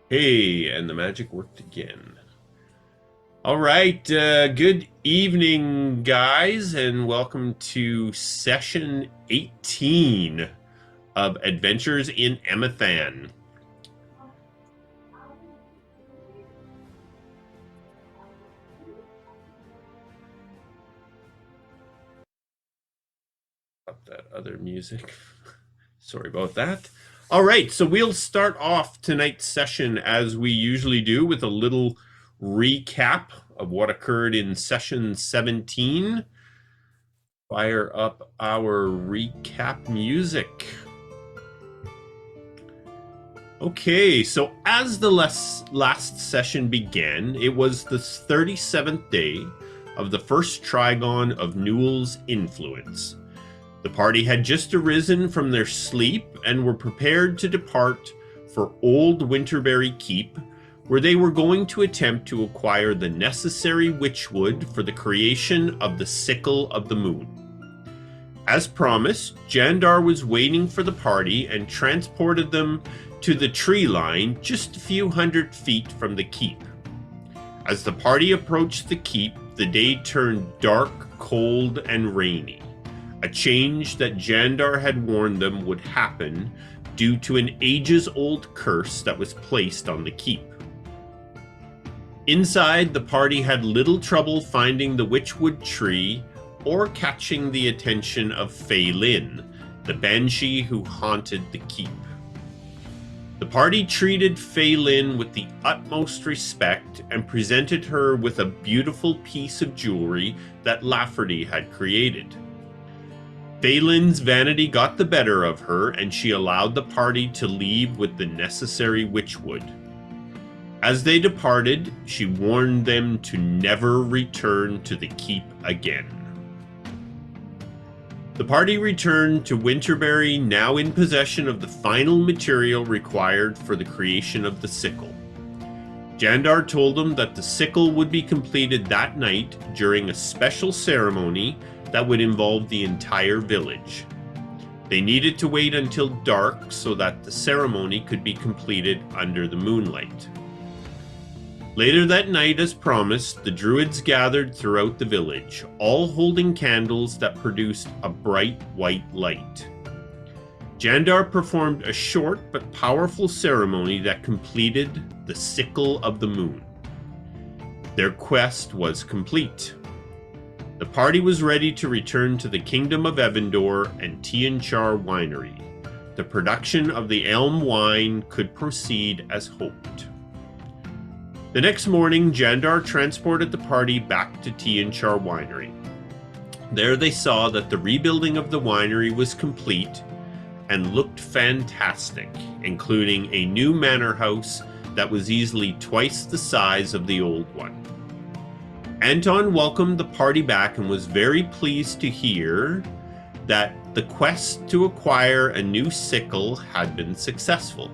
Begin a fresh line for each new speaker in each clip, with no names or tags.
Hey, and the magic worked again. All right, good evening, guys, and welcome to session 18 of Adventures in Emathan. Up that other music. Sorry about that. All right, so we'll start off tonight's session as we usually do with a little recap of what occurred in session 17. Fire up our recap music. Okay, so as the last session began, it was the 37th day of the first Trigon of Nool's influence. The party had just arisen from their sleep and were prepared to depart for Old Winterberry Keep, where they were going to attempt to acquire the necessary witchwood for the creation of the Sickle of the Moon. As promised, Jandar was waiting for the party and transported them to the tree line just a few hundred feet from the keep. As the party approached the keep, the day turned dark, cold, and rainy, a change that Jandar had warned them would happen due to an ages-old curse that was placed on the keep. Inside, the party had little trouble finding the witchwood tree or catching the attention of Phelan, the banshee who haunted the keep. The party treated Phelan with the utmost respect and presented her with a beautiful piece of jewelry that Lafferty had created. Phelan's vanity got the better of her, and she allowed the party to leave with the necessary witchwood. As they departed, she warned them to never return to the keep again. The party returned to Winterberry, now in possession of the final material required for the creation of the sickle. Jandar told them that the sickle would be completed that night during a special ceremony that would involve the entire village. They needed to wait until dark so that the ceremony could be completed under the moonlight. Later that night, as promised, the druids gathered throughout the village, all holding candles that produced a bright white light. Jandar performed a short but powerful ceremony that completed the Sickle of the Moon. Their quest was complete. The party was ready to return to the Kingdom of Evandor and Tianchar Winery. The production of the elm wine could proceed as hoped. The next morning, Jandar transported the party back to Tianchar Winery. There they saw that the rebuilding of the winery was complete and looked fantastic, including a new manor house that was easily twice the size of the old one. Anton welcomed the party back and was very pleased to hear that the quest to acquire a new sickle had been successful.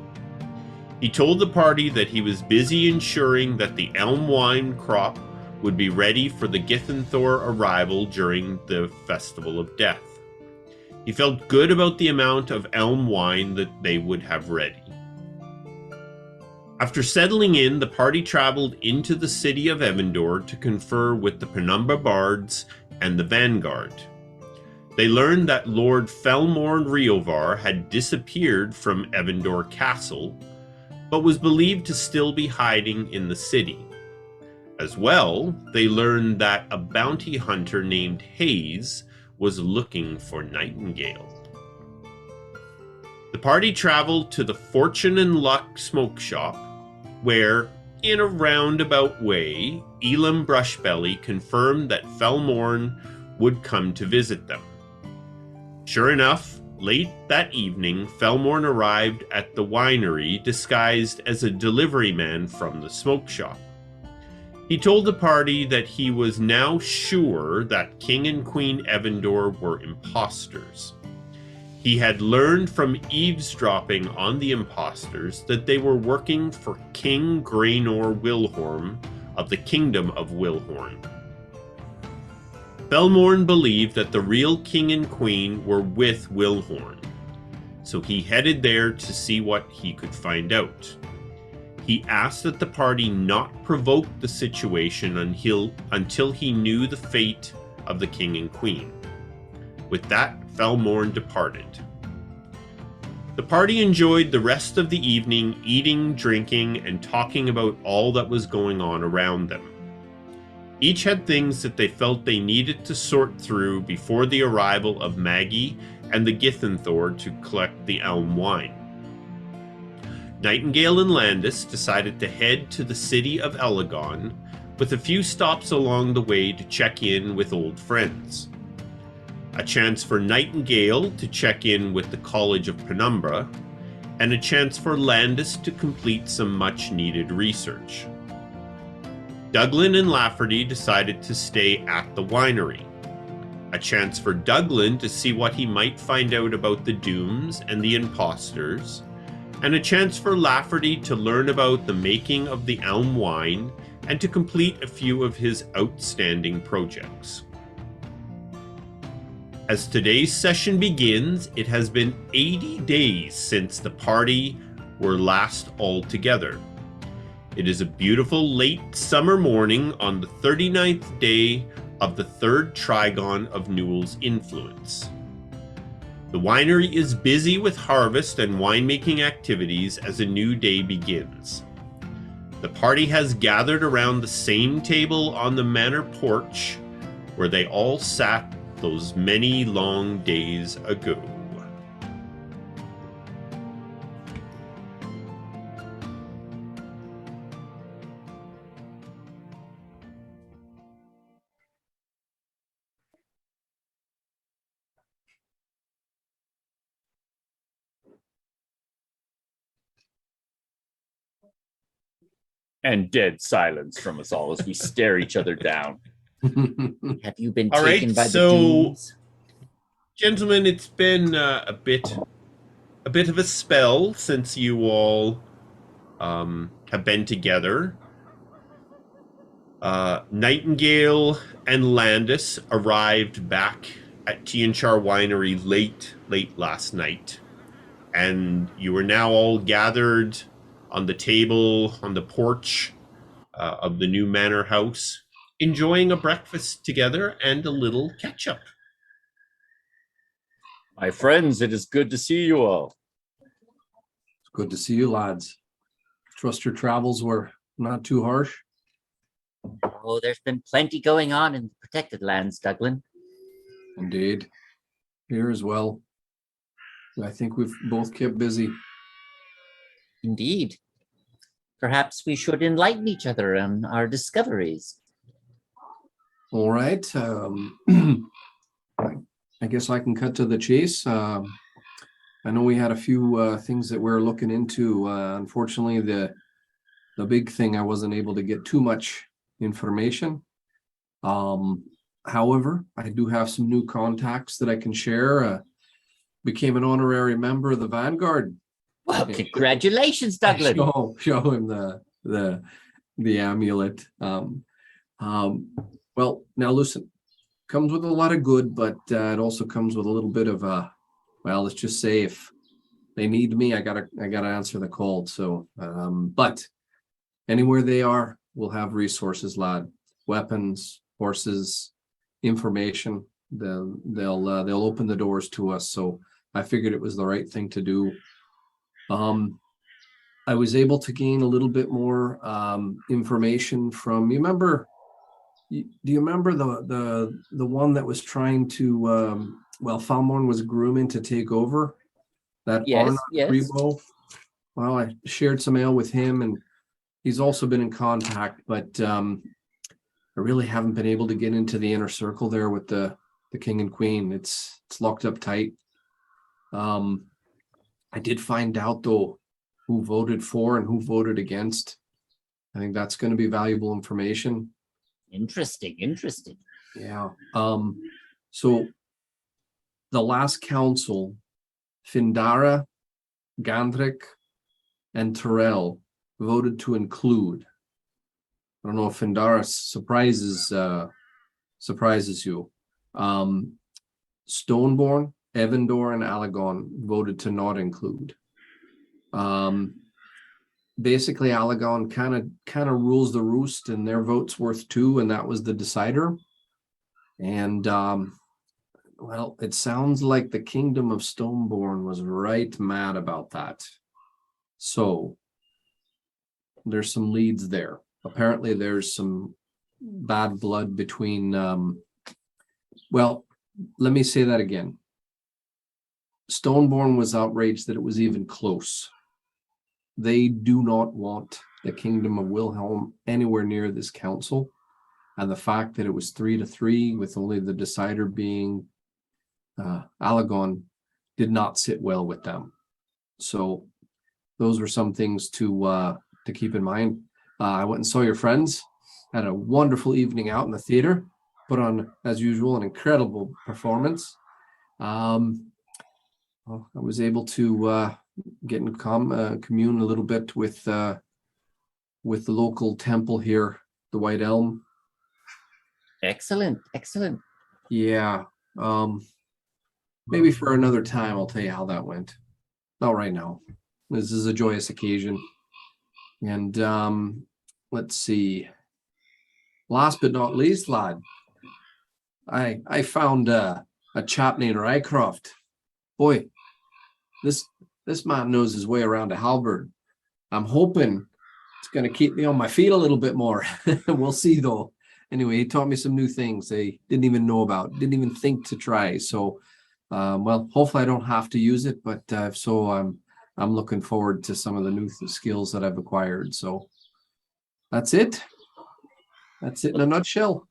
He told the party that he was busy ensuring that the elm wine crop would be ready for the Githenthor arrival during the Festival of Death. He felt good about the amount of elm wine that they would have ready. After settling in, the party traveled into the city of Evandor to confer with the Penumbra Bards and the Vanguard. They learned that Lord Felmorn Riovar had disappeared from Evandor Castle, but was believed to still be hiding in the city. As well, they learned that a bounty hunter named Hayes was looking for Nightingale. The party traveled to the Fortune and Luck smoke shop, where, in a roundabout way, Elam Brushbelly confirmed that Felmorn would come to visit them. Sure enough, late that evening, Felmorn arrived at the winery disguised as a delivery man from the smoke shop. He told the party that he was now sure that King and Queen Evandor were imposters. He had learned from eavesdropping on the imposters that they were working for King Graynor Wilhorn of the Kingdom of Wilhorn. Felmorn believed that the real king and queen were with Wilhorn, so he headed there to see what he could find out. He asked that the party not provoke the situation until he knew the fate of the king and queen. With that, Felmorn departed. The party enjoyed the rest of the evening eating, drinking, and talking about all that was going on around them. Each had things that they felt they needed to sort through before the arrival of Maggie and the Githenthor to collect the elm wine. Nightingale and Landis decided to head to the city of Elegon, with a few stops along the way to check in with old friends. A chance for Nightingale to check in with the College of Penumbra, and a chance for Landis to complete some much-needed research. Douglan and Lafferty decided to stay at the winery. A chance for Douglan to see what he might find out about the Dooms and the imposters, and a chance for Lafferty to learn about the making of the elm wine and to complete a few of his outstanding projects. As today's session begins, it has been 80 days since the party were last all together. It is a beautiful late summer morning on the 39th day of the third Trigon of Nool's influence. The winery is busy with harvest and winemaking activities as a new day begins. The party has gathered around the same table on the manor porch where they all sat those many long days ago.
And dead silence from us all as we stare each other down.
Have you been
All
taken
right,
by
so,
the Dooms?
Gentlemen, it's been a bit of a spell since you all have been together. Nightingale and Landis arrived back at Tianchar Winery late last night, and you are now all gathered on the table on the porch of the new manor house, enjoying a breakfast together and a little catch-up.
My friends, it is good to see you all.
It's good to see you, lads. Trust your travels were not too harsh.
Oh, there's been plenty going on in the protected lands, Douglan.
Indeed. Here as well. I think we've both kept busy.
Indeed. Perhaps we should enlighten each other on our discoveries.
All right. I guess I can cut to the chase. I know we had a few things that we're looking into. Unfortunately, the big thing, I wasn't able to get too much information. However, I do have some new contacts that I can share. Became an honorary member of the Vanguard.
Well, congratulations, Douglan.
Show him the amulet. Well, now listen, comes with a lot of good, but it also comes with a little bit of well, let's just say if they need me, I gotta answer the call. So, but anywhere they are, we'll have resources, lad. Weapons, horses, information. They'll open the doors to us. So I figured it was the right thing to do. I was able to gain a little bit more information from. Do you remember the one that was trying to? Well, Falmorn was grooming to take over that barn.
Yes.
Well, I shared some ale with him, and he's also been in contact, but I really haven't been able to get into the inner circle there with the king and queen. It's locked up tight. I did find out though who voted for and who voted against. I think that's going to be valuable information.
Interesting.
Yeah. So the last council, Findara, Gandrick, and Terrell voted to include. I don't know if Findara surprises you. Stoneborn, Evandor, and Alagon voted to not include. basically Alagon kind of rules the roost, and their vote's worth 2, and that was the decider. And well, it sounds like the Kingdom of Stoneborn was right mad about that. So there's some leads there. Apparently there's some bad blood between well, let me say that again. Stoneborn was outraged that it was even close. They do not want the Kingdom of Wilhelm anywhere near this council. And the fact that it was 3-3 with only the decider being Alagon did not sit well with them. So those were some things to keep in mind. I went and saw your friends, had a wonderful evening out in the theater, put on, as usual, an incredible performance. Well, I was able to get in commune a little bit with the local temple here, the White Elm.
Excellent, excellent.
Yeah. Maybe for another time, I'll tell you how that went. Not right now. This is a joyous occasion. And let's see. Last but not least, lad, I found a chap named Rycroft. Boy, this man knows his way around a halberd. I'm hoping it's going to keep me on my feet a little bit more. We'll see, though. Anyway, he taught me some new things they didn't even know about, didn't even think to try. So, well, hopefully I don't have to use it, but if so, I'm looking forward to some of the new skills that I've acquired. So that's it. That's it in a nutshell.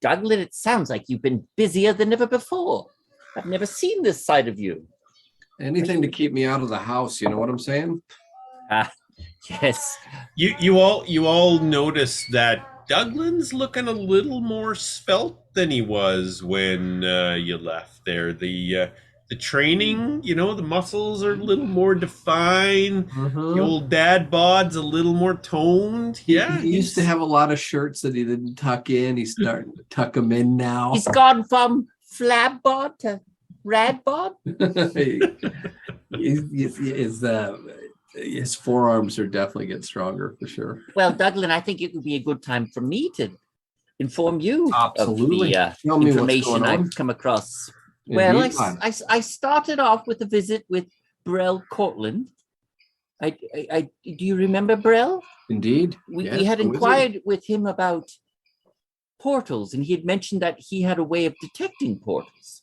Douglan, it sounds like you've been busier than ever before. I've never seen this side of you.
Anything to keep me out of the house, you know what I'm saying?
Yes.
You all notice that Douglan's looking a little more svelte than he was when you left there. The training, the muscles are a little more defined. The old dad bod's a little more toned.
He used to have a lot of shirts that he didn't tuck in. He's starting to tuck them in now.
He's gone from flab bod to rad bod.
His forearms are definitely getting stronger for sure.
Well, Douglan, I think it would be a good time for me to inform you
Absolutely.
of the
Tell me what's
information
going on.
I've come across.
Indeed,
Well, I started off with a visit with Brel Cortland. Do you remember Brel?
Indeed.
We
Yes,
had
the wizard.
inquired with him about portals, and he had mentioned that he had a way of detecting portals.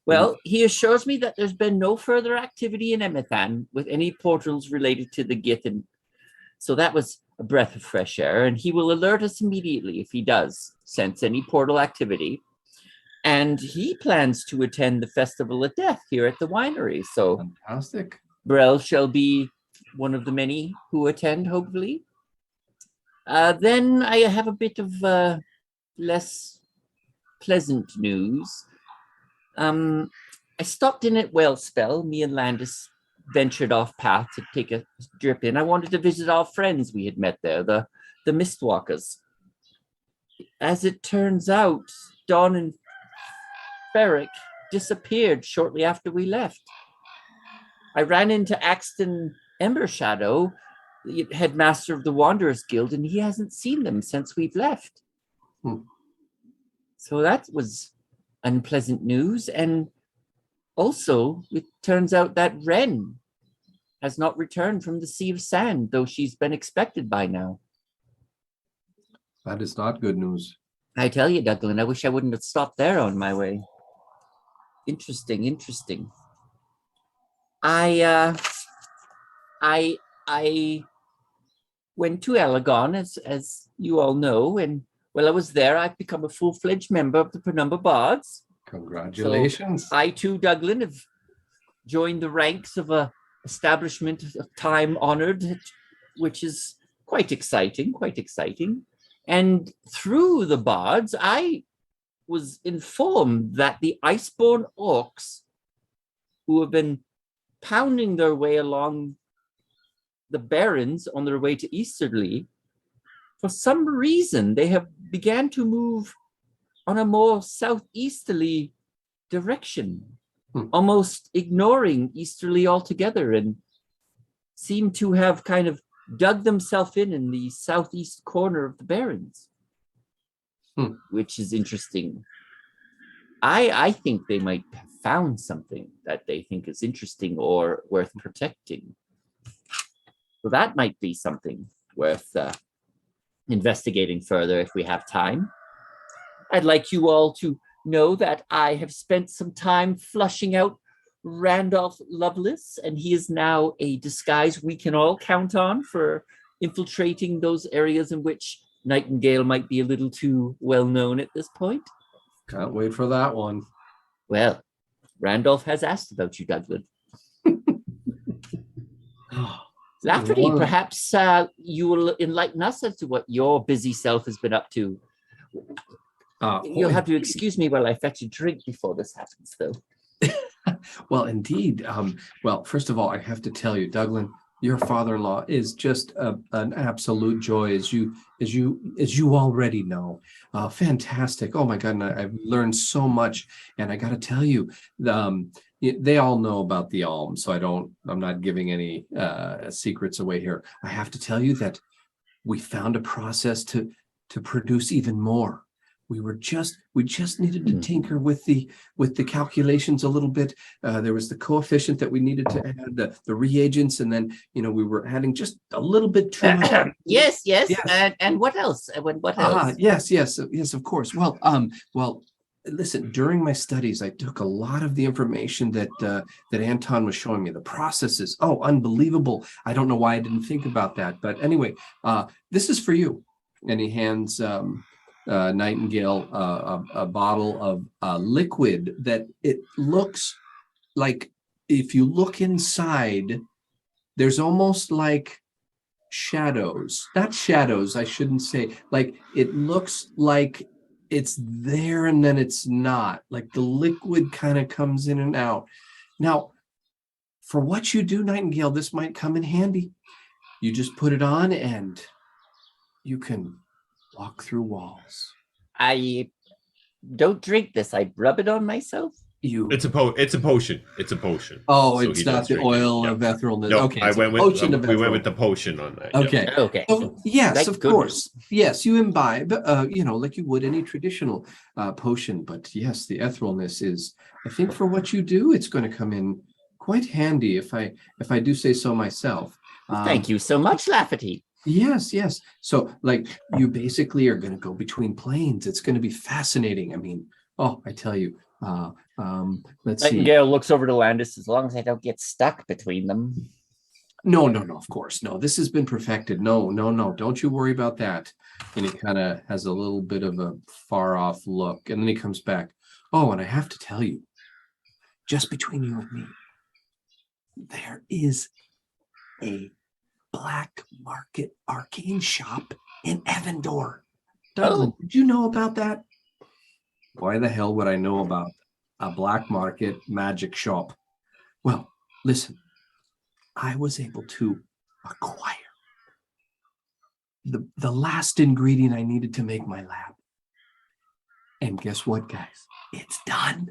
Well, he assures me that there's been no further activity in Emathan with any portals related to the Githin. So that was a breath of fresh air, and he will alert us immediately if he does sense any portal activity. And he plans to attend the Festival of Death here at the winery. So
Fantastic.
Brel shall be one of the many who attend, hopefully. Then I have a bit of less pleasant news. I stopped in at Wellspell. Me and Landis ventured off path to take a drip in. I wanted to visit our friends we had met there, the Mistwalkers. As it turns out, Don and Ferric disappeared shortly after we left. I ran into Axton Embershadow, the headmaster of the Wanderers Guild, and he hasn't seen them since we've left. So that was unpleasant news. And also, it turns out that Wren has not returned from the Sea of Sand, though she's been expected by now.
That is not good news.
I tell you, Douglan, I wish I wouldn't have stopped there on my way. Interesting. I went to Elgon, as you all know, and while I was there, I've become a full-fledged member of the Penumbra Bards.
Congratulations.
So I too, Douglan, have joined the ranks of a establishment of time honored, which is quite exciting. And through the Bards, I was informed that the Iceborne Orcs, who have been pounding their way along the Barrens on their way to Easterly, for some reason, they have began to move on a more southeasterly direction, almost ignoring Easterly altogether. And seem to have kind of dug themselves in the southeast corner of the Barrens, which is interesting. I think they might have found something that they think is interesting or worth protecting. So that might be something worth investigating further if we have time. I'd like you all to know that I have spent some time flushing out Randolph Lovelace, and he is now a disguise we can all count on for infiltrating those areas in which Nightingale might be a little too well known at this point.
Can't wait for that one.
Well, Randolph has asked about you, Douglan. Lafferty, perhaps you will enlighten us as to what your busy self has been up to. You'll have to excuse me while I fetch a drink before this happens, though.
Well, indeed. Well, first of all, I have to tell you, Douglan, your father-in-law is just an absolute joy, as you already know. Fantastic! Oh my God, and I've learned so much. And I got to tell you, they all know about the alm, so I'm not giving any secrets away here. I have to tell you that we found a process to produce even more. We just needed to tinker with the calculations a little bit. There was the coefficient that we needed to add, the reagents, and then we were adding just a little bit too much.
Yes. And what else? What else?
Yes, of course. Well, listen, during my studies, I took a lot of the information that Anton was showing me. The processes, unbelievable. I don't know why I didn't think about that. But anyway, this is for you. And he hands Nightingale a bottle of liquid that it looks like, if you look inside, there's almost like shadows. Not shadows, I shouldn't say. Like, it looks like it's there and then it's not. Like the liquid kind of comes in and out. Now, for what you do, Nightingale, this might come in handy. You just put it on and you can walk through walls.
I don't drink this. I rub it on myself.
It's a potion. It's a potion.
Oh,
So
it's not the oil of etherealness.
No,
okay,
we went with the potion on that.
Okay. Okay.
So, yes,
Thank
of
goodness.
course. Yes, you imbibe, like you would any traditional potion. But yes, the etherealness is, I think, for what you do, it's going to come in quite handy, if I do say so myself.
Thank you so much, Lafferty.
Yes. So, like, you basically are going to go between planes. It's going to be fascinating. I mean, I tell you. Let's see.
Nightingale looks over to Landis. As long as I don't get stuck between them.
No, of course. No, this has been perfected. No. Don't you worry about that. And he kind of has a little bit of a far off look. And then he comes back. Oh, and I have to tell you, just between you and me, there is a black market arcane shop in Evandor. Douglan, did you know about that? Why the hell would I know about a black market magic shop? Well, listen, I was able to acquire the last ingredient I needed to make my lab. And guess what, guys? It's done.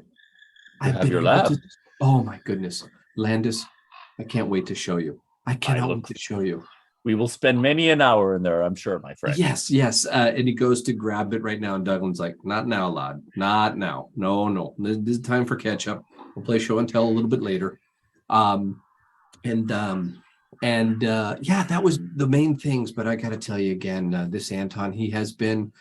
You have your lab.
Oh my goodness. Landis, I can't wait to show you. I cannot wait to show you.
We will spend many an hour in there, I'm sure, my friend.
Yes. And he goes to grab it right now, and Douglan's like, not now, lad. Not now. No. This is time for catch up. We'll play show and tell a little bit later. That was the main things. But I got to tell you again, this Anton, he has been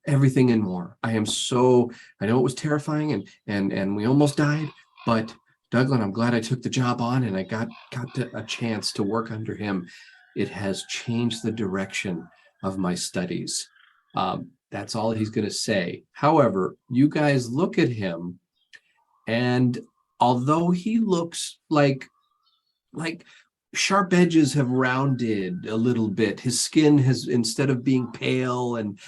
everything and more. I know it was terrifying and we almost died, but Douglan, I'm glad I took the job on and I got a chance to work under him. It has changed the direction of my studies. That's all he's going to say. However, you guys look at him, and although he looks like sharp edges have rounded a little bit, his skin has, instead of being pale and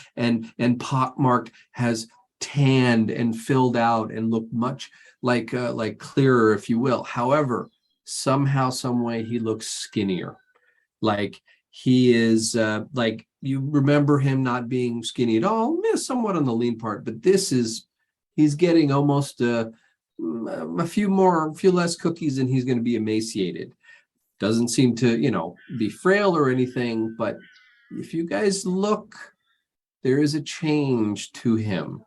pockmarked, has tanned and filled out and looked much like clearer, if you will. However, somehow, some way, he looks skinnier. Like he is, like you remember him not being skinny at all, somewhat on the lean part, but he's getting almost a few less cookies and he's going to be emaciated. Doesn't seem to, be frail or anything, but if you guys look, there is a change to him.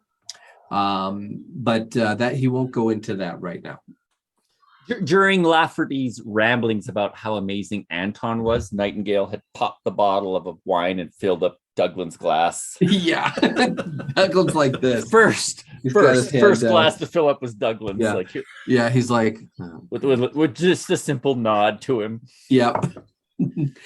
But that he won't go into that right now.
During Lafferty's ramblings about how amazing Anton was, Nightingale had popped the bottle of wine and filled up Douglan's glass.
Yeah. Douglan's like this.
First glass to fill up was Douglan's.
Yeah.
Like,
yeah, he's like
with just a simple nod to him.
Yeah.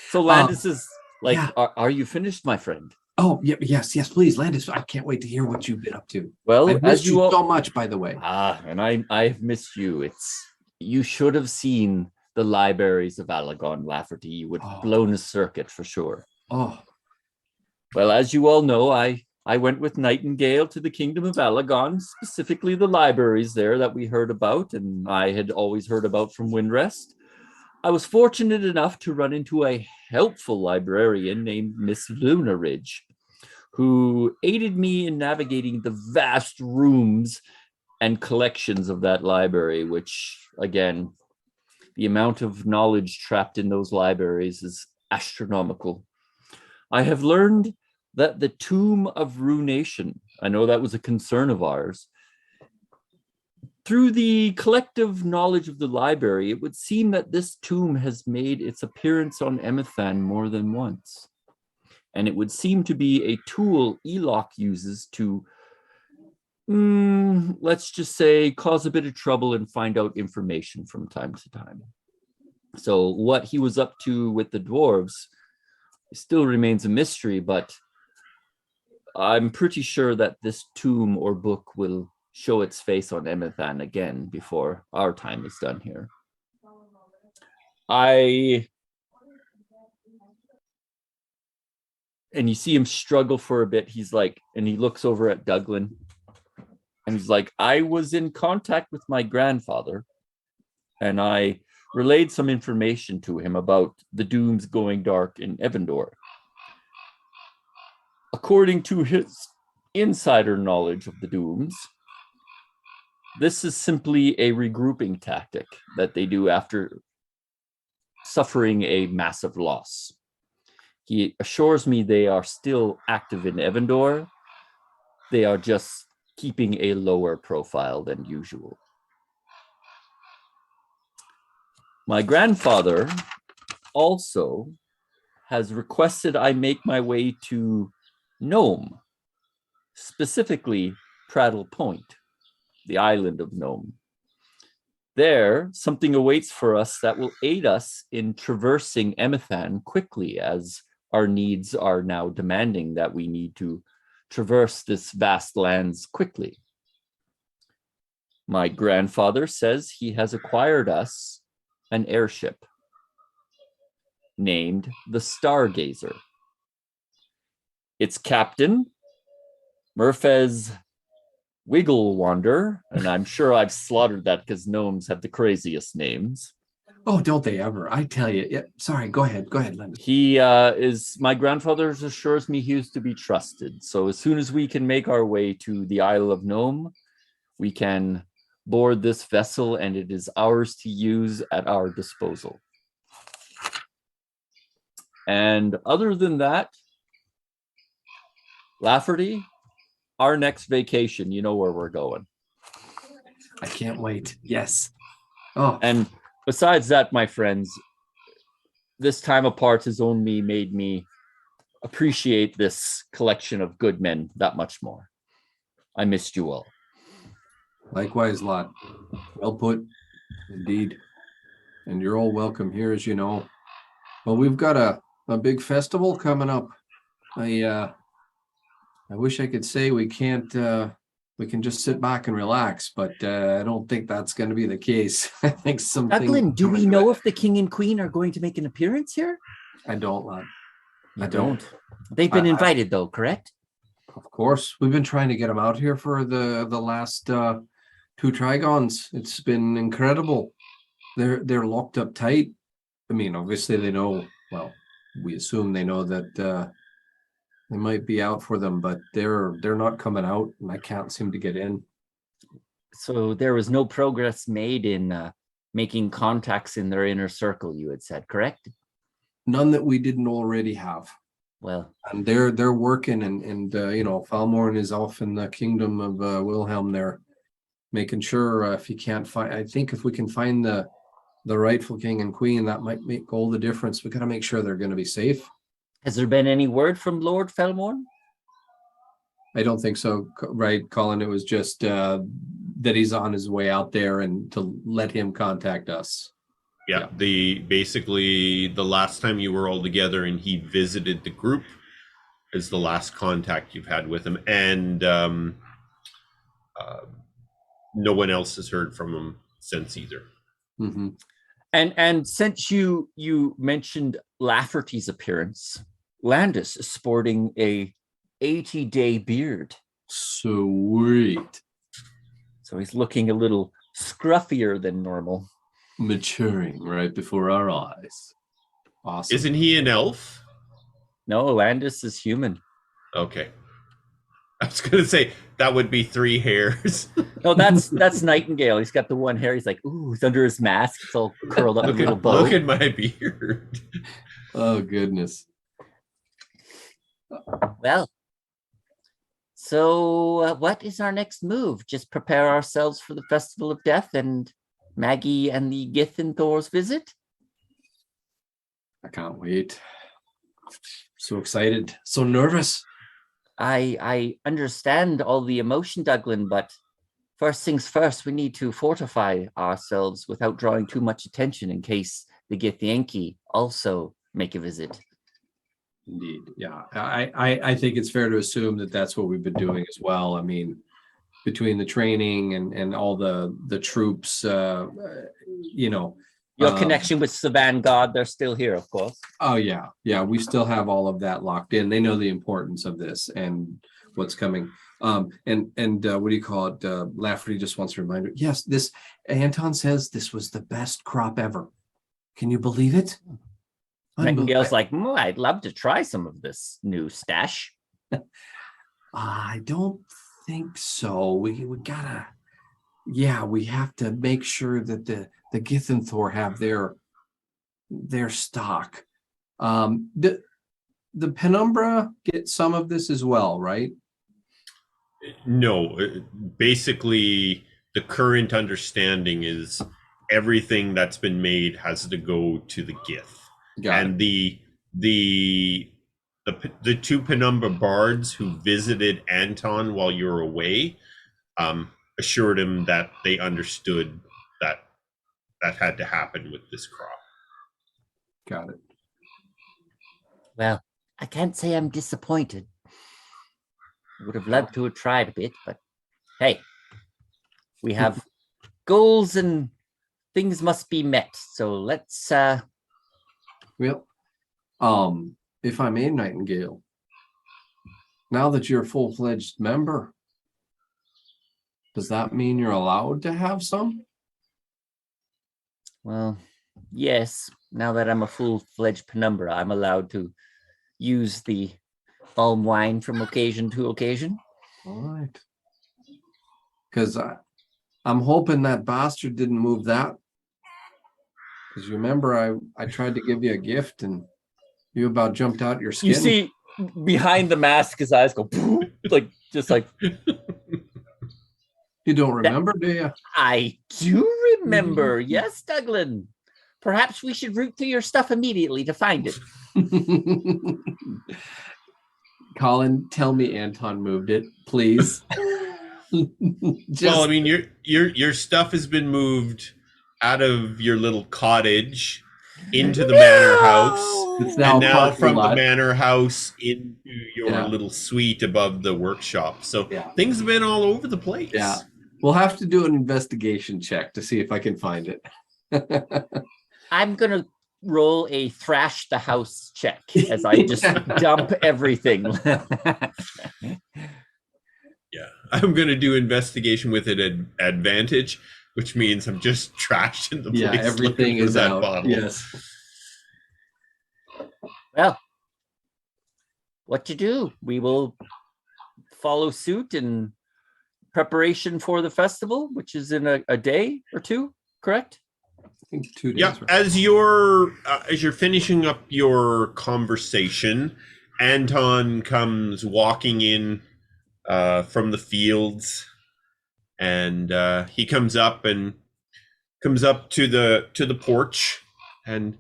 So Landis is like,
yeah.
Are you finished, my friend?
Oh, yes, please, Landis. I can't wait to hear what you've been up to.
Well,
I've missed you so much, by the way.
And I've missed you. You should have seen the libraries of Alagon, Lafferty. You would have blown a circuit for sure.
Oh.
Well, as you all know, I went with Nightingale to the Kingdom of Alagon, specifically the libraries there that we heard about, and I had always heard about from Windrest. I was fortunate enough to run into a helpful librarian named Miss Lunaridge, who aided me in navigating the vast rooms and collections of that library, which, again, the amount of knowledge trapped in those libraries is astronomical. I have learned that the Tomb of Ruination, I know that was a concern of ours, through the collective knowledge of the library, it would seem that this tomb has made its appearance on Emathan more than once. And it would seem to be a tool Eloch uses to, let's just say, cause a bit of trouble and find out information from time to time. So what he was up to with the dwarves still remains a mystery, but I'm pretty sure that this tomb or book will show its face on Emathan again before our time is done here. And you see him struggle for a bit. He's like, and he looks over at Douglan and he's like, I was in contact with my grandfather and I relayed some information to him about the dooms going dark in Evandor. According to his insider knowledge of the dooms, this is simply a regrouping tactic that they do after suffering a massive loss. He assures me they are still active in Evandor. They are just keeping a lower profile than usual. My grandfather also has requested I make my way to Gnome, specifically Prattle Point, the Island of Gnome. There, something awaits for us that will aid us in traversing Emathan quickly, as our needs are now demanding that we need to traverse this vast lands quickly. My grandfather says he has acquired us an airship named the Stargazer. Its captain, Murphez Wigglewander, and I'm sure I've slaughtered that because gnomes have the craziest names.
Oh, don't they ever? I tell you. Yeah, sorry, go ahead, Landis.
He my grandfather assures me he is to be trusted. So as soon as we can make our way to the Isle of Gnome, we can board this vessel and it is ours to use at our disposal. And other than that, Lafferty, our next vacation, you know where we're going.
I can't wait. Yes. Oh,
and besides that, my friends, this time apart has only made me appreciate this collection of good men that much more. I missed you all.
Likewise, Lot. Well put, indeed. And you're all welcome here, as you know. Well, we've got a big festival coming up. I wish I could say we can just sit back and relax, but I don't think that's going to be the case. I think something.
Douglan, do we know if the king and queen are going to make an appearance here?
I don't, lad.
I don't. They've been invited, though, correct?
Of course, we've been trying to get them out here for the last 2 Trigons. It's been incredible. They're locked up tight. I mean, obviously they know. Well, we assume they know that they might be out for them, but they're not coming out, and I can't seem to get in.
So there was no progress made in
making contacts in their inner circle, you had said, correct?
None that we didn't already have.
Well,
And they're working, and Falmorn is off in the kingdom of Wilhelm there, making sure if you can't find, I think if we can find the rightful king and queen, that might make all the difference. We got to make sure they're going to be safe.
has there been any word from Lord Felmorn?
I don't think so, right, Colin? It was just that he's on his way out there and to let him contact us.
Yeah, basically the last time you were all together and he visited the group is the last contact you've had with him, and no one else has heard from him since either.
Mm-hmm.
And since you mentioned Lafferty's appearance, Landis is sporting a 80-day beard.
Sweet.
So he's looking a little scruffier than normal.
Maturing right before our eyes. Awesome.
Isn't he an elf?
No, Landis is human.
Okay. I was going to say that would be 3 hairs.
No, that's Nightingale. He's got the one hair. He's like, ooh, it's under his mask. It's all curled up in a little bow.
Look at my beard.
Oh, goodness.
Well, so what is our next move? Just prepare ourselves for the Festival of Death and Maggie and the Githynthor's visit?
I can't wait. So excited. So nervous.
I understand all the emotion, Douglan, but first things first, we need to fortify ourselves without drawing too much attention in case the Githyanki also make a visit.
Indeed. Yeah. I think it's fair to assume that that's what we've been doing as well. I mean, between the training and all the troops,
Your connection with Savan God, they're still here, of course.
Oh, yeah. Yeah, we still have all of that locked in. They know the importance of this and what's coming. What do you call it? Lafferty just wants to remind me. Yes, Anton says this was the best crop ever. Can you believe it?
Nightingale's like, I'd love to try some of this new stash.
I don't think so. We gotta, we have to make sure that the Githynthor have their stock. The Penumbra get some of this as well, right?
No, basically the current understanding is everything that's been made has to go to the Gith. And the 2 Penumbra bards who visited Anton while you were away assured him that they understood that had to happen with this crop.
Got it.
Well, I can't say I'm disappointed. I would have loved to have tried a bit, but hey, we have goals and things must be met. So let's
Well, if I may, Nightingale, now that you're a full-fledged member, does that mean you're allowed to have some?
Well, yes. Now that I'm a full-fledged penumbra, I'm allowed to use the alm wine from occasion to occasion.
All right. Because I'm hoping that bastard didn't move that. Because you remember I tried to give you a gift and you about jumped out your skin.
You see behind the mask, his eyes go like just like.
You don't remember, do you?
I do remember. Yes, Douglan. Perhaps we should root through your stuff immediately to find it.
Colin, tell me Anton moved it, please.
Well, I mean, your stuff has been moved out of your little cottage into the manor house,
It's now
and now from
lot.
the manor house into your little suite above the workshop. So things have been all over the place.
Yeah. We'll have to do an investigation check to see if I can find it.
I'm going to roll a thrash the house check as I just dump everything.
Yeah. I'm going to do investigation with an advantage, which means I'm just trashed in the place.
Yeah, everything is
that
out.
bottle.
Yes.
Well, what to do? We will follow suit in preparation for the festival, which is in a day or two, correct?
think 2 days.
Yeah,
right?
as you're finishing up your conversation, Anton comes walking in from the fields, and he comes up to the porch, and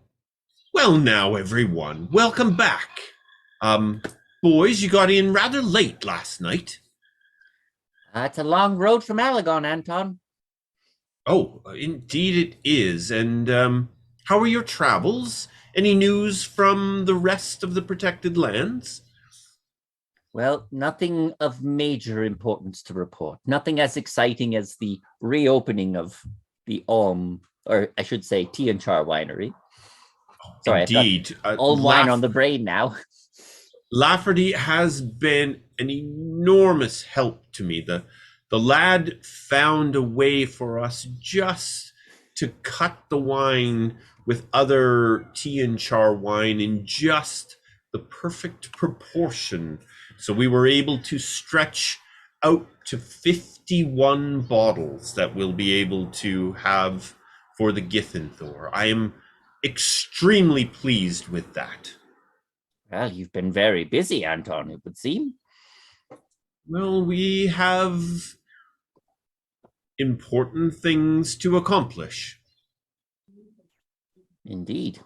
well, now everyone, welcome back. Boys, you got in rather late last night.
It's a long road from Aragon, Anton.
Oh, indeed it is. And how are your travels? Any news from the rest of the protected lands?
Well, nothing of major importance to report. Nothing as exciting as the reopening of the or I should say, Tianchar winery. Sorry,
Indeed.
I've got wine on the brain now.
Lafferty has been an enormous help to me. The lad found a way for us just to cut the wine with other Tianchar wine in just the perfect proportion. So we were able to stretch out to 51 bottles that we'll be able to have for the Githynthor. I am extremely pleased with that.
Well, you've been very busy, Anton, it would seem.
Well, we have important things to accomplish.
Indeed.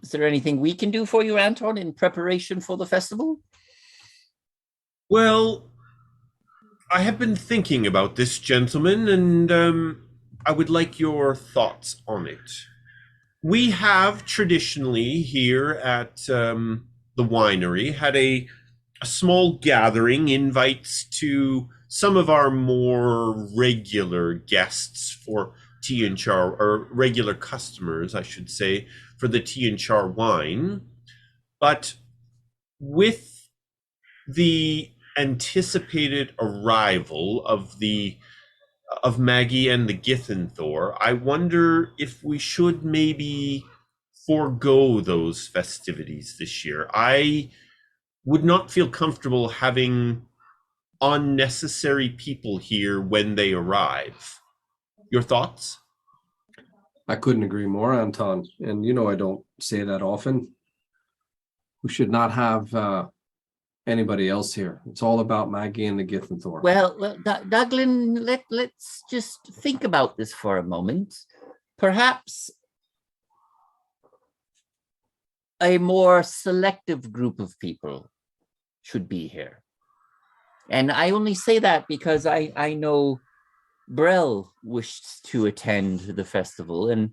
Is there anything we can do for you, Anton, in preparation for the festival?
Well, I have been thinking about this, gentlemen, and I would like your thoughts on it. We have traditionally here at the winery had a small gathering, invites to some of our more regular guests for Tianchar, or regular customers, I should say, for the Tianchar wine. But with the anticipated arrival of Maggie and the Githynthor, I wonder if we should maybe forego those festivities this year. I would not feel comfortable having unnecessary people here when they arrive. Your thoughts?
I couldn't agree more, Anton. And I don't say that often. We should not have anybody else here. It's all about Maggie and the Githynthor.
Well, Douglan, let's just think about this for a moment. Perhaps a more selective group of people should be here. And I only say that because I know Brel wished to attend the festival, and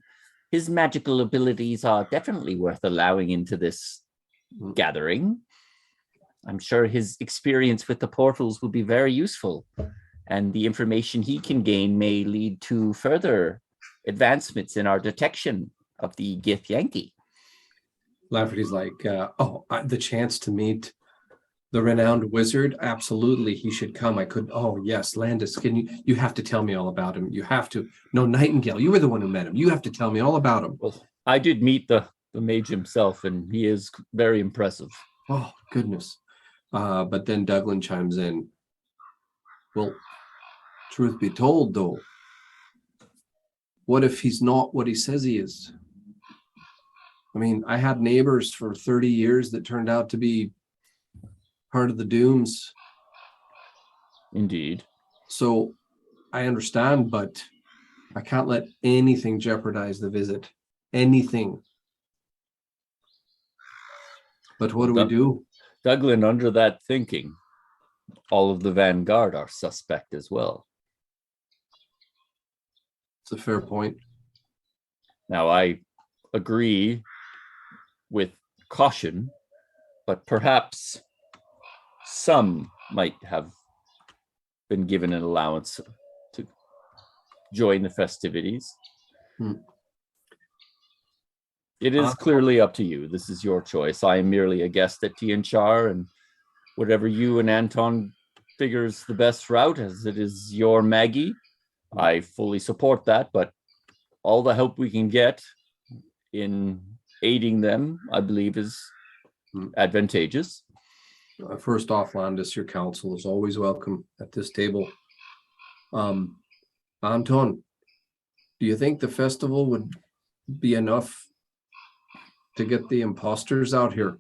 his magical abilities are definitely worth allowing into this gathering. I'm sure his experience with the portals will be very useful, and the information he can gain may lead to further advancements in our detection of the Gith Yankee.
Lafferty's like, the chance to meet the renowned wizard, absolutely, he should come. Yes, Landis, you have to tell me all about him. You have to. No, Nightingale, you were the one who met him. You have to tell me all about him.
Well, I did meet the mage himself, and he is very impressive.
Oh, goodness. But then Douglan chimes in. Well, truth be told, though, what if he's not what he says he is? I mean, I had neighbors for 30 years that turned out to be part of the Dooms.
Indeed.
So I understand, but I can't let anything jeopardize the visit. Anything. But what do we do?
Douglan, under that thinking, all of the Vanguard are suspect as well.
It's a fair point.
Now, I agree with caution, but perhaps some might have been given an allowance to join the festivities. It is clearly up to you. This is your choice. I am merely a guest at Tianchar, and whatever you and Anton figures the best route, as it is your Maggie, I fully support that, but all the help we can get in aiding them, I believe, is advantageous.
First off, Landis, your counsel is always welcome at this table. Anton, do you think the festival would be enough to get the imposters out here.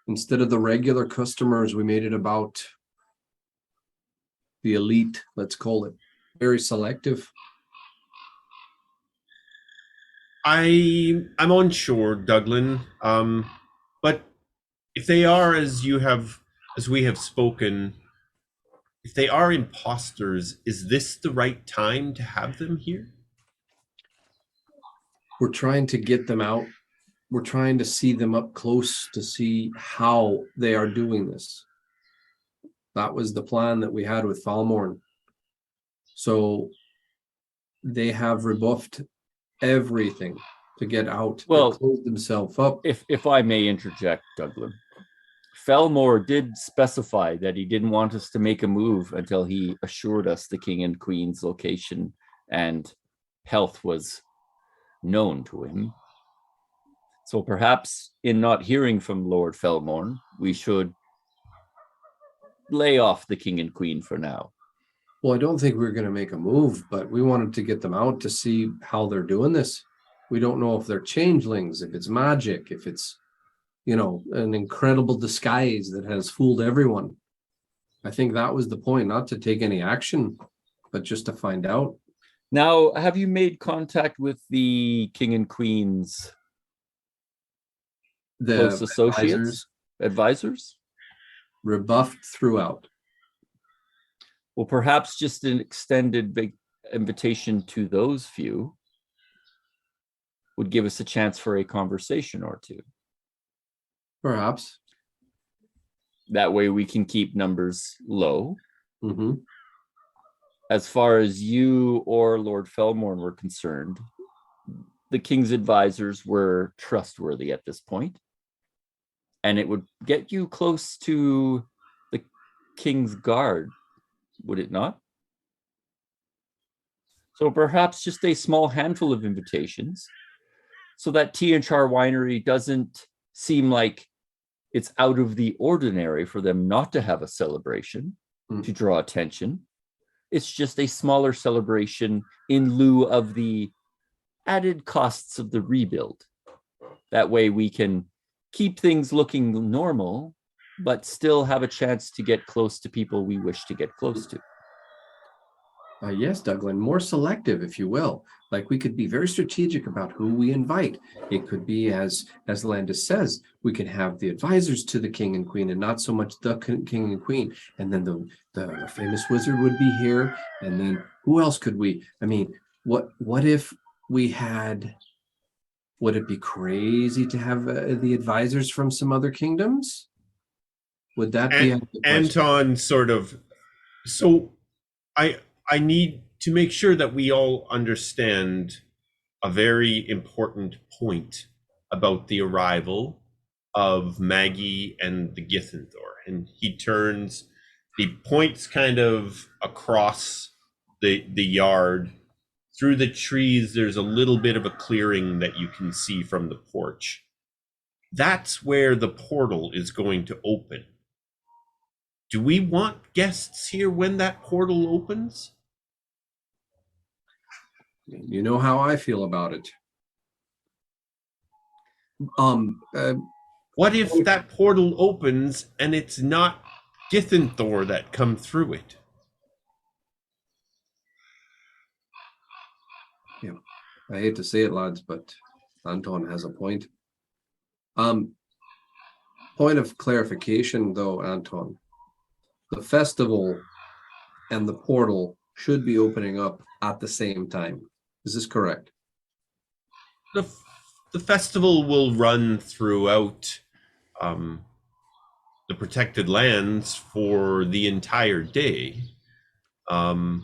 Instead of the regular customers, we made it about the elite, let's call it. Very selective.
I'm unsure, Douglan. But if they are, as we have spoken, if they are imposters, is this the right time to have them here?
We're trying to get them out. We're trying to see them up close to see how they are doing this. That was the plan that we had with Falmorn. So they have rebuffed everything to get out.
Well,
close themselves up.
If I may interject, Douglan, Felmore did specify that he didn't want us to make a move until he assured us the king and queen's location and health was known to him. So perhaps in not hearing from Lord Felmorn, we should lay off the king and queen for now.
Well, I don't think we're going to make a move, but we wanted to get them out to see how they're doing this. We don't know if they're changelings, if it's magic, if it's, you know, an incredible disguise that has fooled everyone. I think that was the point, not to take any action, but just to find out.
Now, have you made contact with the king and queen's close associates, advisors?
Rebuffed throughout.
Well, perhaps just an extended big invitation to those few would give us a chance for a conversation or two.
Perhaps.
That way we can keep numbers low.
Mm-hmm.
As far as you or Lord Felmorn were concerned, the king's advisors were trustworthy at this point, and it would get you close to the king's guard, would it not? So perhaps just a small handful of invitations so that T&Char Winery doesn't seem like it's out of the ordinary for them not to have a celebration to draw attention. It's just a smaller celebration in lieu of the added costs of the rebuild. That way we can keep things looking normal, but still have a chance to get close to people we wish to get close to.
Yes, Douglan, more selective, if you will. Like, we could be very strategic about who we invite. It could be, as Landis says, we could have the advisors to the king and queen and not so much the king and queen. And then the famous wizard would be here. And then who else could we? I mean, what if we had? Would it be crazy to have the advisors from some other kingdoms? Would that be
Anton sort of? So I need to make sure that we all understand a very important point about the arrival of Maggie and the Githyanthor. And he points kind of across the yard. Through the trees, there's a little bit of a clearing that you can see from the porch. That's where the portal is going to open. Do we want guests here when that portal opens?
You know how I feel about it.
What if that portal opens and it's not Githyanthor that come through it?
Yeah, I hate to say it, lads, but Anton has a point. Point of clarification, though, Anton. The festival and the portal should be opening up at the same time. Is this correct?
The festival will run throughout the protected lands for the entire day. The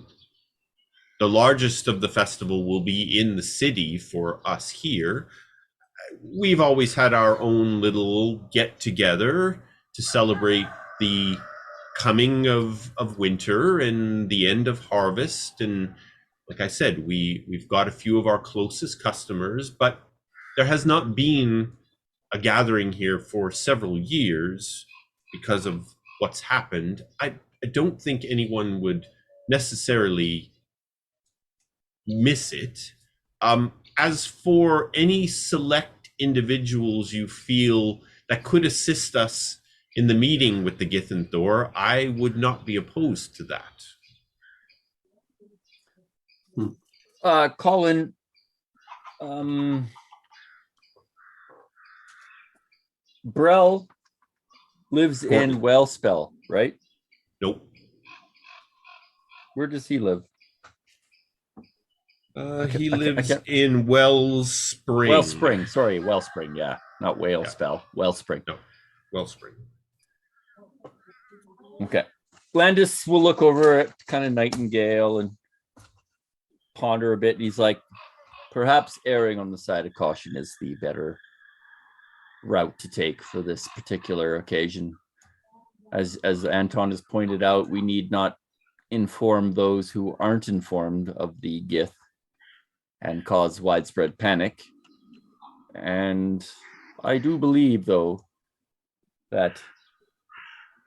largest of the festival will be in the city for us here. We've always had our own little get together to celebrate the coming of winter and the end of harvest. And like I said, we've got a few of our closest customers, but there has not been a gathering here for several years because of what's happened. I don't think anyone would necessarily miss it. As for any select individuals you feel that could assist us in the meeting with the Githyanthor, I would not be opposed to that.
Colin, Brell lives in Wellspell, right?
Nope.
Where does he live?
He lives in Wellspring.
Wellspring, sorry, Wellspring, yeah. Not Whalespell, Wellspring.
No, Wellspring.
Okay. Landis will look over at kind of Nightingale and ponder a bit. And he's like, perhaps erring on the side of caution is the better route to take for this particular occasion. As Anton has pointed out, we need not inform those who aren't informed of the Gith and cause widespread panic. And I do believe, though, that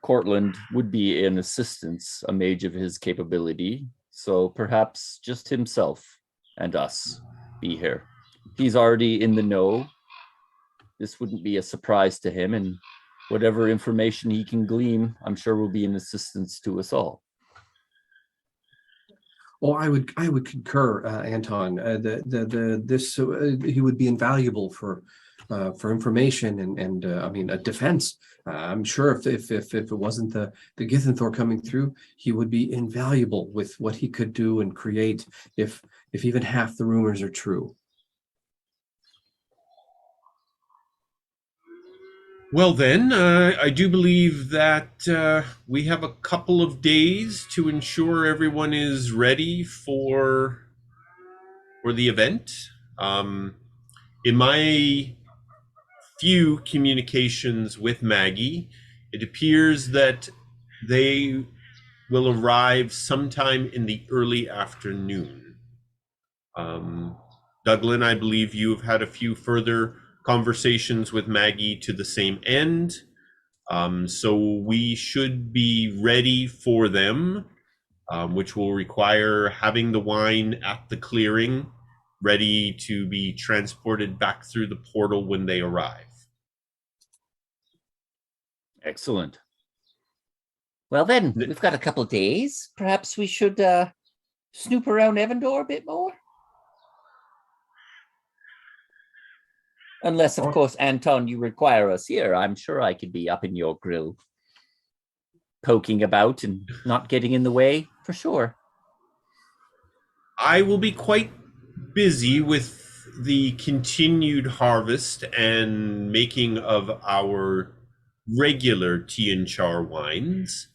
Cortland would be an assistance, a mage of his capability. So perhaps just himself and us be here. He's already in the know. This wouldn't be a surprise to him, and whatever information he can glean, I'm sure will be an assistance to us all.
Oh, I would concur, Anton. He would be invaluable for information and I mean a defense. I'm sure if it wasn't the Githyanthor coming through, he would be invaluable with what he could do and create if even half the rumors are true.
Well then, I do believe that we have a couple of days to ensure everyone is ready for the event. In my few communications with Maggie, it appears that they will arrive sometime in the early afternoon. Douglan, I believe you have had a few further conversations with Maggie to the same end. So we should be ready for them, which will require having the wine at the clearing, ready to be transported back through the portal when they arrive.
Excellent.
Well then, we've got a couple of days. Perhaps we should snoop around Evandor a bit more? Unless, of course, Anton, you require us here. I'm sure I could be up in your grill, poking about and not getting in the way, for sure.
I will be quite busy with the continued harvest and making of our regular tea and char wines.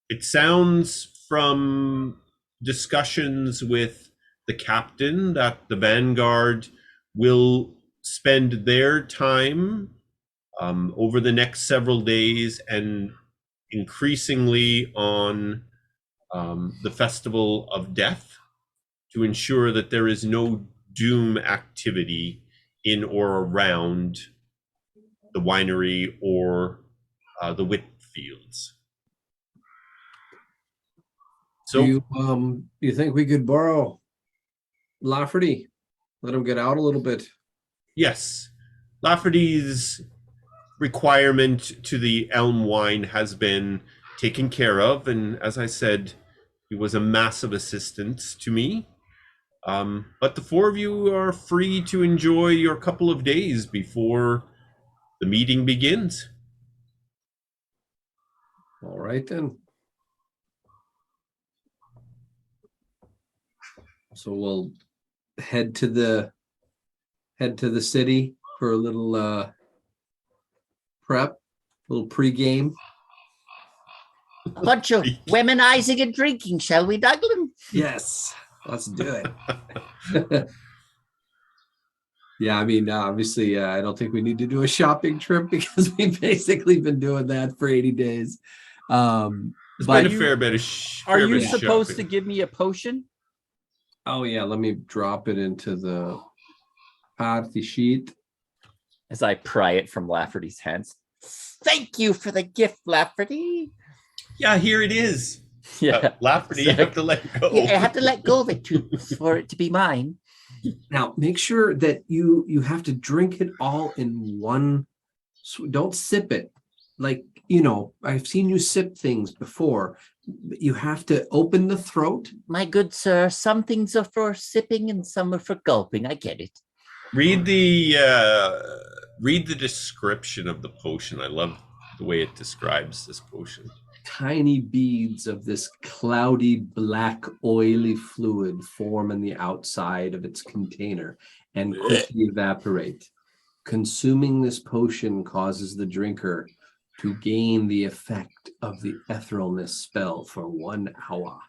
It sounds from discussions with the captain that the Vanguard will spend their time over the next several days and increasingly on the Festival of Death to ensure that there is no doom activity in or around the winery or the wheat fields. So
you think we could borrow Lafferty? Let him get out a little bit.
Yes, Lafferty's requirement to the elm wine has been taken care of, and as I said, he was a massive assistance to me. But the four of you are free to enjoy your couple of days before the meeting begins.
All right then. So we'll head to the city for a little prep, a little pregame.
A bunch of womenizing and drinking, shall we, Douglan?
Yes, let's do it. Yeah, I mean, obviously, I don't think we need to do a shopping trip because we've basically been doing that for 80 days.
It's been a fair bit of
Are you supposed to give me a potion?
Oh yeah, let me drop it into the party sheet.
As I pry it from Lafferty's hands.
Thank you for the gift, Lafferty.
Yeah, here it is.
Yeah.
Lafferty, you have to let go.
Yeah, I have to let go of it for it to be mine.
Now, make sure that you have to drink it all in one. Don't sip it. Like, I've seen you sip things before. You have to open the throat.
My good sir, some things are for sipping and some are for gulping. I get it.
Read the description of the potion. I love the way it describes this potion.
Tiny beads of this cloudy, black, oily fluid form on the outside of its container and quickly evaporate. Consuming this potion causes the drinker to gain the effect of the etherealness spell for 1 hour.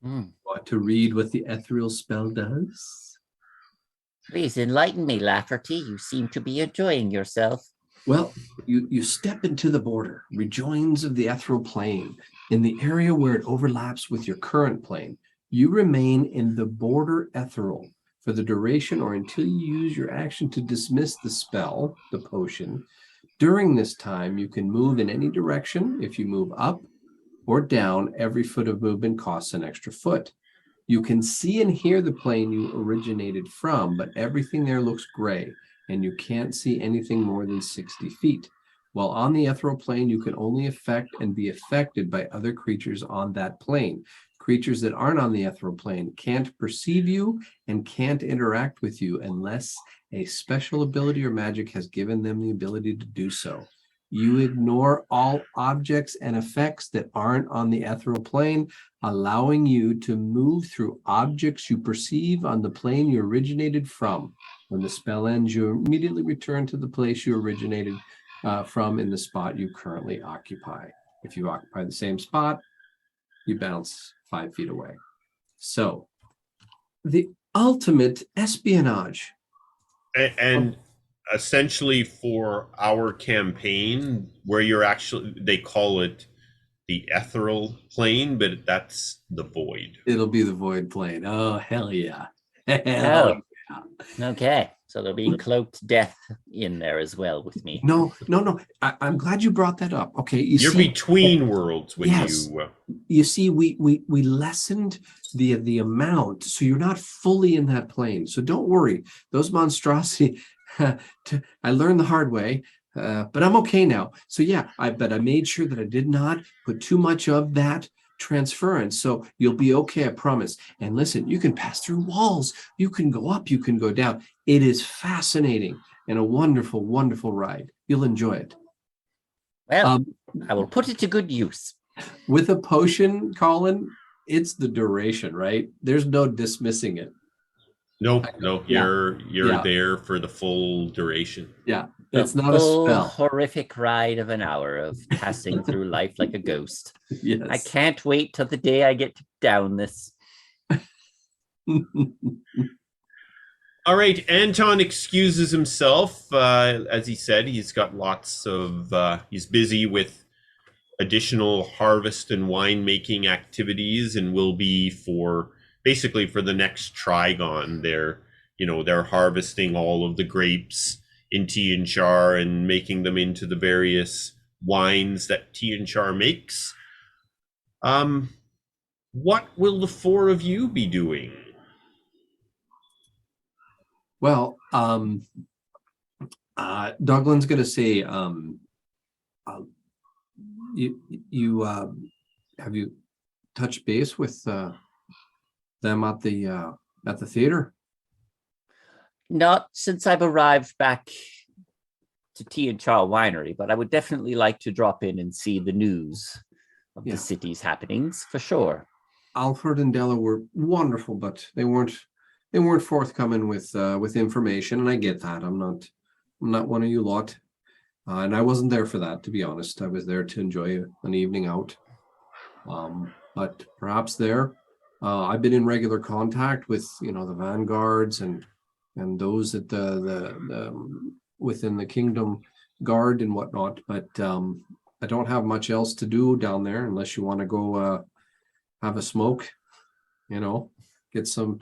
Want to read what the ethereal spell does?
Please enlighten me, Lafferty. You seem to be enjoying yourself.
Well, you step into the border, rejoins of the ethereal plane. In the area where it overlaps with your current plane, you remain in the border ethereal for the duration or until you use your action to dismiss the spell, the potion. During this time, you can move in any direction. If you move up or down, every foot of movement costs an extra foot. You can see and hear the plane you originated from, but everything there looks gray, and you can't see anything more than 60 feet. While on the ethereal plane, you can only affect and be affected by other creatures on that plane. Creatures that aren't on the ethereal plane can't perceive you and can't interact with you unless a special ability or magic has given them the ability to do so. You ignore all objects and effects that aren't on the ethereal plane, allowing you to move through objects you perceive on the plane you originated from. When the spell ends, you immediately return to the place you originated from in the spot you currently occupy. If you occupy the same spot, you bounce 5 feet away. So, the ultimate espionage.
And essentially for our campaign, where you're actually, they call it the ethereal plane, but that's the void.
It'll be the void plane. Oh, hell yeah.
Oh, okay. So there'll be cloaked death in there as well with me.
No. I'm glad you brought that up. Okay,
You're between worlds when
you see, we lessened the amount, so you're not fully in that plane. So don't worry. Those monstrosity, I learned the hard way, but I'm okay now. So yeah, but I made sure that I did not put too much of that transference, so you'll be okay, I promise. And listen, you can pass through walls, you can go up, you can go down. It is fascinating and a wonderful, wonderful ride. You'll enjoy it.
Well, I will put it to good use.
With a potion, Colin, it's the duration, right? There's no dismissing it.
No, you're there for the full duration.
Yeah, it's not a spell.
Horrific ride of an hour of passing through life like a ghost.
Yes.
I can't wait till the day I get to down this.
All right, Anton excuses himself. As he said, he's got lots of, he's busy with additional harvest and winemaking activities, and will be basically for the next Trigon. They're harvesting all of the grapes in Tianchar and making them into the various wines that Tianchar makes. What will the four of you be doing?
Well, Douglan's going to say, you have you touched base with them at the theater?
Not since I've arrived back to Tianchar Winery, but I would definitely like to drop in and see the news of the city's happenings for sure.
Alfred and Della were wonderful, but they weren't forthcoming with information, and I get that. I'm not one of you lot, and I wasn't there for that, to be honest. I was there to enjoy an evening out. But perhaps I've been in regular contact with the vanguards and those at the within the kingdom guard and whatnot. But I don't have much else to do down there unless you want to go have a smoke, get some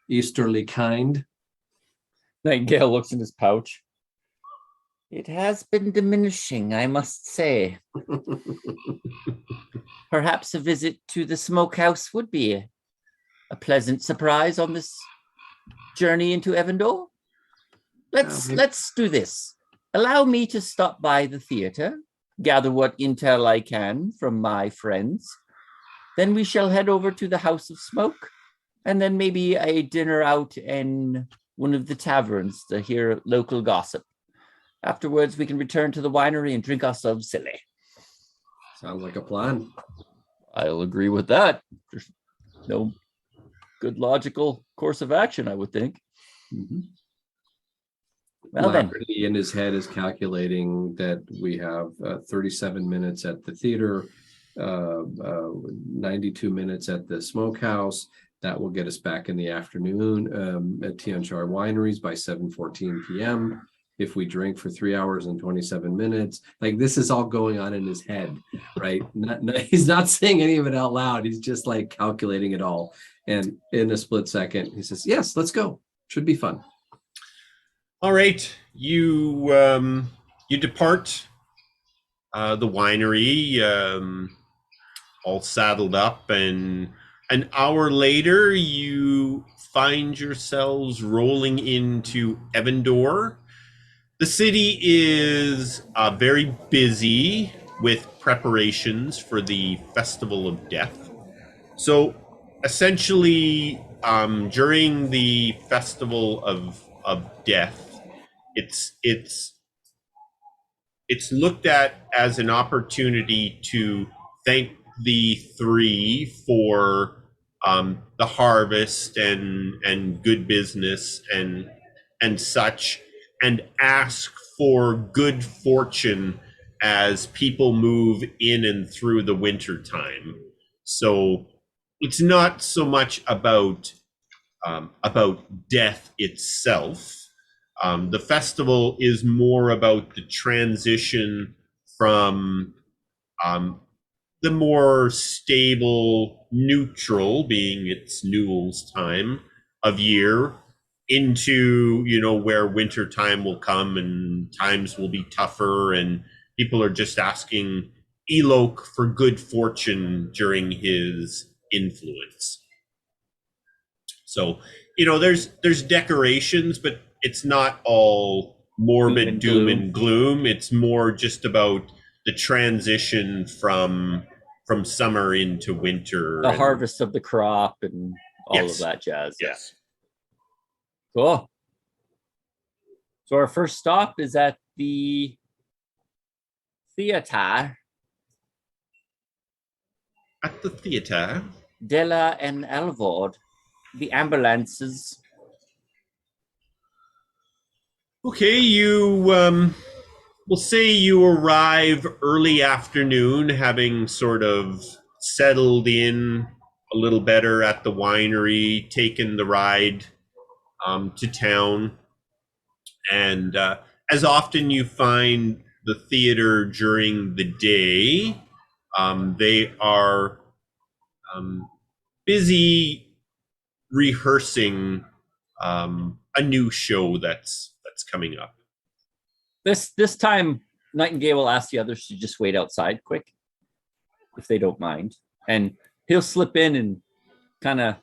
easterly kind.
Nightingale looks in his pouch.
It has been diminishing, I must say. Perhaps a visit to the smokehouse would be a pleasant surprise on this journey into Evandor. Let's do this. Allow me to stop by the theater, gather what intel I can from my friends. Then we shall head over to the House of Smoke, and then maybe a dinner out in one of the taverns to hear local gossip. Afterwards, we can return to the winery and drink ourselves silly.
Sounds like a plan.
I'll agree with that. There's no good logical course of action, I would think.
Mm-hmm.
Well,
Lafferty in his head is calculating that we have 37 minutes at the theater, 92 minutes at the smokehouse. That will get us back in the afternoon at Tianchar Wineries by 7:14 p.m. If we drink for 3 hours and 27 minutes, like this is all going on in his head, right? He's not saying any of it out loud. He's just like calculating it all. And in a split second, he says, yes, let's go. Should be fun.
All right, you depart the winery, all saddled up, and an hour later, you find yourselves rolling into Evandor. The city is very busy with preparations for the Festival of Death. So, essentially, during the Festival of Death, it's looked at as an opportunity to thank the three for the harvest and good business and such, and ask for good fortune as people move in and through the winter time. So it's not so much about death itself. The festival is more about the transition from the more stable, neutral, being it's Nool's time of year, into, where winter time will come and times will be tougher, and people are just asking Elok for good fortune during his influence. So, there's decorations, but it's not all morbid doom and gloom. It's more just about the transition from summer into winter.
The harvest of the crop and all of that jazz.
Yes.
Yeah. Cool. So our first stop is at the theater.
At the theater.
Della and Alvord. The ambulances.
Okay, you we'll say you arrive early afternoon, having sort of settled in a little better at the winery, taken the ride to town, and as often you find the theater during the day, they are busy rehearsing a new show that's coming up.
This time, Nightingale will ask the others to just wait outside quick, if they don't mind. And he'll slip in and kind of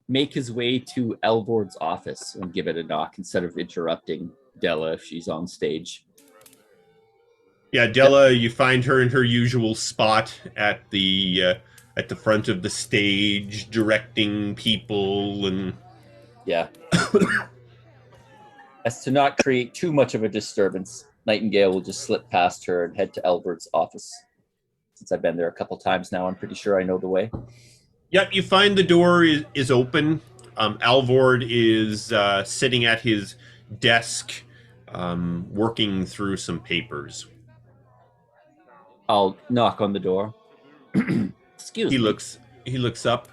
make his way to Elvord's office and give it a knock instead of interrupting Della if she's on stage.
Yeah, Della, you find her in her usual spot at the front of the stage, directing people and...
Yeah. As to not create too much of a disturbance, Nightingale will just slip past her and head to Elvord's office. Since I've been there a couple times now, I'm pretty sure I know the way.
Yep, you find the door is open. Alvord is sitting at his desk, working through some papers.
I'll knock on the door. Excuse me.
He looks up.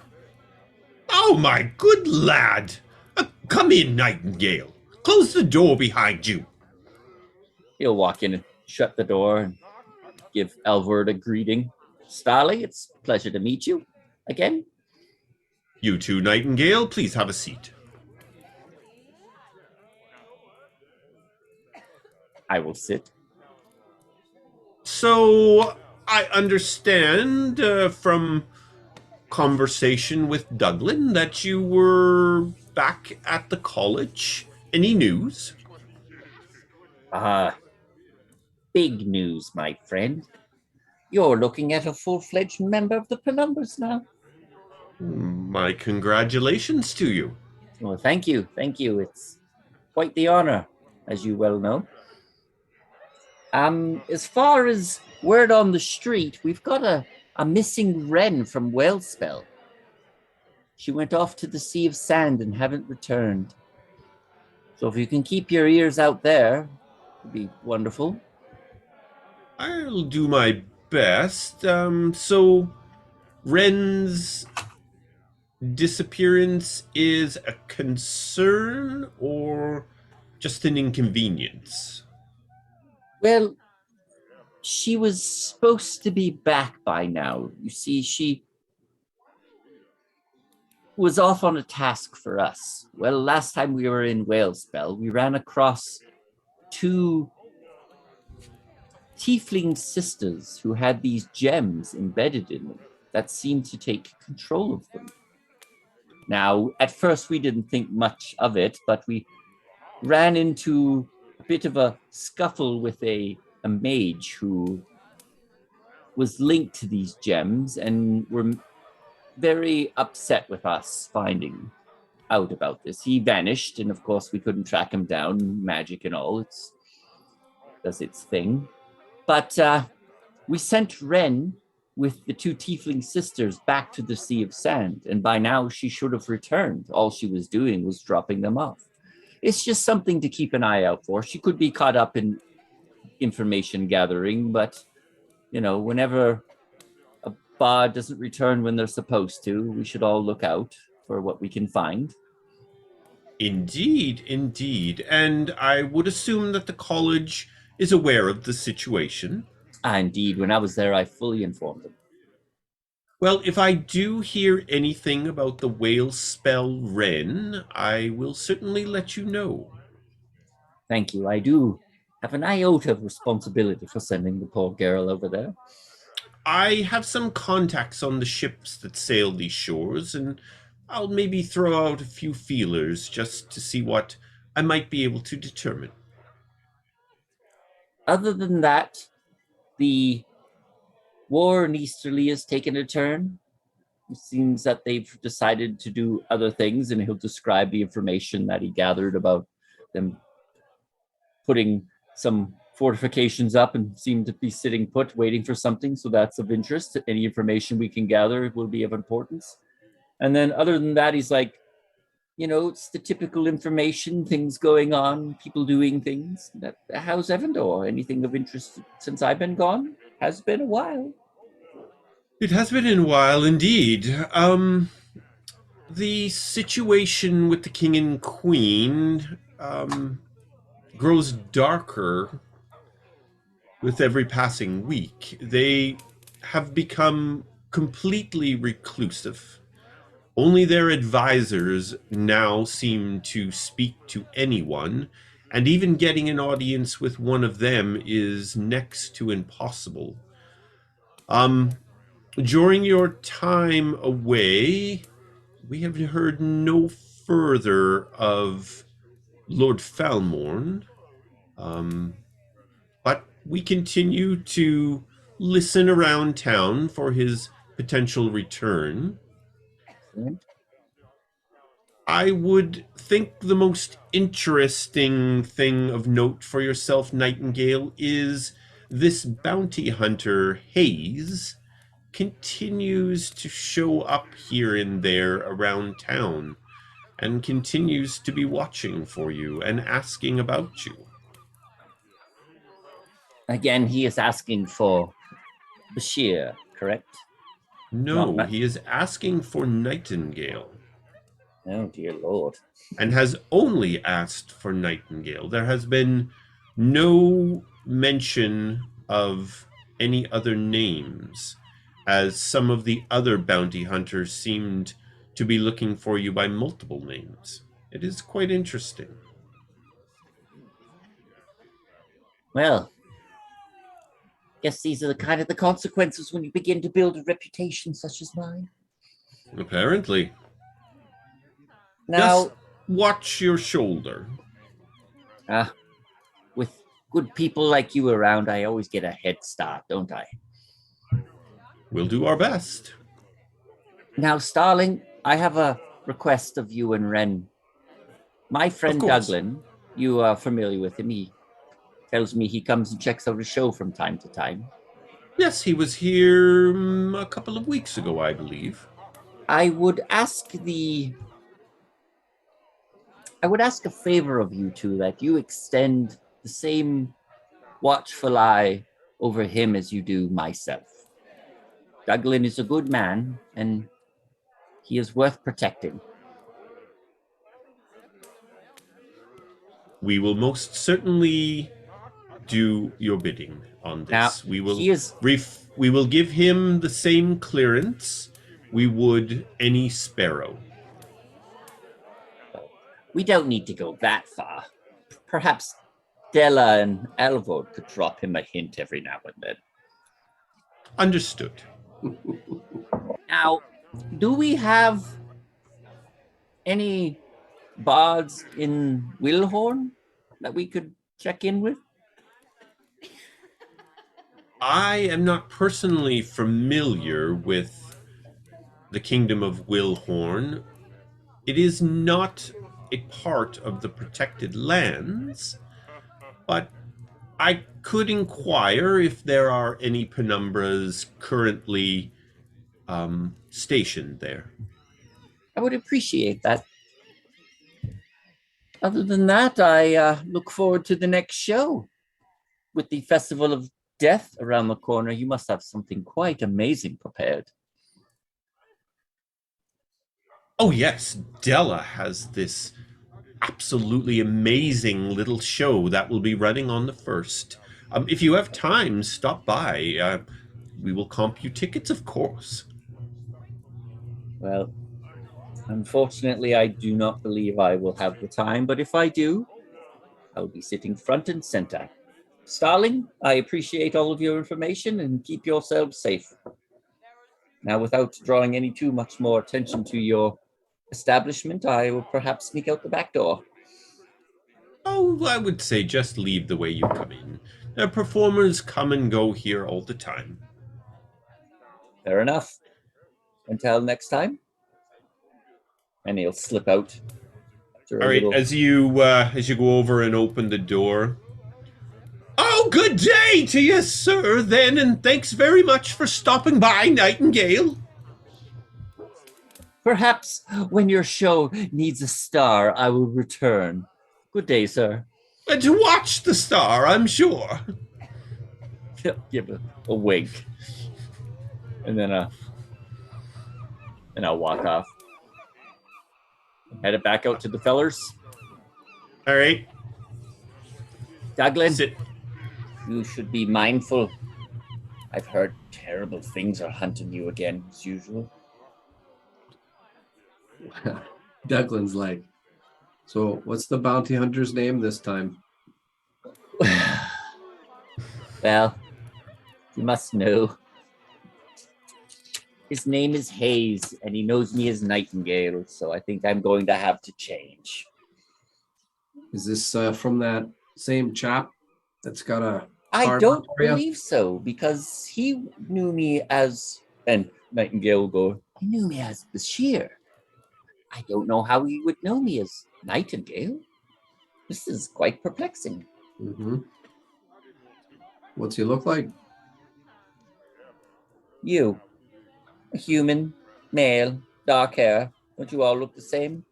Oh, my good lad! Come in, Nightingale. Close the door behind you.
He'll walk in and shut the door and give Elvord a greeting. Starling, it's a pleasure to meet you again.
You too, Nightingale. Please have a seat.
I will sit.
So I understand from conversation with Douglan that you were back at the college. Any news?
Big news, my friend. You're looking at a full-fledged member of the Penumbras now.
My congratulations to you.
Well, thank you. Thank you. It's quite the honor, as you well know. As far as word on the street, we've got a missing wren from Wellspell. She went off to the Sea of Sand and haven't returned. So if you can keep your ears out there, it'd be wonderful.
I'll do my best. So Ren's disappearance is a concern or just an inconvenience?
Well, she was supposed to be back by now. You see, she was off on a task for us. Well, last time we were in Whalespell, we ran across two tiefling sisters who had these gems embedded in them that seemed to take control of them. Now, at first we didn't think much of it, but we ran into a bit of a scuffle with a mage who was linked to these gems and were very upset with us finding out about this. He vanished, and of course we couldn't track him down, magic and all. Does its thing. But we sent Ren with the two tiefling sisters back to the Sea of Sand, and by now she should have returned. All she was doing was dropping them off. It's just something to keep an eye out for. She could be caught up in information gathering, but, you know, whenever a bard doesn't return when they're supposed to, we should all look out for what we can find.
Indeed, indeed. And I would assume that the college is aware of the situation.
Indeed, when I was there, I fully informed them.
Well, if I do hear anything about the whale spell Wren, I will certainly let you know.
Thank you. I do have an iota of responsibility for sending the poor girl over there.
I have some contacts on the ships that sail these shores, and I'll maybe throw out a few feelers just to see what I might be able to determine.
Other than that, the war in Easterly has taken a turn. It seems that they've decided to do other things, and he'll describe the information that he gathered about them putting some fortifications up and seem to be sitting put, waiting for something. So that's of interest. Any information we can gather will be of importance. And then other than that, he's like, you know, it's the typical information, things going on, people doing things. How's Evandor? Anything of interest since I've been gone? Has been a while.
It has been a while indeed. The situation with the king and queen grows darker with every passing week. They have become completely reclusive. Only their advisors now seem to speak to anyone, and even getting an audience with one of them is next to impossible. During your time away, we have heard no further of Lord Falmorn, but we continue to listen around town for his potential return.
Excellent.
I would think the most interesting thing of note for yourself, Nightingale, is this bounty hunter, Hayes, continues to show up here and there around town and continues to be watching for you and asking about you.
Again, he is asking for Bashir, correct?
No, he is asking for Nightingale.
Oh, dear Lord.
And has only asked for Nightingale. There has been no mention of any other names, as some of the other bounty hunters seemed to be looking for you by multiple names. It is quite interesting.
Well, Guess these are the consequences when you begin to build a reputation such as mine.
Apparently.
Now,
Just watch your shoulder.
with good people like you around, I always get a head start, don't I?
We'll do our best.
Now, Starling, I have a request of you and Ren. My friend
course.
Douglan, you are familiar with him. He tells me he comes and checks out a show from time to time.
Yes, he was here a couple of weeks ago, I believe.
I would ask a favor of you two, that you extend the same watchful eye over him as you do myself. Douglan is a good man, and he is worth protecting.
We will most certainly do your bidding on this.
Now,
we will
we
will give him the same clearance we would any sparrow.
We don't need to go that far. Perhaps Della and Elvod could drop him a hint every now and then.
Understood.
Now, do we have any bards in Wilhorn that we could check in with?
I am not personally familiar with the kingdom of Wilhorn. It is not a part of the protected lands, but I could inquire if there are any penumbras currently stationed there.
I would appreciate that. Other than that, I look forward to the next show. With the Festival of Death around the corner, you must have something quite amazing prepared.
Oh yes, Della has this absolutely amazing little show that will be running on the 1st. If you have time, stop by. We will comp you tickets, of course.
Well, unfortunately, I do not believe I will have the time, but if I do, I'll be sitting front and center. Starling, I appreciate all of your information and keep yourselves safe. Now, without drawing any too much more attention to your establishment, I will perhaps sneak out the back door.
Oh, I would say just leave the way you come in. Performers come and go here all the time.
Fair enough. Until next time. And he'll slip out.
All right, as you go over and open the door. Oh, good day to you, sir, then, and thanks very much for stopping by, Nightingale.
Perhaps when your show needs a star, I will return. Good day, sir.
To watch the star, I'm sure.
Give a wink. And then I'll walk off. Head it back out to the fellers.
All right.
Douglan,
Sit.
You should be mindful. I've heard terrible things are hunting you again, as usual.
Douglan's like, so what's the bounty hunter's name this time?
Well, you must know. His name is Hayes, and he knows me as Nightingale, so I think I'm going to have to change.
Is this from that same chap that's got a...
I don't believe so, because he knew me as... And Nightingale will go, he knew me as Bashir. I don't know how he would know me as Nightingale. This is quite perplexing.
Mm-hmm. What's he look like?
You. A human, male, dark hair. Don't you all look the same?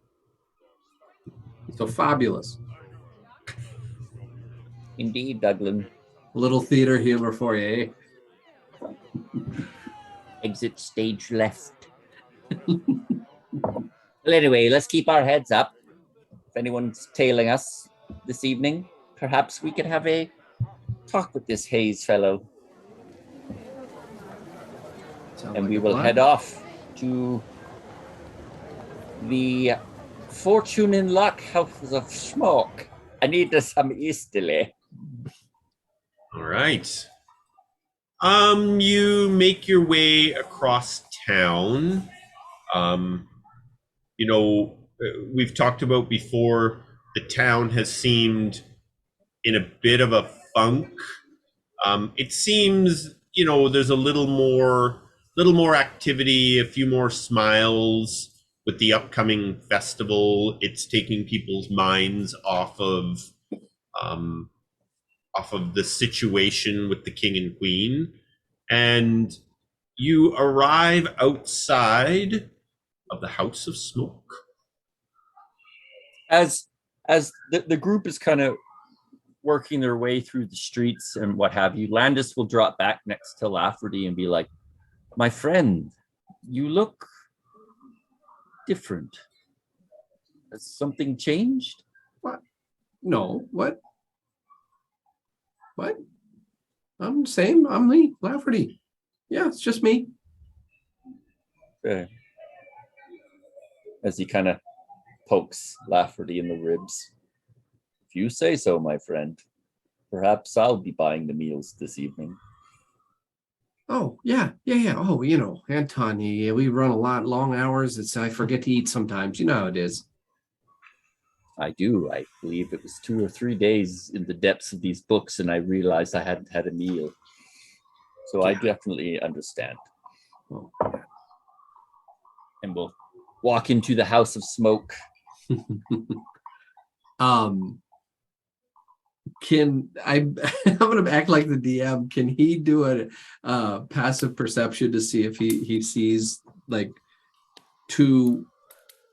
So fabulous.
Indeed, Douglan.
A little theater humor for you, eh?
Exit stage left. Well, anyway, let's keep our heads up. If anyone's tailing us this evening, perhaps we could have a talk with this Hayes fellow. And we will head off to the Fortune and Luck House of Smoke. I need some easterly.
All right. You make your way across town. You know, we've talked about before, the town has seemed in a bit of a funk. It seems, you know, there's a little more activity, a few more smiles with the upcoming festival. It's taking people's minds um, off of the situation with the king and queen, and you arrive outside of the House of Smoke.
As the group is kind of working their way through the streets and what have you, Landis will drop back next to Lafferty and be like, "My friend, you look different. Has something changed?"
What? No. What? What? I'm the same. I'm Lee Lafferty. Yeah, it's just me.
Okay. As he kind of pokes Lafferty in the ribs. "If you say so, my friend. Perhaps I'll be buying the meals this evening."
Oh, yeah. Oh, you know, Anton, we run a lot long hours. I forget to eat sometimes. You know how it is.
I do. I believe it was 2 or 3 days in the depths of these books, and I realized I hadn't had a meal. So I definitely understand.
Oh,
And we'll walk into the House of Smoke.
Can I'm gonna act like the DM. Can he do a passive perception to see if he sees like two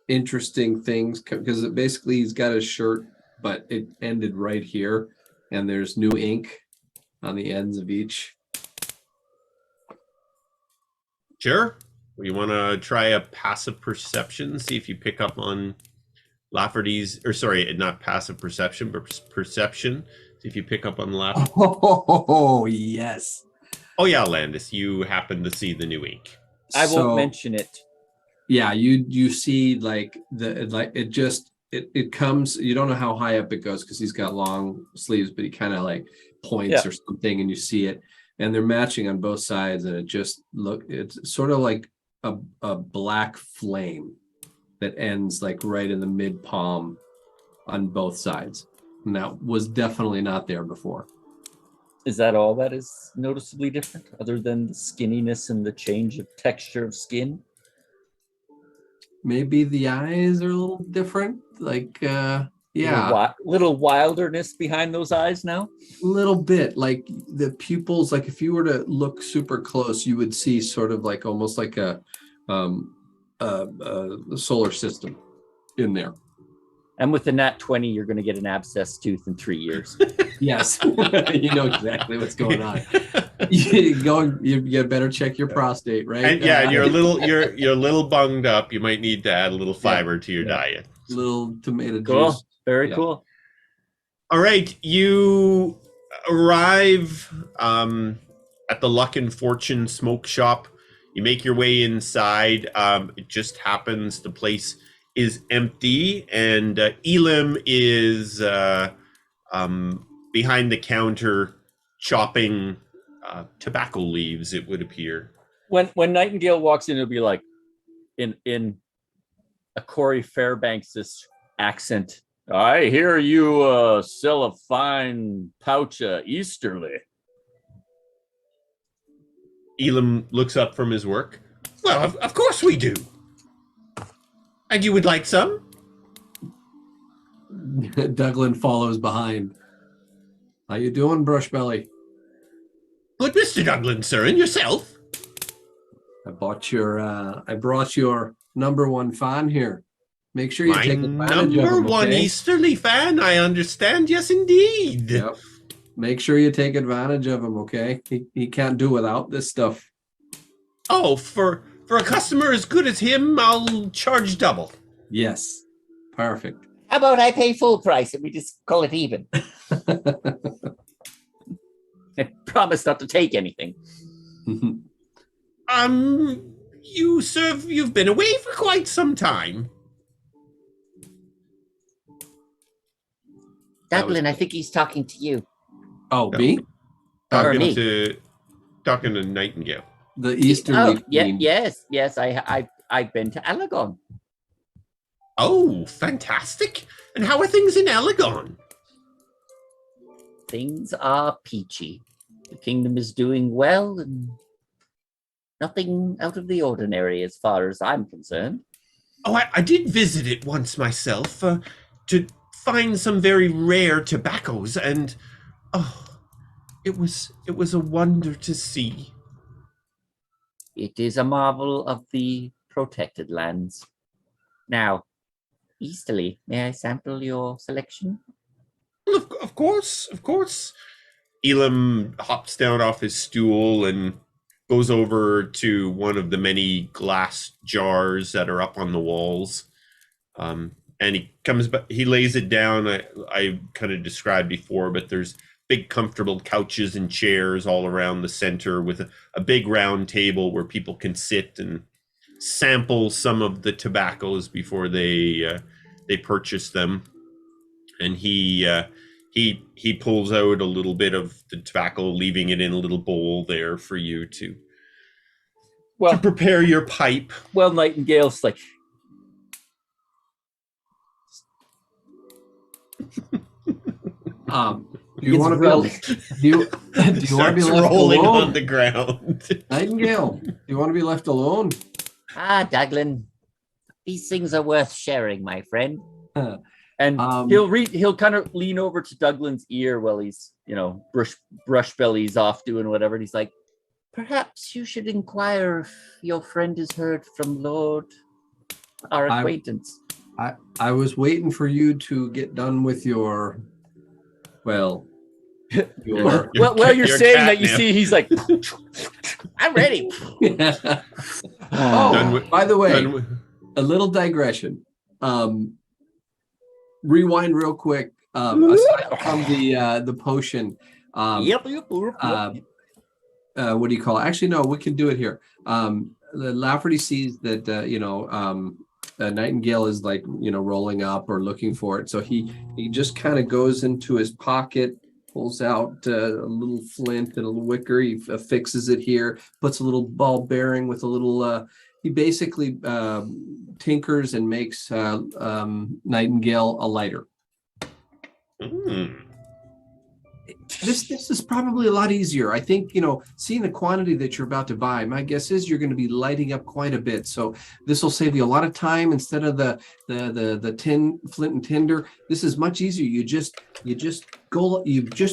interesting things? Because basically he's got a shirt, but it ended right here, and there's new ink on the ends of each.
Sure. You want to try a passive perception, see if you pick up on Lafferty's, or sorry, not passive perception, but perception. See if you pick up on Lafferty.
Oh, yes.
Oh yeah, Landis, you happen to see the new ink.
I won't mention it.
Yeah, you see like it comes. You don't know how high up it goes because he's got long sleeves, but he kind of like points or something, and you see it, and they're matching on both sides, and it's sort of like a black flame that ends like right in the mid palm on both sides, and that was definitely not there before.
Is that all that is noticeably different, other than the skinniness and the change of texture of skin?
Maybe the eyes are a little different, like
Little wilderness behind those eyes now.
A little bit, like the pupils, like if you were to look super close, you would see sort of like almost like a solar system in there.
And with the nat 20, you're going to get an abscess tooth in 3 years.
Yes, you know exactly what's going on. You better check your prostate, right?
And and you're a little bunged up. You might need to add a little fiber to your diet.
Little tomato
Cool.
juice.
Very cool.
All right, you arrive at the Luck and Fortune smoke shop. You make your way inside. It just happens the place is empty, and Elam is behind the counter chopping tobacco leaves, it would appear.
When Nightingale walks in, it'll be like in a Corey Fairbanks' accent. "I hear you sell a fine pouch of Easterly."
Elam looks up from his work. "Well, of course we do. And you would like some?"
Douglan follows behind. "How you doing, Brushbelly?"
"Good, Mr. Douglan, sir, and yourself?"
I brought your number one fan here. Make sure you take advantage of him.
Number one
okay?
Easterly fan, I understand. Yes, indeed.
Yep. Make sure you take advantage of him, okay? He can't do without this stuff.
Oh, for a customer as good as him, I'll charge double.
Yes. Perfect.
How about I pay full price and we just call it even?
I promise not to take anything.
You've been away for quite some time.
Douglan, I think he's talking to you.
Oh, me?
Talking
me.
to talking to Nightingale.
The easterly queen.
yes. I've been to Alagon.
Oh, fantastic! And how are things in Alagon?
Things are peachy. The kingdom is doing well, and nothing out of the ordinary as far as I'm concerned.
Oh, I did visit it once myself to find some very rare tobaccos, and it was a wonder to see.
It is a marvel of the protected lands. Now, Easterly, may I sample your selection?
Well, of course. Elam hops down off his stool and goes over to one of the many glass jars that are up on the walls. And he comes back, he lays it down. I kind of described before, but there's big comfortable couches and chairs all around the center with a big round table where people can sit and sample some of the tobaccos before they purchase them. And he pulls out a little bit of the tobacco, leaving it in a little bowl there for you to prepare your pipe.
Well, Nightingale's like,
Do you want to be left
rolling
alone
on the ground?
Nightingale, do you want to be left alone?
Douglan, these things are worth sharing, my friend.
and he'll kind of lean over to Douglan's ear while he's, brush bellies off doing whatever. And he's like,
perhaps you should inquire if your friend has heard from Lord, our acquaintance.
I was waiting for you to get done with your
while you're saying that, you see he's like,
I'm ready.
By the way, a little digression. Rewind real quick. Aside from the potion. What do you call it? Actually, no, we can do it here. The Lafferty sees that Nightingale is like rolling up or looking for it, so he just kind of goes into his pocket, pulls out a little flint and a little wicker. He fixes it here, puts a little ball bearing with a little. He basically tinkers and makes Nightingale a lighter. This is probably a lot easier. I think, seeing the quantity that you're about to buy, my guess is you're going to be lighting up quite a bit. So this will save you a lot of time instead of the tin flint and tinder. This is much easier. You just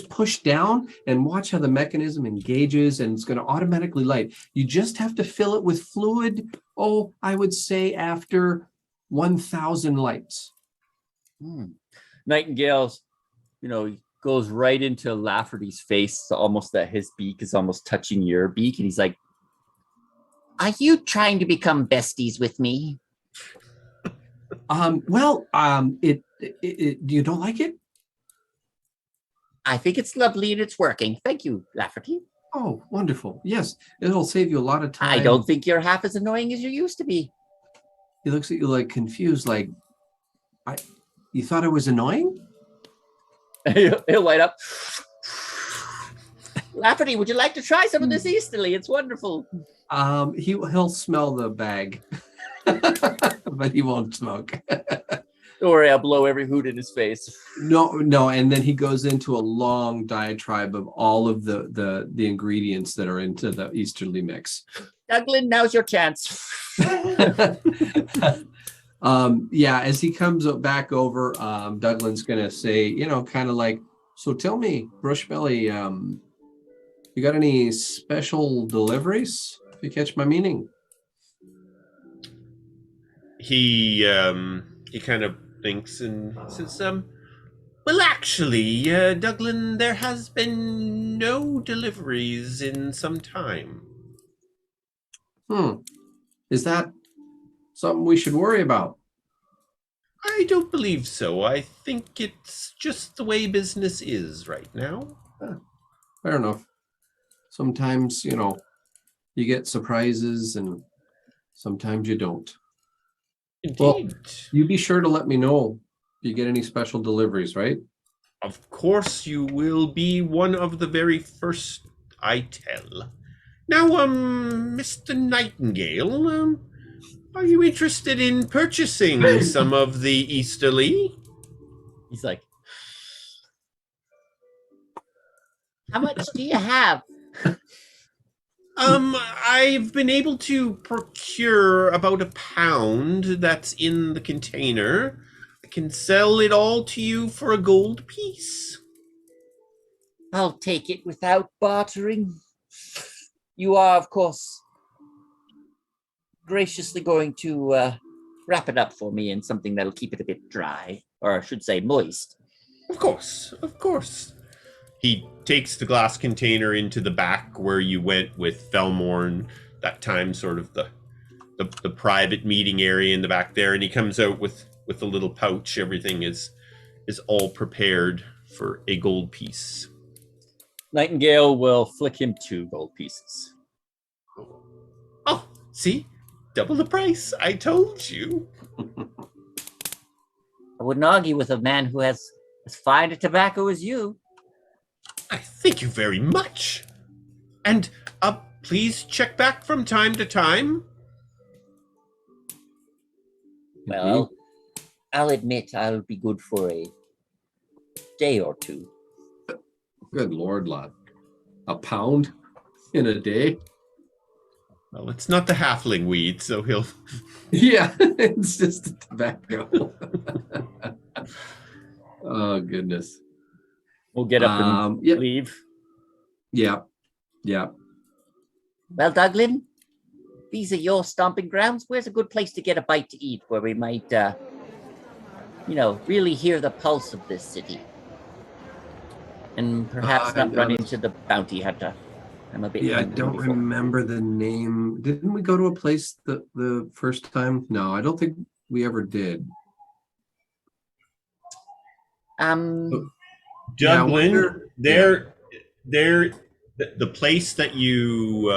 push down and watch how the mechanism engages, and it's going to automatically light. You just have to fill it with fluid. I would say after 1,000 lights.
Nightingale's, goes right into Lafferty's face, almost that his beak is almost touching your beak, and he's like,
are you trying to become besties with me?
You don't like it?
I think it's lovely and it's working. Thank you, Lafferty.
Oh, wonderful. Yes, it'll save you a lot of time.
I don't think you're half as annoying as you used to be.
He looks at you like confused, like, you thought I was annoying?
He'll light up.
Lafferty, would you like to try some of this Easterly? It's wonderful.
He'll smell the bag, but he won't smoke.
Don't worry, I'll blow every hoot in his face.
No, and then he goes into a long diatribe of all of the ingredients that are into the Easterly mix.
Douglan, now's your chance.
As he comes back over, Douglan's gonna say, kind of like, so tell me, Brushbelly, you got any special deliveries? If you catch my meaning.
He kind of thinks and says, well, actually, Douglan, there has been no deliveries in some time.
Is that something we should worry about?
I don't believe so. I think it's just the way business is right now.
Fair enough. Sometimes, you get surprises and sometimes you don't.
Indeed.
Well, you be sure to let me know if you get any special deliveries, right?
Of course, you will be one of the very first I tell. Now, Mr. Nightingale, are you interested in purchasing some of the Easterly?
He's like,
How much do you have?
I've been able to procure about a pound that's in the container. I can sell it all to you for a gold piece.
I'll take it without bartering. You are, of course, graciously going to wrap it up for me in something that'll keep it a bit dry, or I should say moist.
Of course, of course. He takes the glass container into the back where you went with Felmorn that time, sort of the private meeting area in the back there, and he comes out with a little pouch. Everything is all prepared for a gold piece.
Nightingale will flick him 2 gold pieces.
Oh, see? Double the price. I told you.
I wouldn't argue with a man who has as fine a tobacco as you.
I thank you very much. And please check back from time to time.
Well, I'll admit I'll be good for a day or two.
Good Lord, lad. A pound in a day?
Well, it's not the halfling weed, so he'll...
Yeah, it's just the tobacco. Oh, goodness.
We'll get up and
Yep.
leave.
Yeah. Yeah.
Well, Douglan, these are your stomping grounds. Where's a good place to get a bite to eat where we might, really hear the pulse of this city? And perhaps not run into the bounty hunter. I'm a bit
Yeah, I
hungry
don't
before.
remember the name. Didn't we go to a place the first time? No, I don't think we ever did.
Douglan,
Yeah, I wonder-
the place that you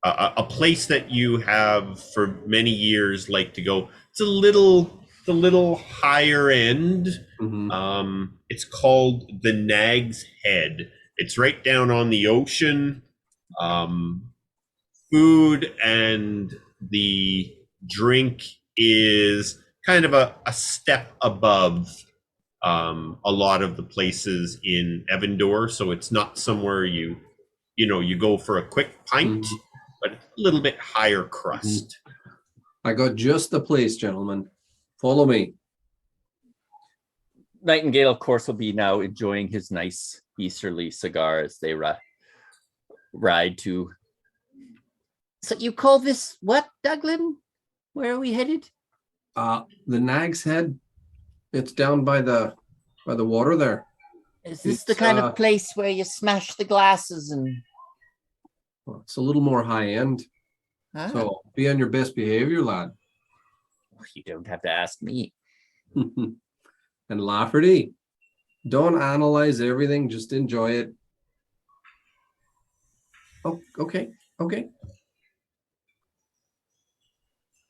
a place that you have for many years like to go. It's a little higher end.
Mhm.
It's called the Nag's Head. It's right down on the ocean. Food and the drink is kind of a step above a lot of the places in Evandor, so it's not somewhere you go for a quick pint, but a little bit higher crust.
I got just the place, gentlemen. Follow me.
Nightingale, of course, will be now enjoying his nice Easterly cigar as they ride to.
So you call this what, Douglan? Where are we headed?
The Nag's Head. It's down by the water there.
Is this the kind of place where you smash the glasses and...
Well, it's a little more high end. So be on your best behavior, lad.
You don't have to ask me.
And Lafferty, don't analyze everything, just enjoy it. Oh, okay.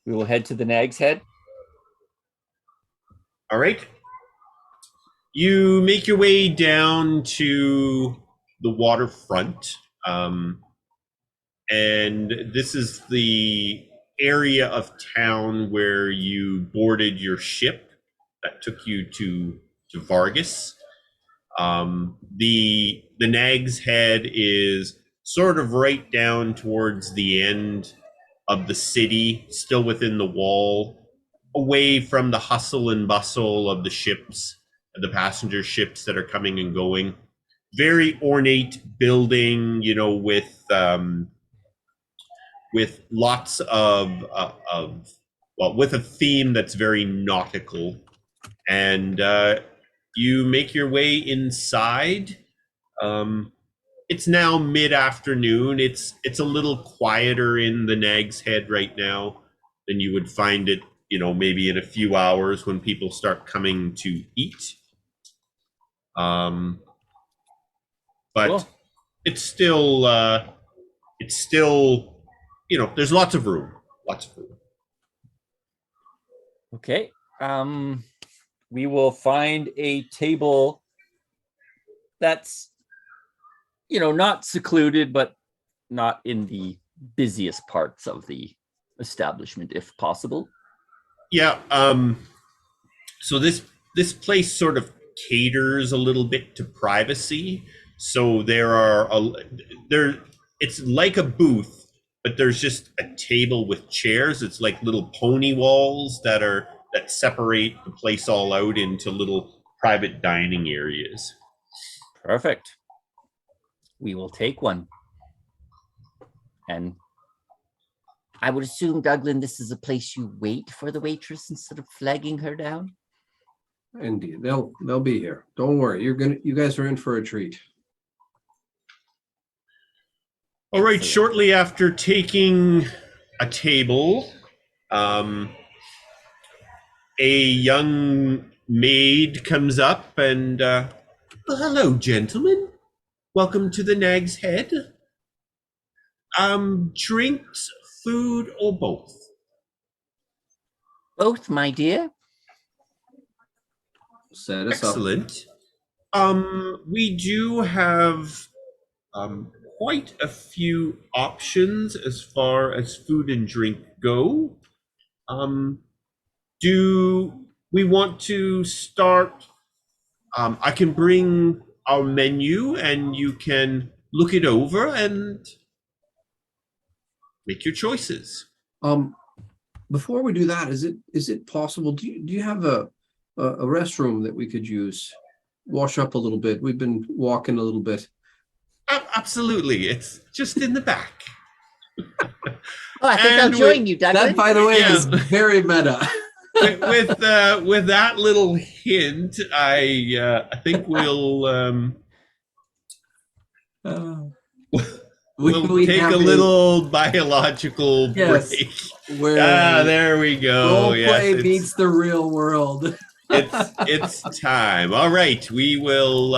We will head to the Nag's Head.
All right. You make your way down to the waterfront, and this is the area of town where you boarded your ship that took you to Vargas. The Nag's Head is sort of right down towards the end of the city, still within the wall, away from the hustle and bustle of the ships, the passenger ships that are coming and going. Very ornate building, with lots with a theme that's very nautical. And you make your way inside. It's now mid-afternoon. It's a little quieter in the Nag's Head right now than you would find it, maybe in a few hours when people start coming to eat. But
Cool.
it's still, there's lots of room.
Okay. We will find a table that's, not secluded, but not in the busiest parts of the establishment, if possible.
Yeah. So this place sort of caters a little bit to privacy. So there. It's like a booth, but there's just a table with chairs. It's like little pony walls that separate the place all out into little private dining areas.
Perfect. We will take one. And
I would assume, Douglan, this is a place you wait for the waitress instead of flagging her down.
Indeed, they'll be here. Don't worry. You guys are in for a treat.
All right,
Excellent.
shortly after taking a table, a young maid comes up and, well, hello, gentlemen. Welcome to the Nag's Head. Drinks, food, or both?
Both, my dear.
Set us up.
Excellent. We do have quite a few options as far as food and drink go. Do we want to start? I can bring our menu and you can look it over and make your choices.
Before we do that, is it possible? Do you have a restroom that we could use? Wash up a little bit. We've been walking a little bit.
Absolutely. It's just in the back.
Oh, I think I'll
And
join you, Douglan.
That, by the way,
Yeah.
is very meta.
with that little hint, I think we'll
we
take
have
a little biological
Yes.
break.
where
There we go.
role
Yes,
play
it's-
meets the real world.
it's time. All right, we will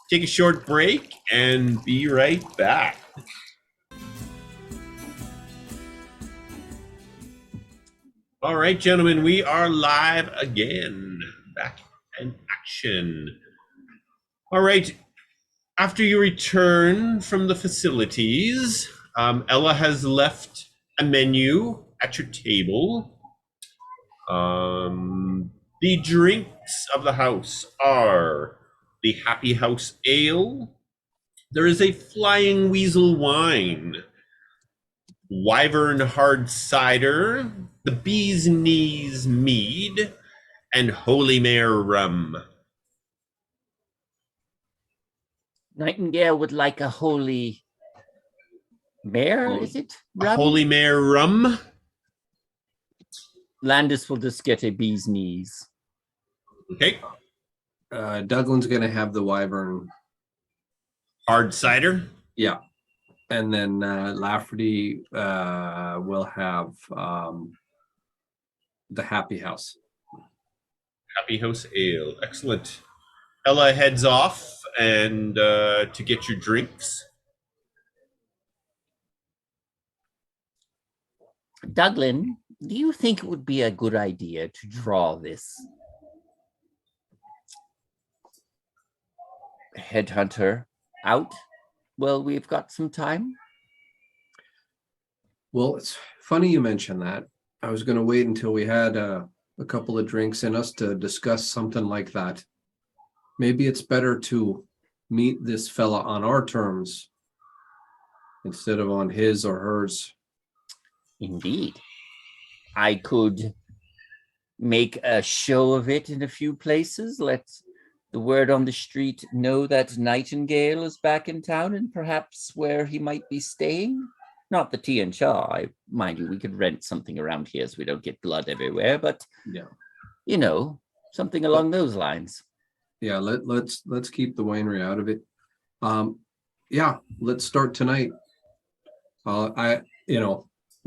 take a short break and be right back. All right, gentlemen, we are live again. Back in action. All right, after you return from the facilities, Ella has left a menu at your table. The drinks of the house are the Happy House Ale. There is a Flying Weasel wine, Wyvern hard cider, the Bee's Knees mead, and Holy Mare rum.
Nightingale would like a holy mare, is it? Rum?
Holy Mare rum.
Landis will just get a bee's knees.
Okay.
Douglan's gonna have the Wyvern.
Hard cider.
Yeah. And then Lafferty will have the Happy House.
Happy House Ale. Excellent. Ella heads off and to get your drinks.
Douglan, do you think it would be a good idea to draw this headhunter out? Well, we've got some time.
Well, it's funny you mentioned that. I was going to wait until we had a couple of drinks in us to discuss something like that. Maybe it's better to meet this fella on our terms instead of on his or hers.
Indeed. I could make a show of it in a few places. Let the word on the street know that Nightingale is back in town and perhaps where he might be staying. Not the tea and cha. Mind you, we could rent something around here so we don't get blood everywhere, but
Yeah.
you know, something along those lines.
Yeah, let's keep the winery out of it. Yeah, let's start tonight.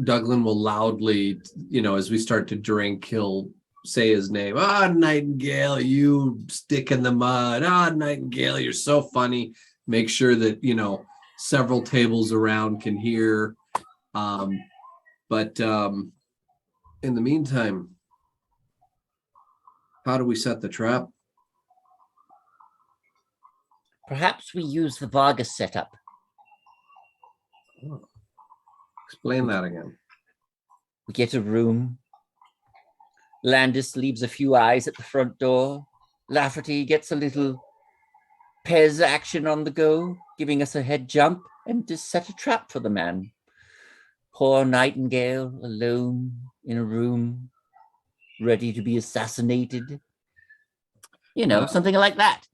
Douglan will loudly, as we start to drink, he'll say his name. Nightingale, you stick in the mud. Nightingale, you're so funny. Make sure that, several tables around can hear. But in the meantime, how do we set the trap?
Perhaps we use the Vargas setup.
Explain that again.
We get a room. Landis leaves a few eyes at the front door. Lafferty gets a little Pez action on the go, giving us a head jump, and just set a trap for the man. Poor Nightingale, alone in a room, ready to be assassinated. Something like that.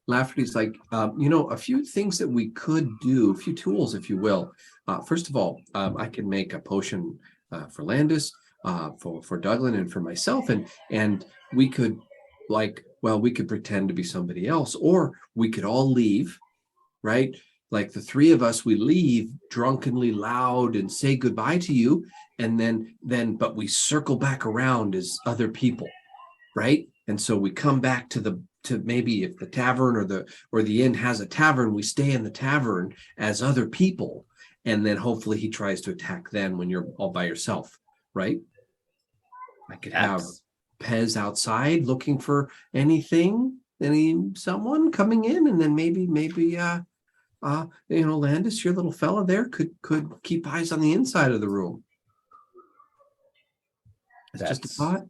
Lafferty's like, a few things that we could do, a few tools, if you will. First of all, I can make a potion for Landis, for Douglan, and for myself, and we could, we could pretend to be somebody else, or we could all leave, right? Like the three of us, we leave drunkenly loud and say goodbye to you, and but we circle back around as other people, right? And so we come back to maybe if the tavern or the inn has a tavern, we stay in the tavern as other people, and then hopefully he tries to attack then when you're all by yourself, right? I could have Pez outside looking for someone coming in, and then maybe Landis, your little fella there could keep eyes on the inside of the room. It's just a thought.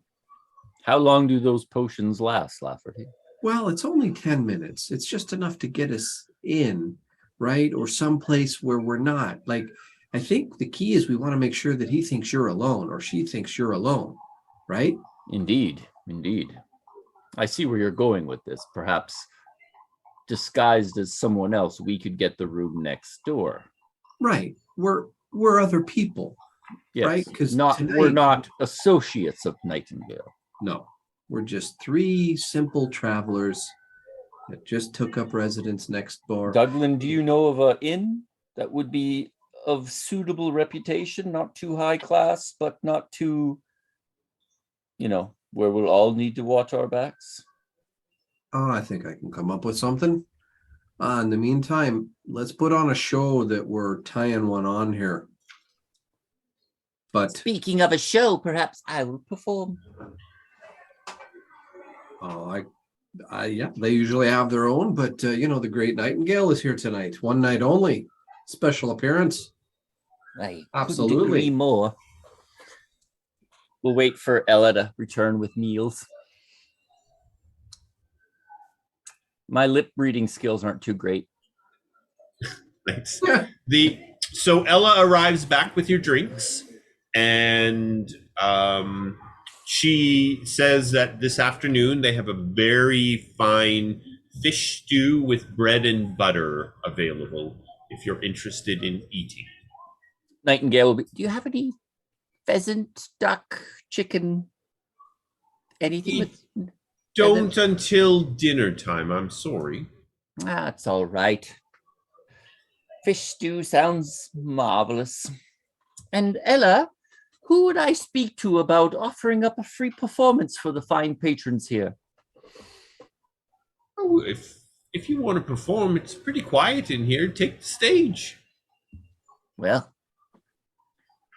How long do those potions last, Lafferty?
Well, it's only 10 minutes. It's just enough to get us in, right? Or someplace where we're not. Like, I think the key is we want to make sure that he thinks you're alone or she thinks you're alone, right?
Indeed. I see where you're going with this. Perhaps disguised as someone else, we could get the room next door.
Right. We're other people.
Yes.
Right? Because
we're not associates of Nightingale.
No. We're just three simple travelers that just took up residence next door.
Douglan, do you know of an inn that would be of suitable reputation, not too high class, but not too, where we'll all need to watch our backs?
Oh, I think I can come up with something. In the meantime, let's put on a show that we're tying one on here. But
speaking of a show, perhaps I will perform.
Oh, yeah, they usually have their own, but the great Nightingale is here tonight. One night only. Special appearance.
I
Absolutely.
couldn't agree more.
We'll wait for Ella to return with meals. My lip reading skills aren't too great.
Thanks. So Ella arrives back with your drinks, and she says that this afternoon they have a very fine fish stew with bread and butter available if you're interested in eating.
Nightingale will be.
Do you have any pheasant, duck, chicken, anything?
Don't until dinner time. I'm sorry.
That's all right. Fish stew sounds marvelous. And Ella, who would I speak to about offering up a free performance for the fine patrons here?
Oh, if you want to perform, it's pretty quiet in here. Take the stage.
Well,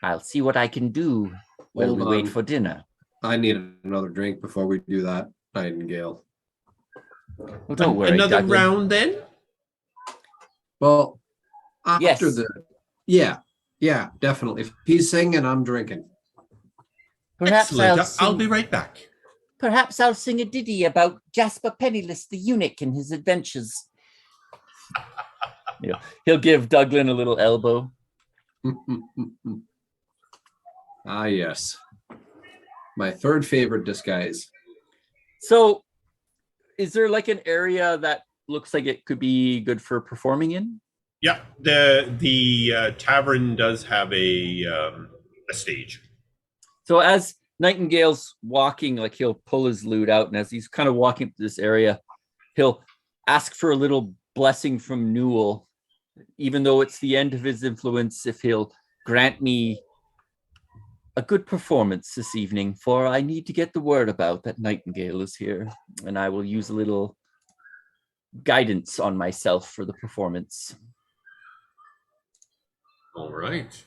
I'll see what I can do while we wait for dinner.
I need another drink before we do that, Nightingale.
Well, don't worry,
Another
Douglan.
round then?
Well, after
Yes.
Yeah, definitely. If he's singing, I'm drinking.
Perhaps
I'll be right back.
Perhaps I'll sing a ditty about Jasper Penniless, the eunuch, and his adventures.
He'll give Douglan a little elbow.
Ah, yes. My third favorite disguise.
So, is there like an area that looks like it could be good for performing in?
Yeah, the tavern does have a stage.
So as Nightingale's walking, like he'll pull his lute out, and as he's kind of walking up to this area, he'll ask for a little blessing from Nool, even though it's the end of his influence, if he'll grant me a good performance this evening, for I need to get the word about that Nightingale is here, and I will use a little guidance on myself for the performance.
All right.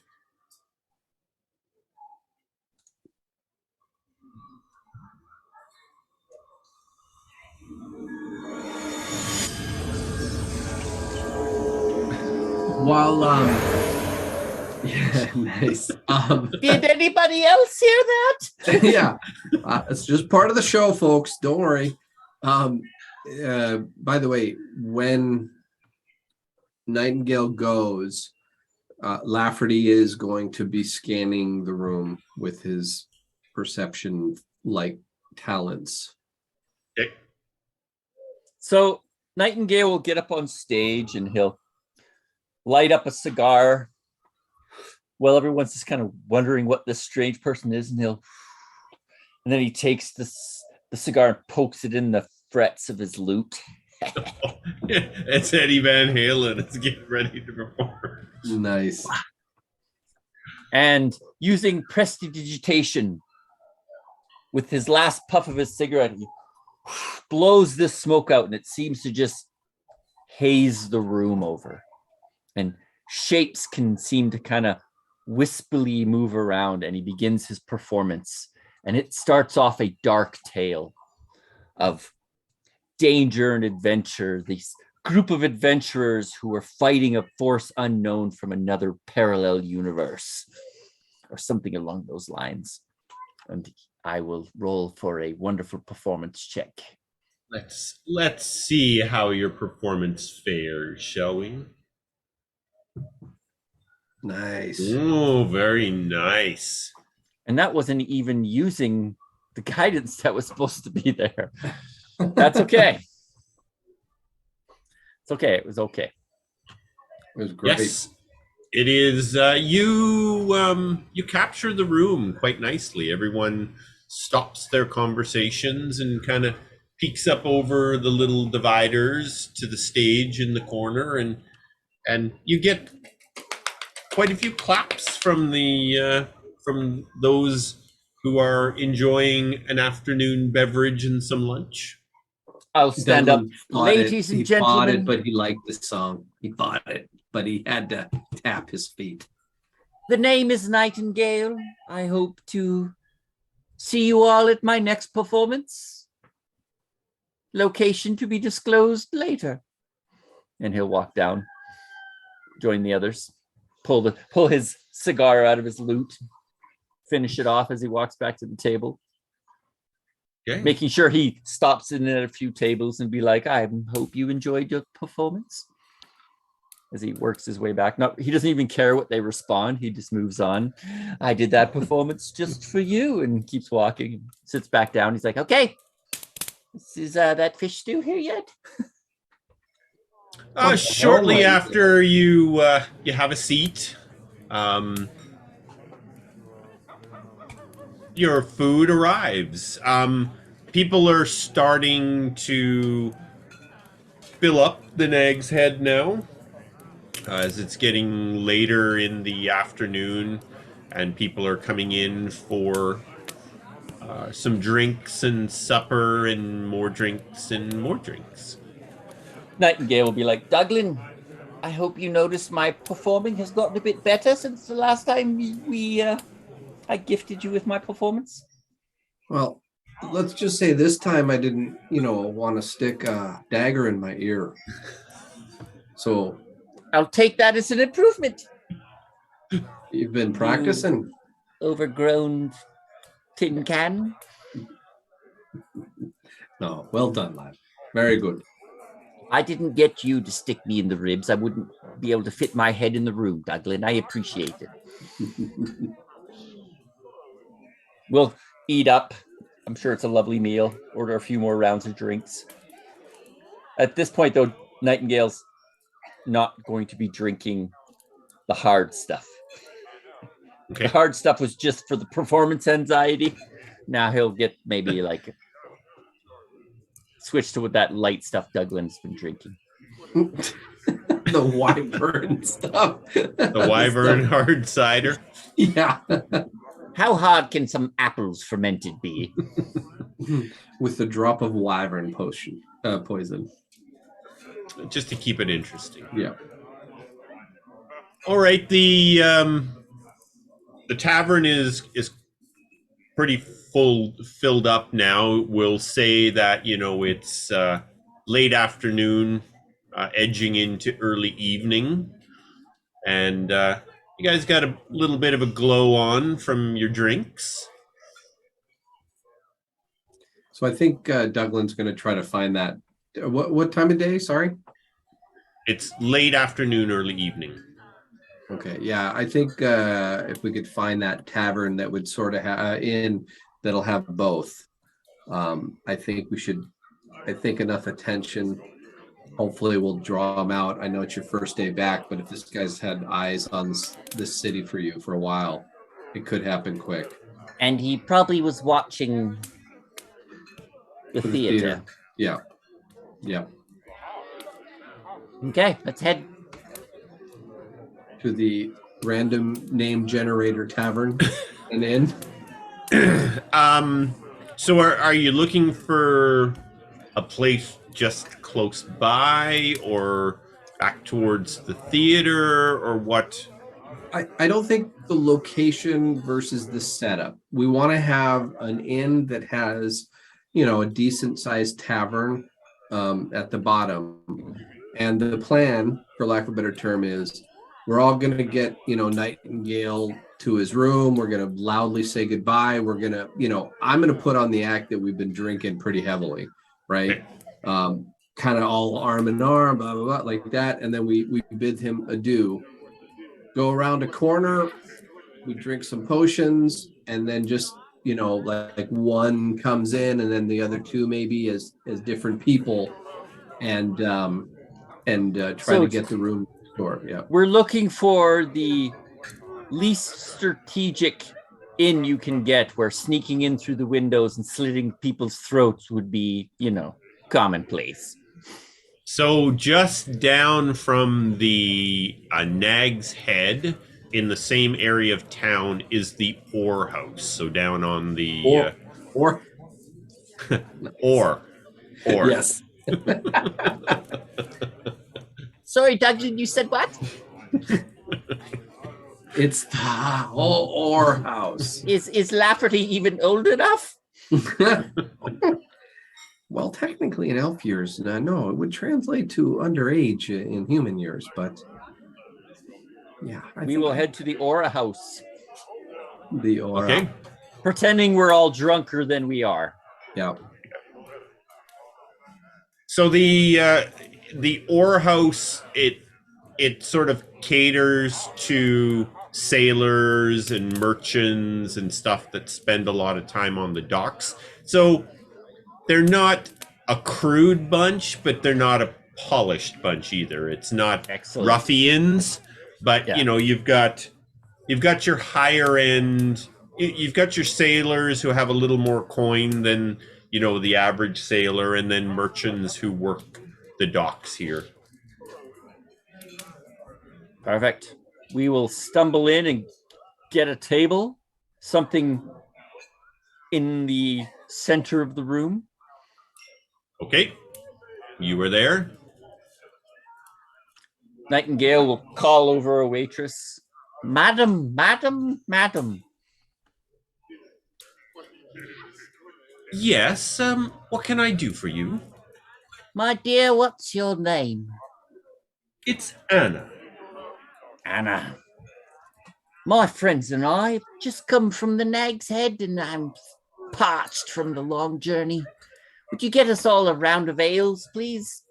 Yeah, nice.
Did anybody else hear that?
Yeah, it's just part of the show, folks. Don't worry. By the way, when Nightingale goes, Lafferty is going to be scanning the room with his perception-like talents.
Okay.
So Nightingale will get up on stage and he'll light up a cigar while everyone's just kind of wondering what this strange person is, and then he takes the cigar and pokes it in the frets of his lute.
It's Eddie Van Halen. It's getting ready to perform.
Nice.
And using prestidigitation, with his last puff of his cigarette, he blows this smoke out, and it seems to just haze the room over. And shapes can seem to kind of wispily move around, and he begins his performance. And it starts off a dark tale of danger and adventure. This group of adventurers who are fighting a force unknown from another parallel universe, or something along those lines. And I will roll for a wonderful performance check.
Let's see how your performance fares, shall we?
Nice.
Oh, very nice.
And that wasn't even using the guidance that was supposed to be there. That's okay. It's okay. It was okay.
It was great.
Yes, it is. You capture the room quite nicely. Everyone stops their conversations and kind of peeks up over the little dividers to the stage in the corner, and you get quite a few claps from those who are enjoying an afternoon beverage and some lunch.
I'll stand up. Ladies and
He
gentlemen.
bought it, but he liked the song. He bought it, but he had to tap his feet.
The name is Nightingale. I hope to see you all at my next performance. Location to be disclosed later.
And he'll walk down, join the others, pull his cigar out of his lute, finish it off as he walks back to the table.
Okay.
Making sure he stops in at a few tables and be like, I hope you enjoyed your performance. As he works his way back. No, he doesn't even care what they respond. He just moves on. I did that performance just for you, and keeps walking, sits back down. He's like, okay, is that fish stew here yet?
Shortly after you have a seat, your food arrives. People are starting to fill up the Nag's Head now, as it's getting later in the afternoon, and people are coming in for some drinks and supper, and more drinks and more drinks.
Nightingale will be like,
Douglan, I hope you noticed my performing has gotten a bit better since the last time I gifted you with my performance.
Well, let's just say this time I didn't, want to stick a dagger in my ear. So
I'll take that as an improvement.
you've been practicing.
Overgrown tin can.
No, well done, lad. Very good.
I didn't get you to stick me in the ribs. I wouldn't be able to fit my head in the room, Douglan. I appreciate it.
we'll eat up. I'm sure it's a lovely meal. Order a few more rounds of drinks. At this point, though, Nightingale's not going to be drinking the hard stuff.
Okay.
The hard stuff was just for the performance anxiety. Now he'll get maybe like switch to what that light stuff Douglan's been drinking.
The wyvern stuff.
The wyvern hard cider.
Yeah.
How hard can some apples fermented be?
With a drop of wyvern poison.
Just to keep it interesting.
Yeah.
All right. The tavern is pretty filled up now. We'll say that it's late afternoon, edging into early evening, and You guys got a little bit of a glow on from your drinks.
So I think Douglan's going to try to find that. What time of day? Sorry.
It's late afternoon, early evening.
Okay, yeah, I think if we could find that tavern that would sort of that'll have both. I think we should. I think enough attention. Hopefully, we'll draw him out. I know it's your first day back, but if this guy's had eyes on this city for you for a while, it could happen quick.
And he probably was watching the
For
theater.
Yeah. Yeah.
Okay, let's head.
To the random name generator tavern and inn.
So are you looking for a place just close by, or back towards the theater, or what?
I don't think the location versus the setup. We want to have an inn that has, a decent sized tavern at the bottom. And the plan, for lack of a better term, is we're all going to get, Nightingale to his room. We're going to loudly say goodbye. We're going to, I'm going to put on the act that we've been drinking pretty heavily, right? Kind of all arm in arm, blah, blah, blah, like that. And then we bid him adieu. Go around a corner, we drink some potions, and then just, like one comes in and then the other two maybe as different people and try to get the room door. Yeah.
We're looking for the least strategic inn you can get, where sneaking in through the windows and slitting people's throats would be, commonplace.
So just down from the Nag's Head, in the same area of town, is the Ore House. So down on the
Ore.
Ore.
Yes.
Sorry, Douglan, you said what?
It's the Ore House.
Is Lafferty even old enough?
Well, technically in elf years, no, it would translate to underage in human years, but yeah.
We will head to the Aura House.
The Aura.
Okay.
Pretending we're all drunker than we are.
Yeah.
So the Ore House, it sort of caters to sailors and merchants and stuff that spend a lot of time on the docks. So they're not a crude bunch, but they're not a polished bunch either. It's not
Excellent.
Ruffians, but you've got your higher end. You've got your sailors who have a little more coin than the average sailor, and then merchants who work the docks here.
Perfect. We will stumble in and get a table, something in the center of the room.
Okay, you were there.
Nightingale will call over a waitress. Madam.
Yes, what can I do for you?
My dear, what's your name?
It's Anna.
Anna. My friends and I have just come from the Nag's Head, and I'm parched from the long journey. Would you get us all a round of ales, please?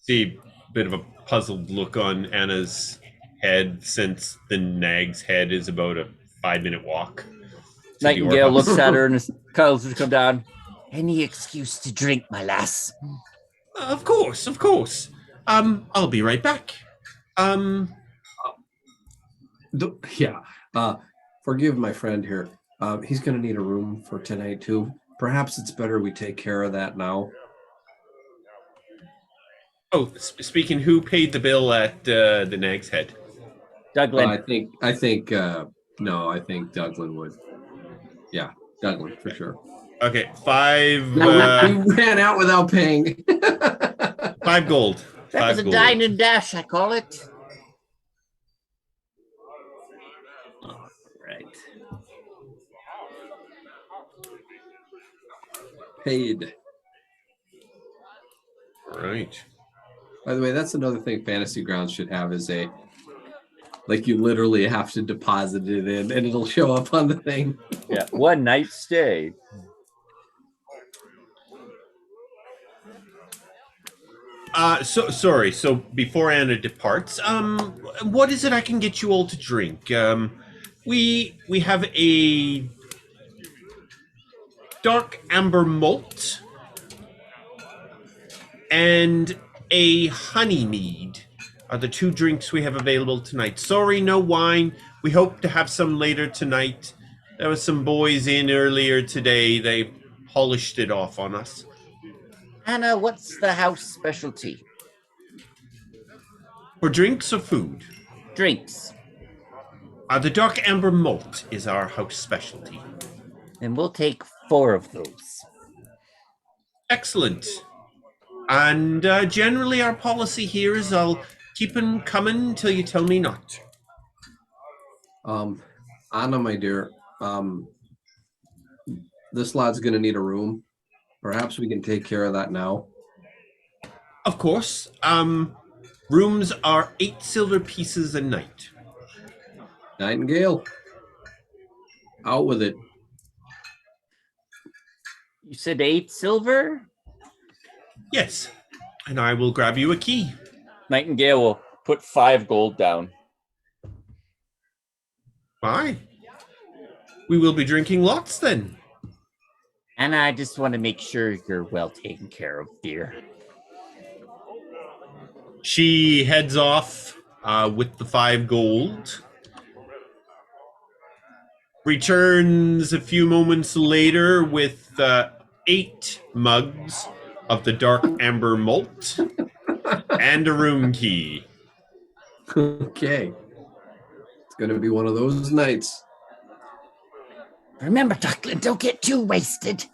See a bit of a puzzled look on Anna's head, since the Nag's Head is about a 5-minute walk.
Nightingale looks at her and cuddles her to come down.
Any excuse to drink, my lass.
Of course. I'll be right back.
Forgive my friend here. He's going to need a room for tonight too. Perhaps it's better we take care of that now.
Oh, speaking, who paid the bill at the Nag's Head?
Douglan.
I think Douglan would. Yeah, Douglan for sure.
Okay, 5.
We ran out without paying.
5 gold.
That was a dine and dash, I call it.
Right. Paid.
All right.
By the way, that's another thing Fantasy Grounds should have is a Like you literally have to deposit it in and it'll show up on the thing.
Yeah, one night stay.
Sorry. So before Anna departs, what is it I can get you all to drink? We have a dark amber malt and a honey mead are the two drinks we have available tonight. Sorry, no wine. We hope to have some later tonight. There was some boys in earlier today. They polished it off on us.
Anna, what's the house specialty?
For drinks or food?
Drinks.
The dark amber malt is our house specialty.
And we'll take 4 of those.
Excellent. And generally our policy here is I'll keep them coming until you tell me not.
Anna, my dear, this lad's going to need a room. Perhaps we can take care of that now.
Of course. Rooms are 8 silver pieces a night.
Nightingale, out with it.
You said 8 silver?
Yes. And I will grab you a key.
Nightingale will put 5 gold down.
Why? We will be drinking lots then.
Anna, I just want to make sure you're well taken care of, dear.
She heads off with the 5 gold. Returns a few moments later with 8 mugs of the dark amber malt and a room key.
Okay. It's going to be one of those nights.
Remember, Douglan, don't get too wasted.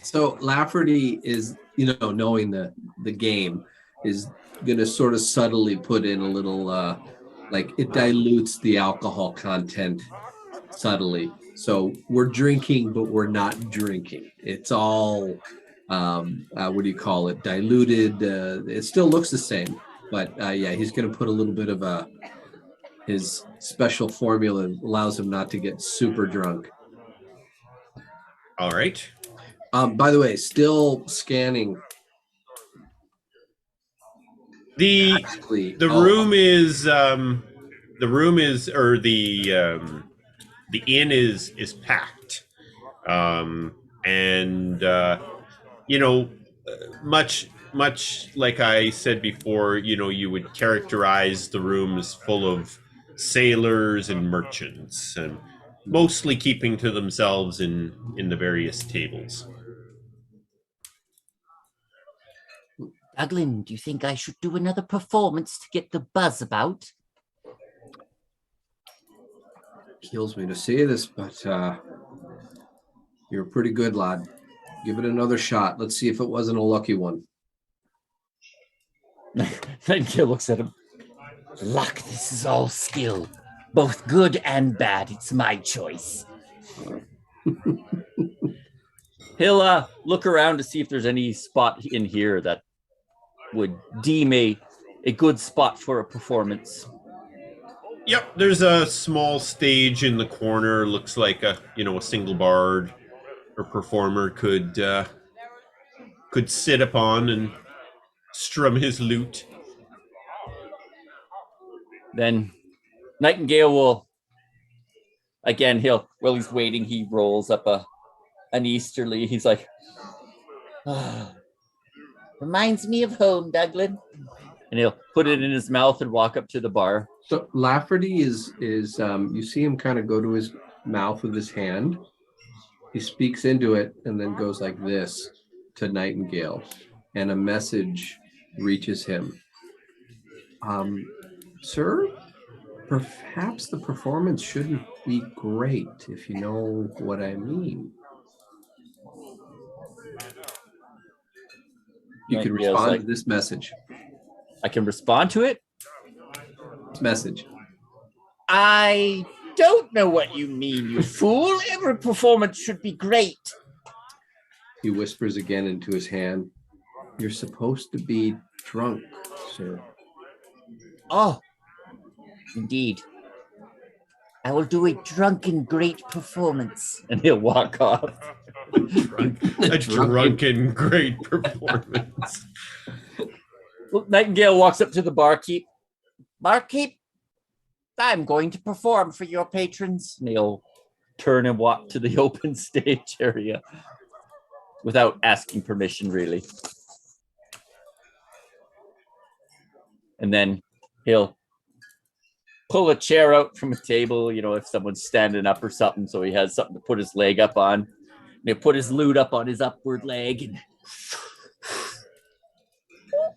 So Lafferty is, knowing the game, is going to sort of subtly put in a little, like it dilutes the alcohol content subtly. So we're drinking, but we're not drinking. It's all, what do you call it? Diluted. It still looks the same, but yeah, he's going to put a little bit of his special formula allows him not to get super drunk.
All right.
By the way, still scanning.
The inn is packed, and much like I said before, you would characterize the room as full of sailors and merchants, and mostly keeping to themselves in the various tables.
Douglan, do you think I should do another performance to get the buzz about?
Kills me to say this, but you're pretty good, lad. Give it another shot. Let's see if it wasn't a lucky one.
Nightingale looks at him.
Luck, this is all skill. Both good and bad. It's my choice.
He'll look around to see if there's any spot in here that would deem a good spot for a performance.
Yep, there's a small stage in the corner. Looks like a single bard or performer could sit upon and strum his lute.
Then Nightingale will, again, while he's waiting, he rolls up an easterly. He's like,
Reminds me of home, Douglan.
and he'll put it in his mouth and walk up to the bar.
So Lafferty is you see him kind of go to his mouth with his hand. He speaks into it and then goes like this to Nightingale, and a message reaches him. Sir, perhaps the performance shouldn't be great, if you know what I mean. You can respond to this message.
I can respond to it?
This message.
I don't know what you mean, you fool. Every performance should be great.
He whispers again into his hand. You're supposed to be drunk, sir.
Oh, Indeed. I will do a drunken great performance.
And he'll walk off.
A drunken great performance.
Well, Nightingale walks up to the barkeep.
Barkeep, I'm going to perform for your patrons.
And he'll turn and walk to the open stage area without asking permission, really. And then he'll pull a chair out from a table, if someone's standing up or something, so he has something to put his leg up on. And he'll put his lute up on his upward leg and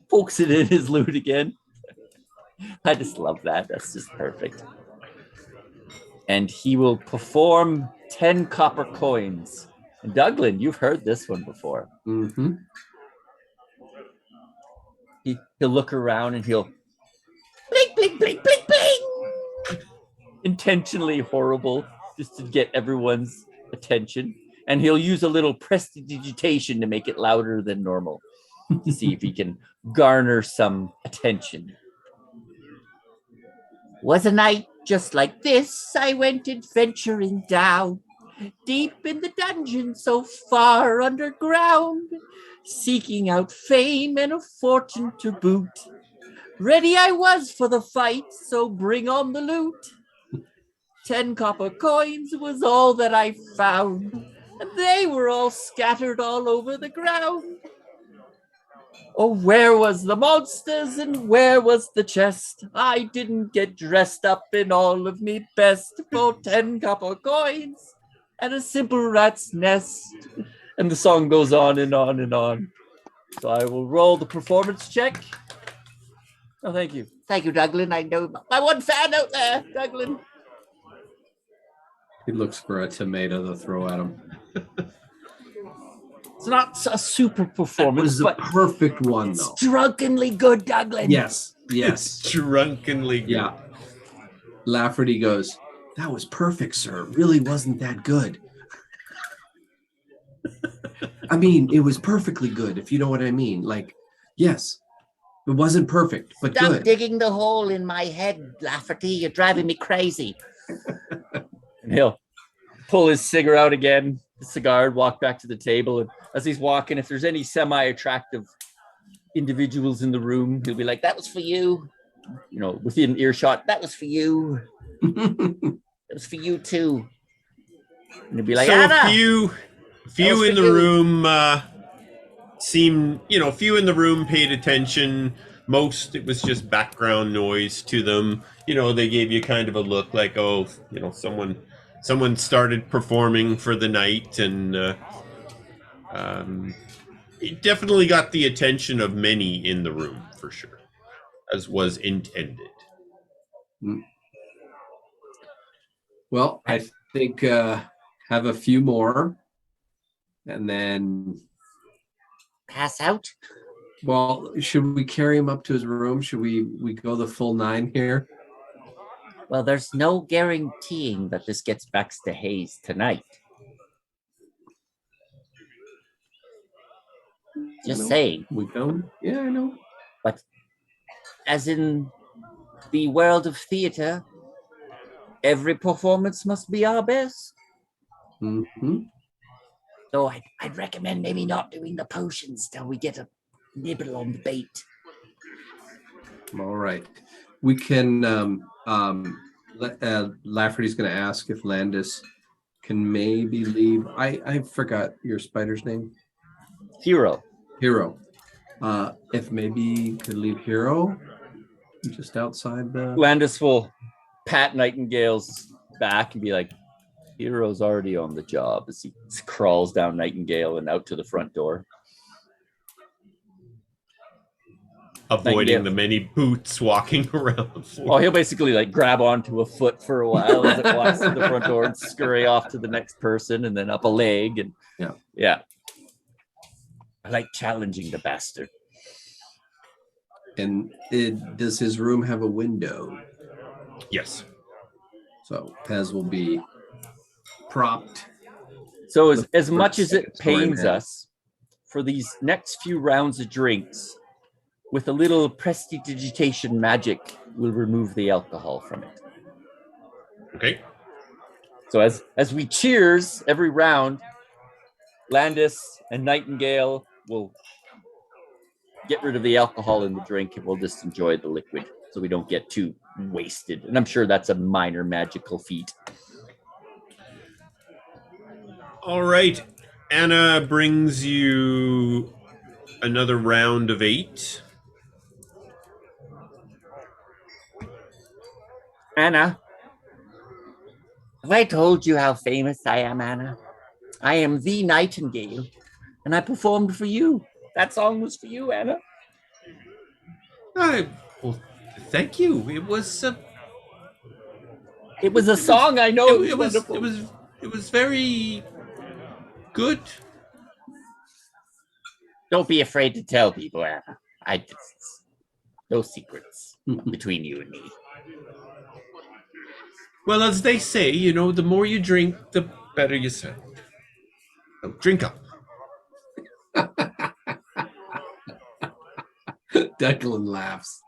pokes it in his lute again. I just love that. That's just perfect. And he will perform 10 copper coins. And Douglan, you've heard this one before.
Mm-hmm.
He'll look around and he'll
Blink, blink, blink, blink, blink.
intentionally horrible just to get everyone's attention. And he'll use a little prestidigitation to make it louder than normal to see if he can garner some attention.
Was a night just like this, I went adventuring down, deep in the dungeon so far underground, seeking out fame and a fortune to boot. Ready I was for the fight, so bring on the loot. 10 copper coins was all that I found, and they were all scattered all over the ground. Oh, where was the monsters and where was the chest? I didn't get dressed up in all of me best for 10 copper coins and a simple rat's nest.
And the song goes on and on and on. So I will roll the performance check. Oh, thank you.
Thank you, Douglan. I know my one fan out there, Douglan.
He looks for a tomato to throw at him.
It's not a super
That
performance,
was a
but
perfect one, though.
It's drunkenly good, Douglan.
Yes, yes.
Drunkenly good.
Yeah. Lafferty goes, that was perfect, sir. It really wasn't that good. I mean, it was perfectly good, if you know what I mean. Like, yes, it wasn't perfect, but
Stop
good.
digging the hole in my head, Lafferty. You're driving me crazy.
And he'll pull his cigar out again, the cigar, and walk back to the table. And as he's walking, if there's any semi-attractive individuals in the room, he'll be like, that was for you. Within earshot, that was for you. That was for you too. And he'll be like,
So
Anna!
a few in the room few in the room paid attention. Most, it was just background noise to them. They gave you kind of a look like, oh, someone started performing for the night, and it definitely got the attention of many in the room, for sure, as was intended.
Well, I think have a few more, and then
Pass out?
well, should we carry him up to his room? Should we go the full 9 here?
Well, there's no guaranteeing that this gets back to Hayes tonight. Just saying.
We don't? Yeah, I know.
But as in the world of theater, every performance must be our best.
Mm-hmm.
So I'd recommend maybe not doing the potions till we get a nibble on the bait.
All right. We can Lafferty's going to ask if Landis can maybe leave. I forgot your spider's name.
Hero.
If maybe could leave Hero just outside the
Landis will pat Nightingale's back and be like, Hero's already on the job, as he crawls down Nightingale and out to the front door.
Avoiding the many boots walking around the floor.
Oh, he'll basically grab onto a foot for a while as it walks to the front door and scurry off to the next person and then up a leg. And yeah. I like challenging the bastard.
And does his room have a window?
Yes.
So Pez will be propped.
So as much as it
second story
pains
man.
us, for these next few rounds of drinks, with a little prestidigitation magic, we'll remove the alcohol from it.
Okay.
So as we cheers every round, Landis and Nightingale will get rid of the alcohol in the drink and we'll just enjoy the liquid so we don't get too wasted. And I'm sure that's a minor magical feat.
All right. Anna brings you another round of 8.
Anna, have I told you how famous I am, Anna? I am the Nightingale, and I performed for you. That song was for you, Anna.
Well, thank you. It was
It was a song, I know.
it was very good.
Don't be afraid to tell people, Anna. No secrets between you and me.
Well, as they say, the more you drink, the better you sound. So drink up.
Douglan laughs.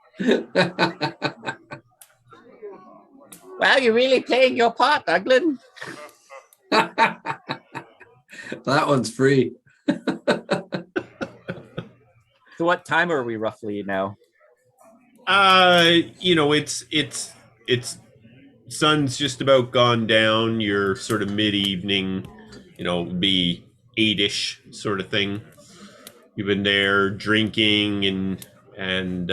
Well, you're really playing your part, Douglan.
That one's free.
So what time are we roughly now?
It's sun's just about gone down. You're sort of mid-evening, be 8-ish sort of thing. You've been there drinking and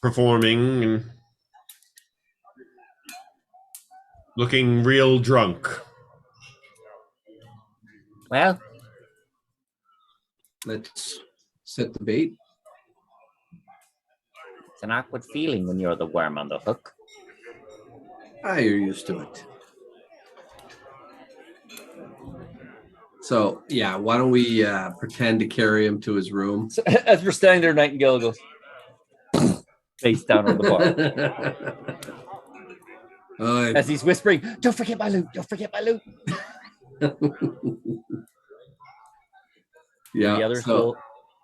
performing and looking real drunk.
Well,
Let's set the bait.
it's an awkward feeling when you're the worm on the hook.
You're used to it. So, yeah, why don't we pretend to carry him to his room?
So, as we're standing there, Nightingale goes face down on the bar. As he's whispering, "Don't forget my loot, don't forget my loot."
Yeah,
the others will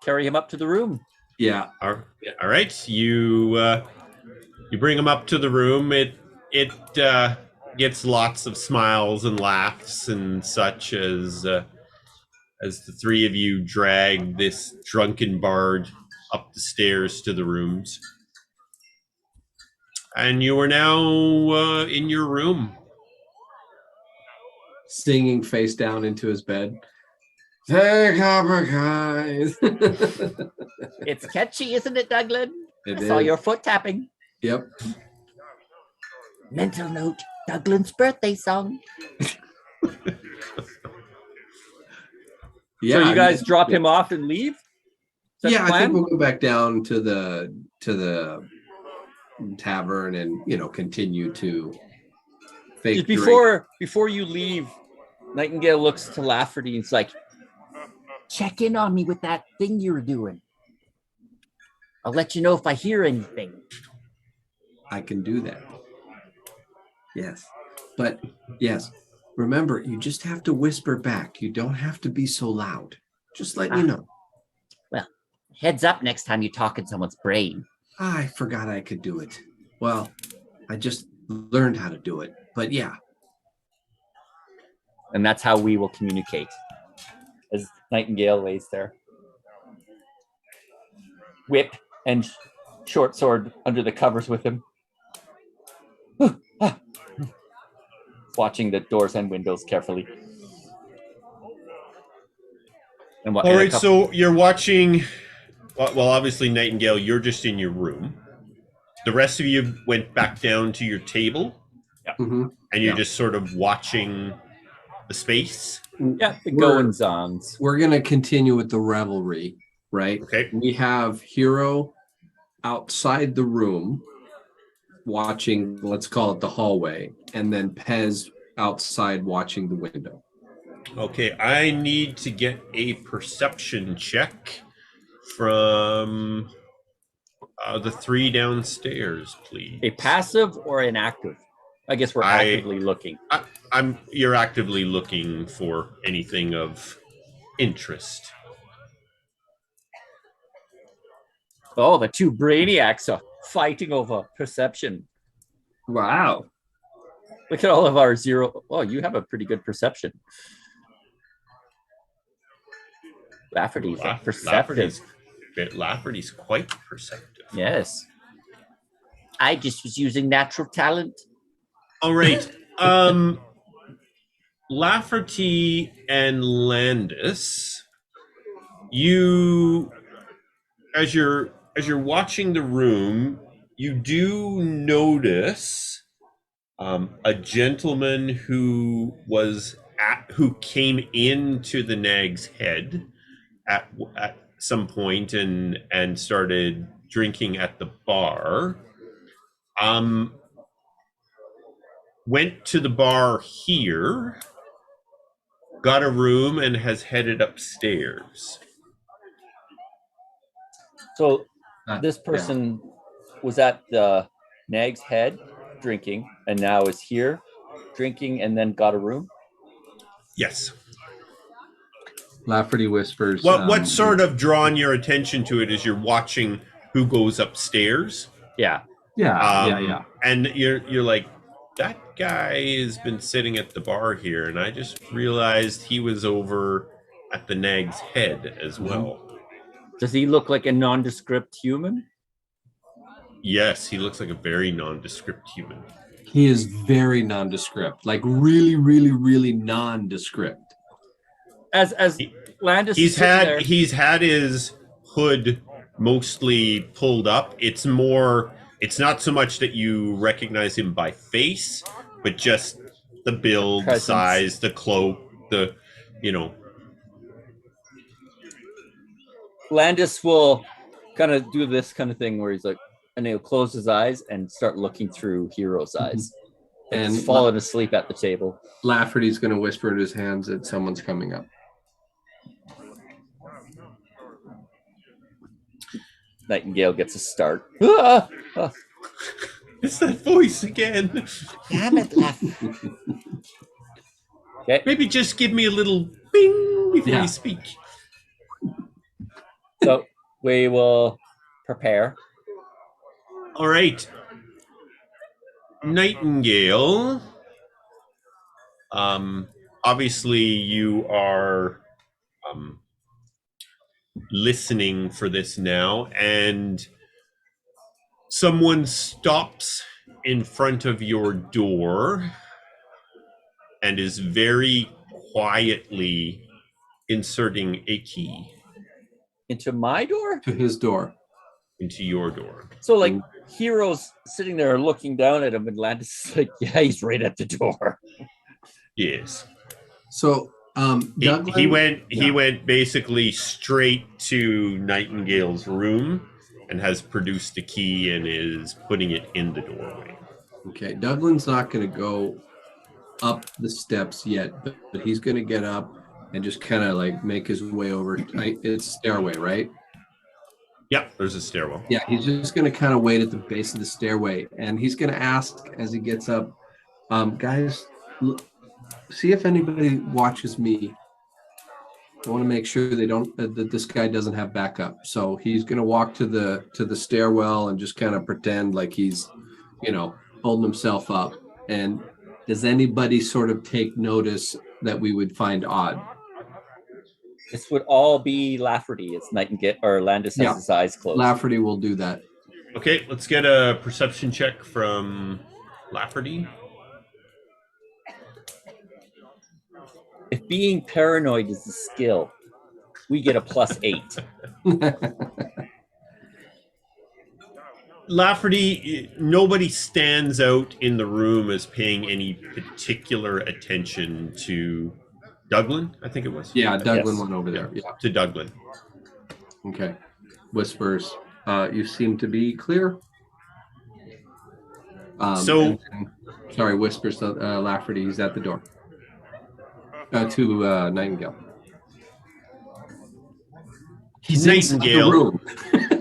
carry him up to the room.
Yeah.
All right. You bring him up to the room. It gets lots of smiles and laughs and such as the three of you drag this drunken bard up the stairs to the rooms. And you are now in your room.
Singing face down into his bed. Hey, copper guys.
It's catchy, isn't it, Douglan?
I
saw your foot tapping.
Yep.
Mental note, Douglan's birthday song.
So you guys drop him off and leave?
Yeah, I think we'll go back down to the tavern and continue to fake
before you leave. Nightingale looks to Lafferty and it's like,
check in on me with that thing you were doing. I'll let you know if I hear anything.
I can do that. Yes. But yes, remember, you just have to whisper back. You don't have to be so loud. Just let me know.
Well, heads up next time you talk in someone's brain.
I forgot I could do it. Well, I just learned how to do it. But yeah.
And that's how we will communicate. As Nightingale lays there. Whip and short sword under the covers with him. Watching the doors and windows carefully. And
all right, so you're watching. Well, obviously, Nightingale, you're just in your room. The rest of you went back down to your table.
Yeah.
Mm-hmm.
And you're just sort of watching the space.
Yeah, the goings-ons.
We're going to continue with the revelry, right?
Okay.
We have Hero outside the room watching, let's call it the hallway, and then Pez outside watching the window.
Okay, I need to get a perception check from the three downstairs, please.
A passive or an active? I guess we're actively looking.
You're actively looking for anything of interest.
Oh, the two brainiacs are fighting over perception.
Wow.
Look at all of our zero. Oh, you have a pretty good perception. Lafferty's like perceptive.
Lafferty's quite perceptive.
Yes.
I just was using natural talent.
All right. Lafferty and Landis, you as you're watching the room, you do notice a gentleman who came into the Nag's Head at some point and started drinking at the bar. Went to the bar here, got a room, and has headed upstairs.
So this person was at the Nag's Head drinking and now is here drinking and then got a room.
Yes.
Lafferty whispers.
What's sort of drawn your attention to it is you're watching who goes upstairs.
Yeah.
Yeah.
And you're like, that guy has been sitting at the bar here, and I just realized he was over at the Nag's Head as well.
Does he look like a nondescript human?
Yes, he looks like a very nondescript human.
He is very nondescript, like really, really, really nondescript.
As Landis,
he's had his hood mostly pulled up. It's not so much that you recognize him by face, but just the build, the size, the cloak,
Landis will kind of do this kind of thing where he's like, and he'll close his eyes and start looking through Hero's eyes. And he's fallen asleep at the table.
Lafferty's going to whisper in his hands that someone's coming up.
Nightingale gets a start.
It's that voice again.
Damn it,
Okay.
Maybe just give me a little bing before you speak.
So we will prepare.
All right. Nightingale. Obviously you are listening for this now, and someone stops in front of your door and is very quietly inserting a key
Into my door?
To his door.
into your door.
So like Hero's sitting there looking down at him and Landis is like, yeah, he's right at the door.
Yes.
So Douglan,
he went basically straight to Nightingale's room and has produced the key and is putting it in the doorway.
Okay, Douglan's not going to go up the steps yet, but he's going to get up and just kind of like make his way over. It's a stairway, right?
Yep, there's a stairwell.
Yeah, he's just going to kind of wait at the base of the stairway, and he's going to ask as he gets up, guys, see if anybody watches me. I want to make sure they don't that this guy doesn't have backup. So he's going to walk to the stairwell and just kind of pretend like he's, holding himself up. And does anybody sort of take notice that we would find odd?
This would all be Lafferty. It's Nightingale or Landis has his eyes closed.
Lafferty will do that.
Okay, let's get a perception check from Lafferty.
If being paranoid is a skill, we get a +8.
Lafferty, nobody stands out in the room as paying any particular attention to Douglan, I think it was.
Yeah, Douglan went over there. Yeah.
To Douglan.
Okay. Whispers, you seem to be clear. Whispers to Lafferty, he's at the door. To Nightingale. He's
Nightingale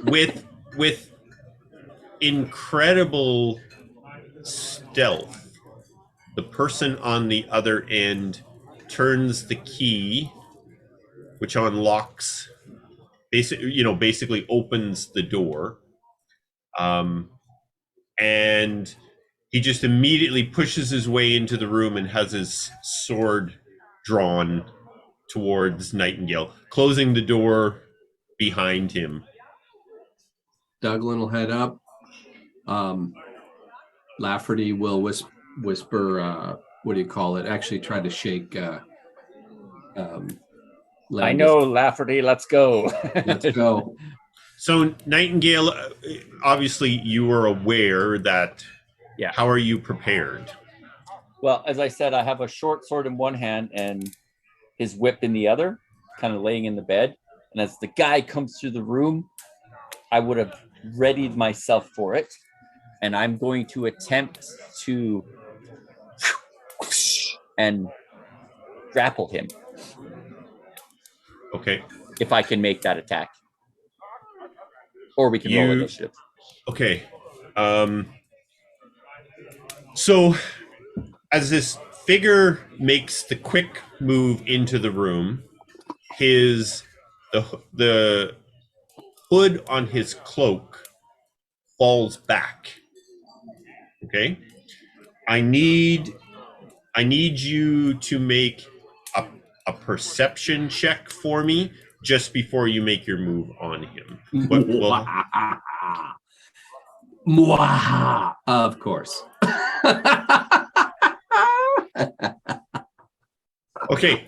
with incredible stealth. The person on the other end turns the key, which unlocks basically opens the door, and he just immediately pushes his way into the room and has his sword drawn towards Nightingale, closing the door behind him.
Douglan will head up. Lafferty will whisper, what do you call it? Actually try to shake
I
Landis.
know, Lafferty, let's go.
Let's go.
So Nightingale, obviously you were aware that.
Yeah.
How are you prepared?
Well, as I said, I have a short sword in one hand and his whip in the other, kind of laying in the bed. And as the guy comes through the room, I would have readied myself for it. And I'm going to attempt to and grapple him.
Okay.
If I can make that attack. Or we can roll initiative.
Okay. So as this figure makes the quick move into the room, the hood on his cloak falls back. Okay? I need you to make a perception check for me just before you make your move on him.
Of course.
Okay.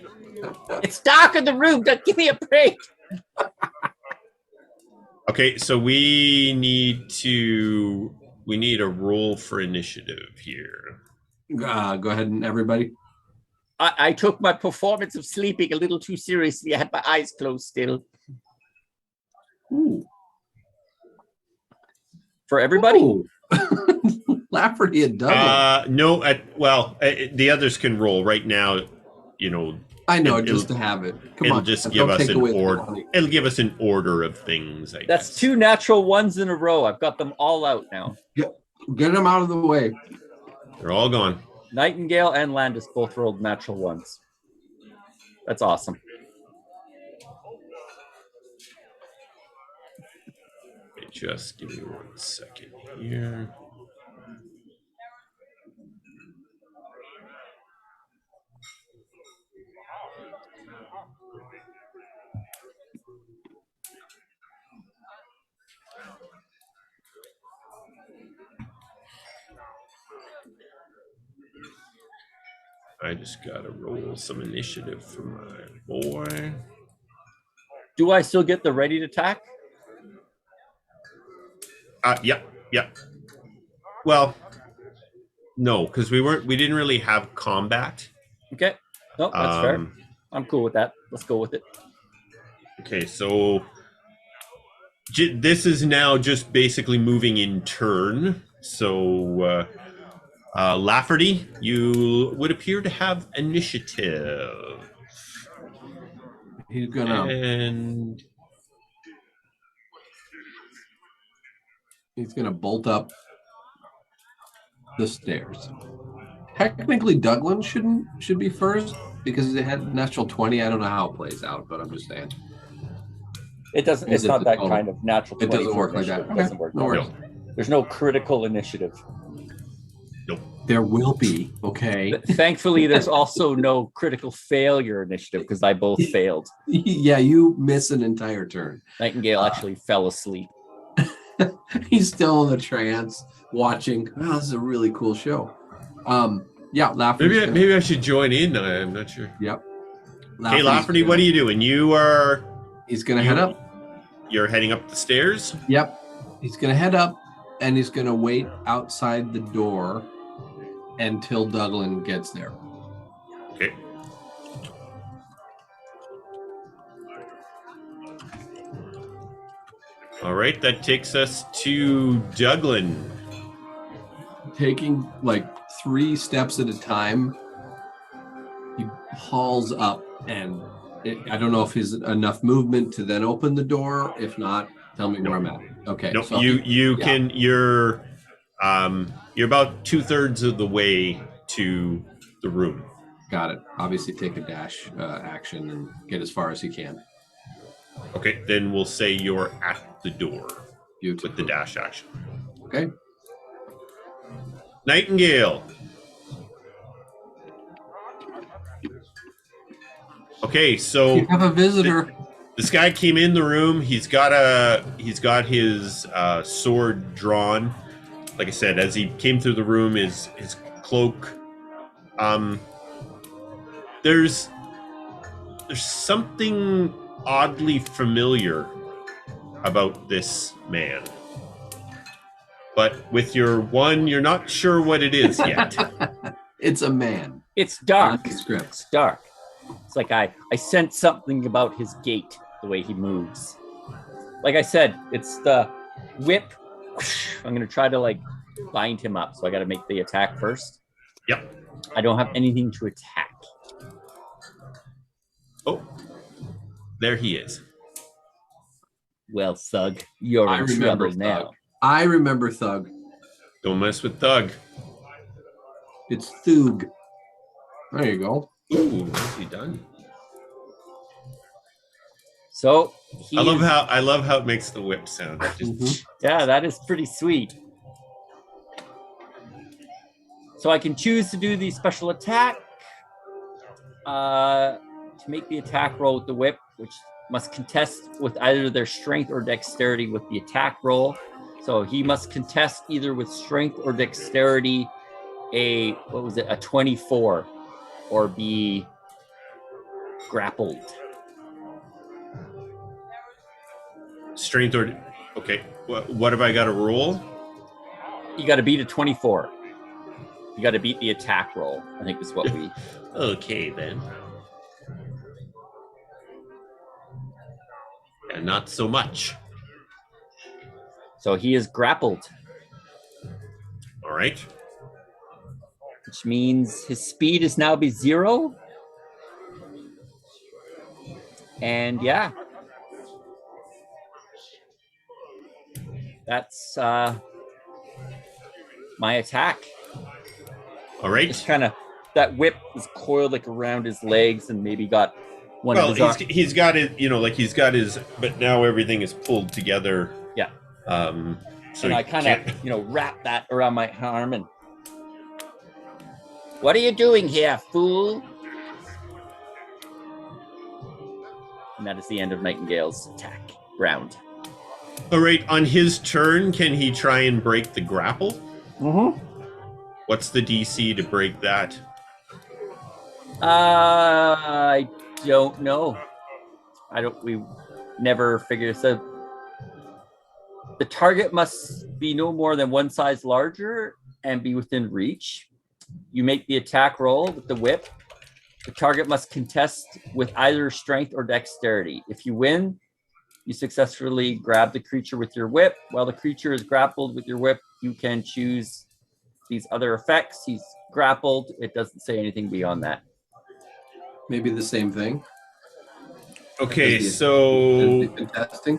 It's dark in the room. Don't give me a break.
Okay, so we need a roll for initiative here.
Go ahead and everybody.
I took my performance of sleeping a little too seriously. I had my eyes closed still.
Ooh.
For everybody?
Ooh. Lafferty and Douglan.
No, the others can roll right now.
I know, just to have it.
It'll just give us an order. It'll give us an order of things.
That's
guess.
2 natural ones in a row. I've got them all out now.
Get them out of the way.
They're all gone.
Nightingale and Landis both rolled natural ones. That's awesome.
Okay, just give me 1 second here. I just gotta roll some initiative for my boy.
Do I still get the ready to attack?
Yep. Well, no, because we didn't really have combat.
Okay. No, that's fair. I'm cool with that. Let's go with it.
Okay, so this is now just basically moving in turn. So Lafferty, you would appear to have initiative.
He's gonna bolt up the stairs. Technically, Douglan should be first because they had natural 20. I don't know how it plays out, but I'm just saying.
It doesn't. It's not that kind of natural.
It doesn't work like that.
It doesn't work.
No.
There's no critical initiative.
Nope.
There will be. Okay.
Thankfully, there's also no critical failure initiative because I both failed.
Yeah, you miss an entire turn.
Nightingale actually fell asleep.
He's still in a trance watching. Oh, this is a really cool show. Yeah, Lafferty.
Maybe I should join in. I'm not sure.
Yep.
Okay, Lafferty, what are you doing?
He's gonna head up.
You're heading up the stairs?
Yep. He's gonna head up and he's gonna wait outside the door until Douglan gets there.
Okay. All right, that takes us to Douglan.
Taking like 3 steps at a time, he hauls up, and I don't know if he's enough movement to then open the door. If not, tell me where I'm at. Okay.
No, so you're about 2/3 of the way to the room.
Got it. Obviously, take a dash action and get as far as he can.
Okay, then we'll say you're at the door
Beautiful.
with the dash action.
Okay.
Nightingale. Okay, so
You have a visitor.
this guy came in the room. He's got his sword drawn. Like I said, as he came through the room, his cloak. There's something oddly familiar about this man. But with your one, you're not sure what it is yet.
It's a man.
It's dark.
Nondescript.
It's dark. It's like I sense something about his gait, the way he moves. Like I said, it's the whip. I'm gonna try to like bind him up, so I got to make the attack first.
Yep.
I don't have anything to attack.
Oh, there he is.
Well, Thug, you're
I
in
remember
trouble now.
Thug. I remember Thug.
Don't mess with Doug.
It's Thug. There you go.
Ooh, nicely done.
So
I love how it makes the whip sound. Just,
yeah, that is pretty sweet. So I can choose to do the special attack, to make the attack roll with the whip, which must contest with either their strength or dexterity with the attack roll. So he must contest either with strength or dexterity a 24, or be grappled.
Strength or okay. What have I got to roll?
You got to beat a 24. You got to beat the attack roll, I think is what we...
Okay, then. And not so much.
So he is grappled,
All right.
which means his speed is now be 0. And yeah. That's my attack.
All right.
Just kind of, that whip is coiled like around his legs and maybe got one of his arms.
He's got it, he's got his, but now everything is pulled together.
Yeah.
So
and I kind of, wrap that around my arm and... What are you doing here, fool? And that is the end of Nightingale's attack round.
All right, on his turn, can he try and break the grapple?
Mm-hmm.
What's the DC to break that?
I don't know. We never figured this out. The target must be no more than one size larger and be within reach. You make the attack roll with the whip. The target must contest with either strength or dexterity. If you win, you successfully grab the creature with your whip. While the creature is grappled with your whip, you can choose these other effects. He's grappled. It doesn't say anything beyond that.
Maybe the same thing.
Okay,
Has
so
he been testing?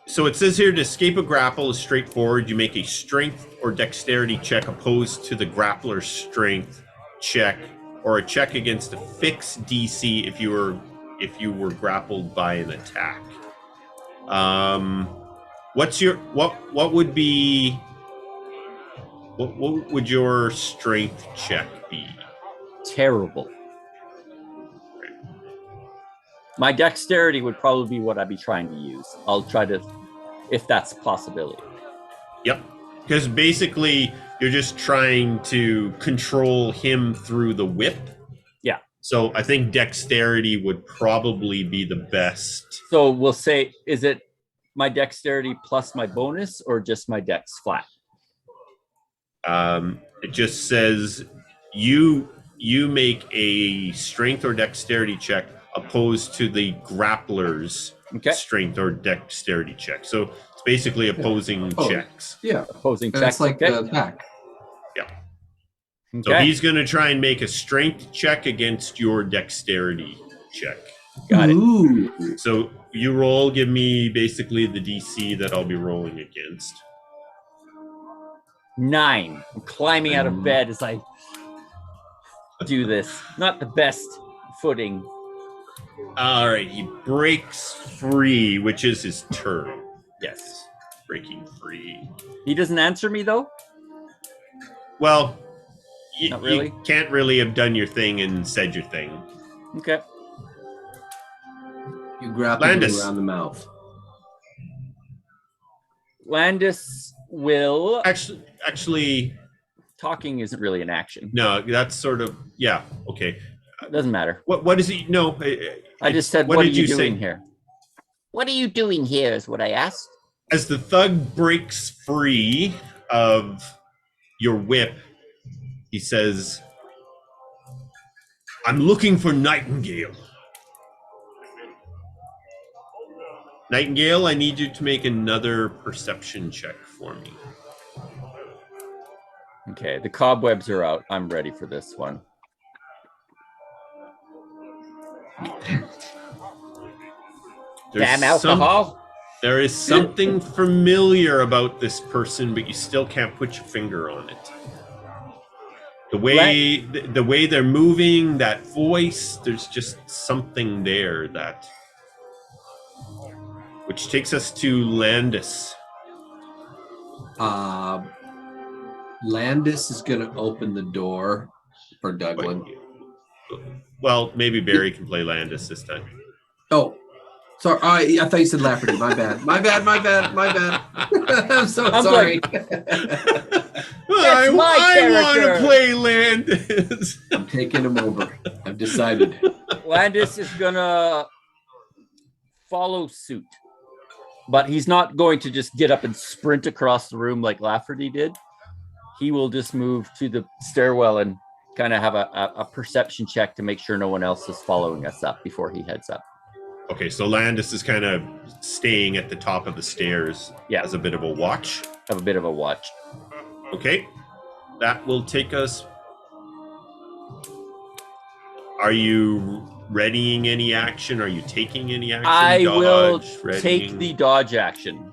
so it says here to escape a grapple is straightforward. You make a strength or dexterity check opposed to the grappler's strength check, or a check against a fixed DC if you were grappled by an attack. What would your strength check be?
Terrible. My dexterity would probably be what I'd be trying to use. I'll try to, if that's a possibility.
Yep. Because basically you're just trying to control him through the whip.
Yeah.
So I think dexterity would probably be the best.
So we'll say, is it my dexterity plus my bonus or just my dex flat?
It just says you make a strength or dexterity check opposed to the grappler's strength or dexterity check. So it's basically opposing checks.
Yeah.
Opposing
And
checks.
it's like the attack.
Yeah.
Okay.
So he's going to try and make a strength check against your dexterity check.
Got it.
Ooh.
So you roll, give me basically the DC that I'll be rolling against.
9. I'm climbing out of bed as I do this. Not the best footing.
All right, he breaks free, which is his turn.
Yes.
Breaking free.
He doesn't answer me though?
Well,
Not really?
you can't really have done your thing and said your thing.
Okay.
You grapple him
Landis.
around the mouth.
Landis will...
Actually,
Talking isn't really an action.
no, that's sort of, yeah, okay.
Doesn't matter.
What is he? No,
I just said, what are you doing here?
What are you doing here is what I asked.
As the thug breaks free of your whip, he says, I'm looking for Nightingale. Nightingale, I need you to make another perception check for me.
Okay, the cobwebs are out. I'm ready for this one.
Damn alcohol.
There is something familiar about this person, but you still can't put your finger on it. The way they're moving, that voice, there's just something there that... Which takes us to Landis.
Landis is going to open the door for Douglan.
Well, maybe Barry can play Landis this time.
Oh, sorry. I thought you said Lafferty. My bad. My bad. I'm sorry.
I want
character.
to play Landis.
I'm taking him over. I've decided.
Landis is gonna follow suit, but he's not going to just get up and sprint across the room like Lafferty did. He will just move to the stairwell and kind of have a perception check to make sure no one else is following us up before he heads up.
Okay, so Landis is kind of staying at the top of the stairs as a bit of a watch.
Have a bit of a watch.
Okay, that will take us... Are you readying any action? Are you taking any action?
I will
readying?
take the dodge action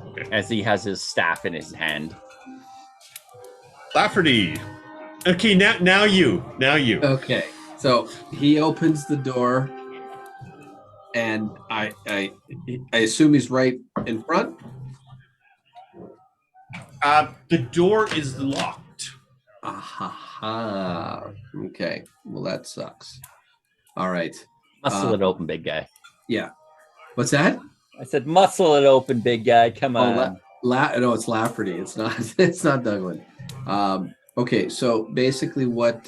Okay.
as he has his staff in his hand.
Lafferty. Okay, now you.
Okay, so he opens the door, and I assume he's right in front.
The door is locked.
Aha. Okay. Well, that sucks. All right.
Muscle it open, big guy.
Yeah. What's that?
I said muscle it open, big guy. Come on.
No, it's Lafferty. It's not. It's not Douglan. Okay. So basically, what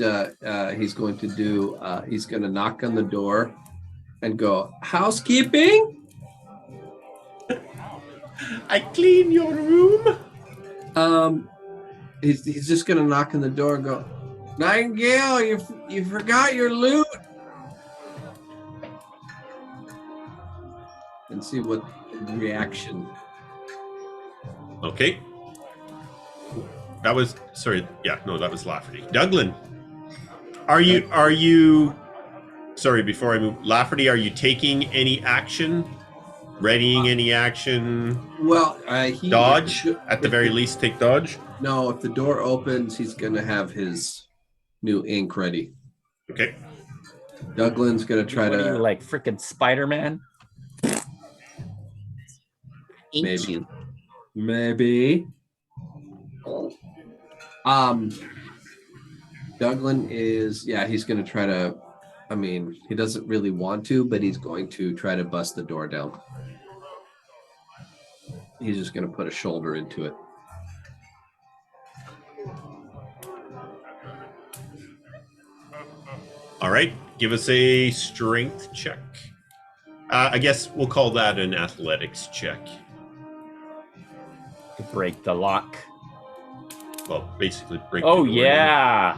he's going to do, he's going to knock on the door and go, "Housekeeping."
I clean your room.
He's just gonna knock on the door and go, Nightingale, you forgot your loot, and see what reaction.
Okay. That was that was Lafferty. Douglan, are you? Sorry, before I move, Lafferty, are you taking any action? Readying any action?
Well,
dodge at the very least. Take dodge.
No, if the door opens, he's gonna have his new ink ready.
Okay.
Douglan's gonna try
What
to
are you, like freaking Spider-Man?
maybe. Douglan is he's gonna try to. I mean, he doesn't really want to, but he's going to try to bust the door down. He's just going to put a shoulder into it.
All right. Give us a strength check. I guess we'll call that an athletics check.
To break the lock.
Well, basically break
Oh,
the door
yeah.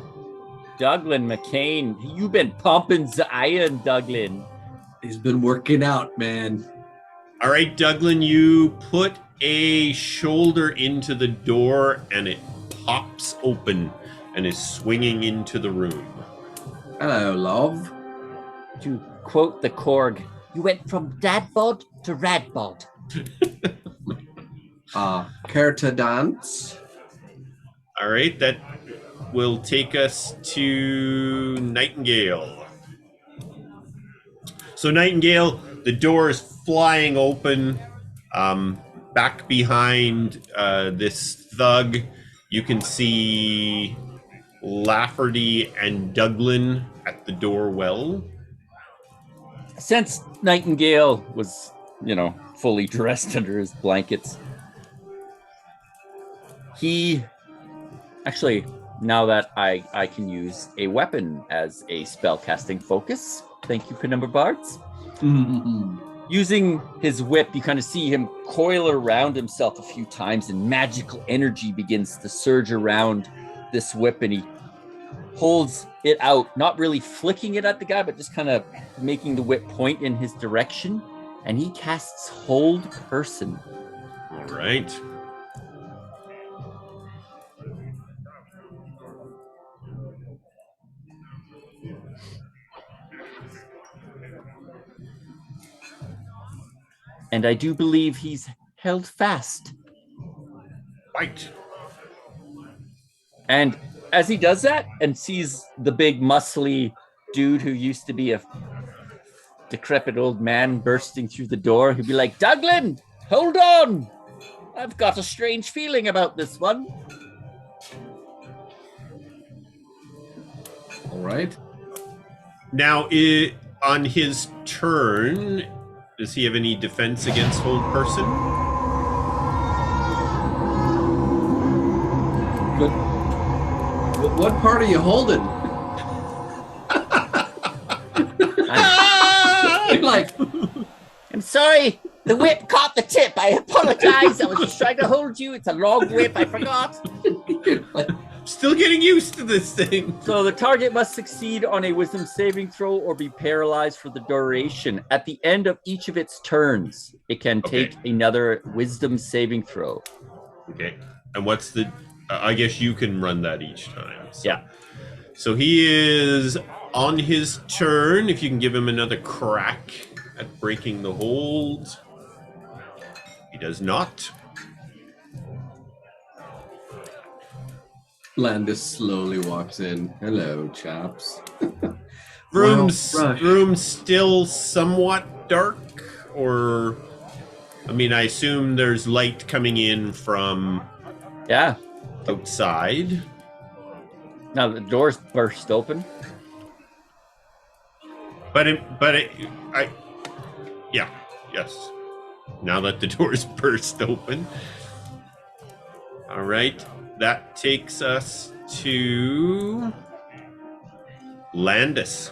Douglan McCain. You've been pumping the iron, Douglan.
He's been working out, man.
All right, Douglan, you put a shoulder into the door and it pops open and is swinging into the room.
Hello, love.
To quote the Korg,
You went from dad bod to rad bod.
Care to dance?
All right, that will take us to Nightingale. So Nightingale, the door is flying open. Back behind this thug, you can see Lafferty and Douglan at the door well.
Since Nightingale was, fully dressed under his blankets, he actually, now that I can use a weapon as a spellcasting focus, thank you, Penumbra Bards. Using his whip, you kind of see him coil around himself a few times, and magical energy begins to surge around this whip, and he holds it out, not really flicking it at the guy, but just kind of making the whip point in his direction, and he casts Hold Person.
All right.
And I do believe he's held fast.
Right.
And as he does that and sees the big muscly dude who used to be a decrepit old man bursting through the door, he'd be like, Douglan, hold on. I've got a strange feeling about this one.
All right.
Now, on his turn, does he have any defense against Hold Person?
What part are you holding?
I'm sorry. The whip caught the tip. I apologize. I was just trying to hold you. It's a long whip. I forgot.
Still getting used to this thing.
So the target must succeed on a wisdom saving throw or be paralyzed for the duration. At the end of each of its turns, it can take another wisdom saving throw.
Okay. And what's the... I guess you can run that each time. So.
Yeah.
So he is on his turn. If you can give him another crack at breaking the hold. He does not.
Landis slowly walks in. Hello, chaps.
Room's still somewhat dark, or... I mean, I assume there's light coming in from outside.
Now the door's burst open.
Yes. Now that the door's burst open. All right. That takes us to Landis.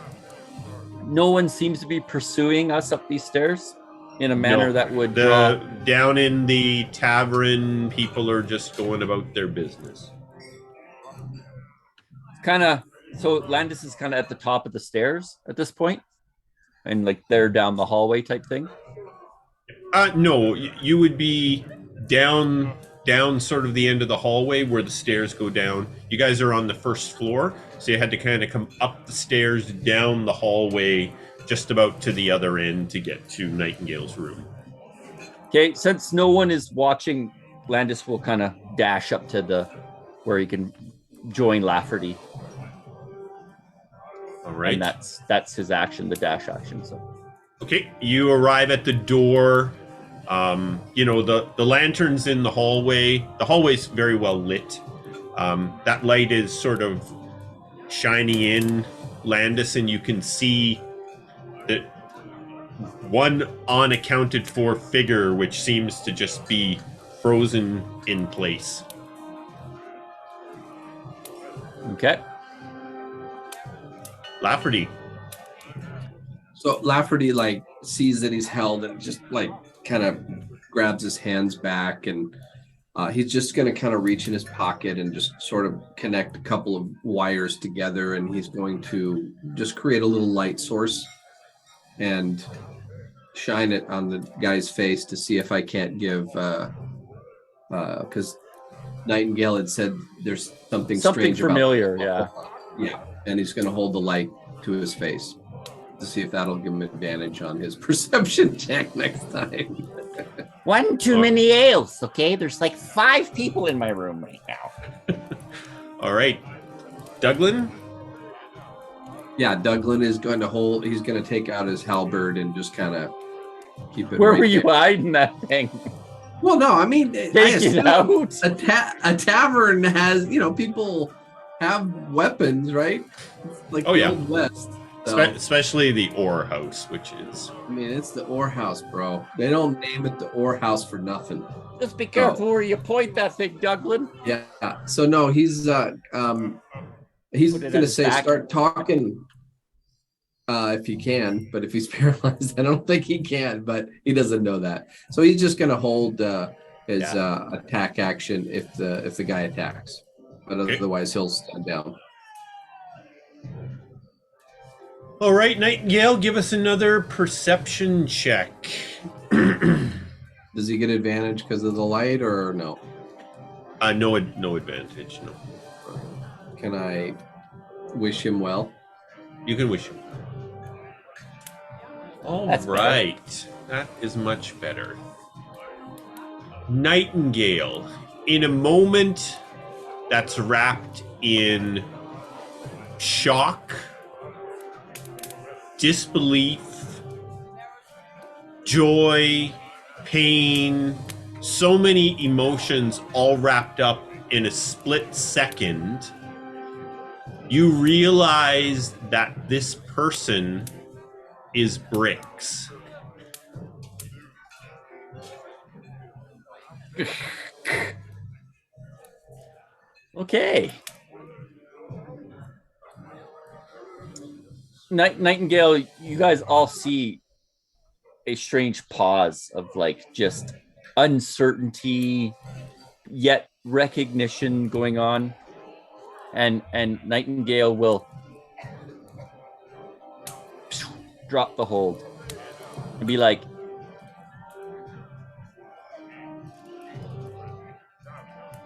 No one seems to be pursuing us up these stairs in a manner that would draw...
Down in the tavern, people are just going about their business.
So Landis is kind of at the top of the stairs at this point, and like they're down the hallway type thing.
No, you would be down sort of the end of the hallway where the stairs go down. You guys are on the first floor, so you had to kind of come up the stairs, down the hallway, just about to the other end to get to Nightingale's room.
Okay, since no one is watching, Landis will kind of dash up to where he can join Lafferty.
All right.
And that's his action, the dash action. So.
Okay, you arrive at the door. The lanterns in the hallway. The hallway's very well lit. That light is sort of shining in, Landis, and you can see that one unaccounted for figure, which seems to just be frozen in place.
Okay.
Lafferty.
So Lafferty sees that he's held and just kind of grabs his hands back, and he's just going to kind of reach in his pocket and just sort of connect a couple of wires together, and he's going to just create a little light source and shine it on the guy's face to see if I can't give because Nightingale had said there's something strange
familiar
about and he's going to hold the light to his face to see if that'll give him advantage on his perception check next time.
One too many ales, okay? There's 5 people in my room right now.
All right. Douglan?
Yeah, Douglan is going to hold. He's going to take out his halberd and just kind of keep it.
Where
right
were you
there.
hiding that thing?
Well, no, I mean, I
Take it
assume
out.
a tavern has, people have weapons, right? It's like
Oh,
the
yeah.
Old West. So,
Especially the Ore House, which is.
I mean, it's the Ore House, bro. They don't name it the Ore House for nothing.
Just be careful where you point that thing, Douglan.
Yeah. So no, he's
Put it
gonna
at his
say
back.
start talking if he can, but if he's paralyzed, I don't think he can, but he doesn't know that. So he's just gonna hold his attack action if the guy attacks. But
Okay.
otherwise he'll stand down.
All right, Nightingale, give us another perception check.
Does he get advantage because of the light or no?
No advantage. No.
Can I wish him well?
You can wish him. All
That's
right, that is much better. Nightingale, in a moment that's wrapped in shock, disbelief, joy, pain, so many emotions all wrapped up in a split second, you realize that this person is Bricks.
Okay. Nightingale, you guys all see a strange pause of like just uncertainty, yet recognition going on. And Nightingale will drop the hold and be like,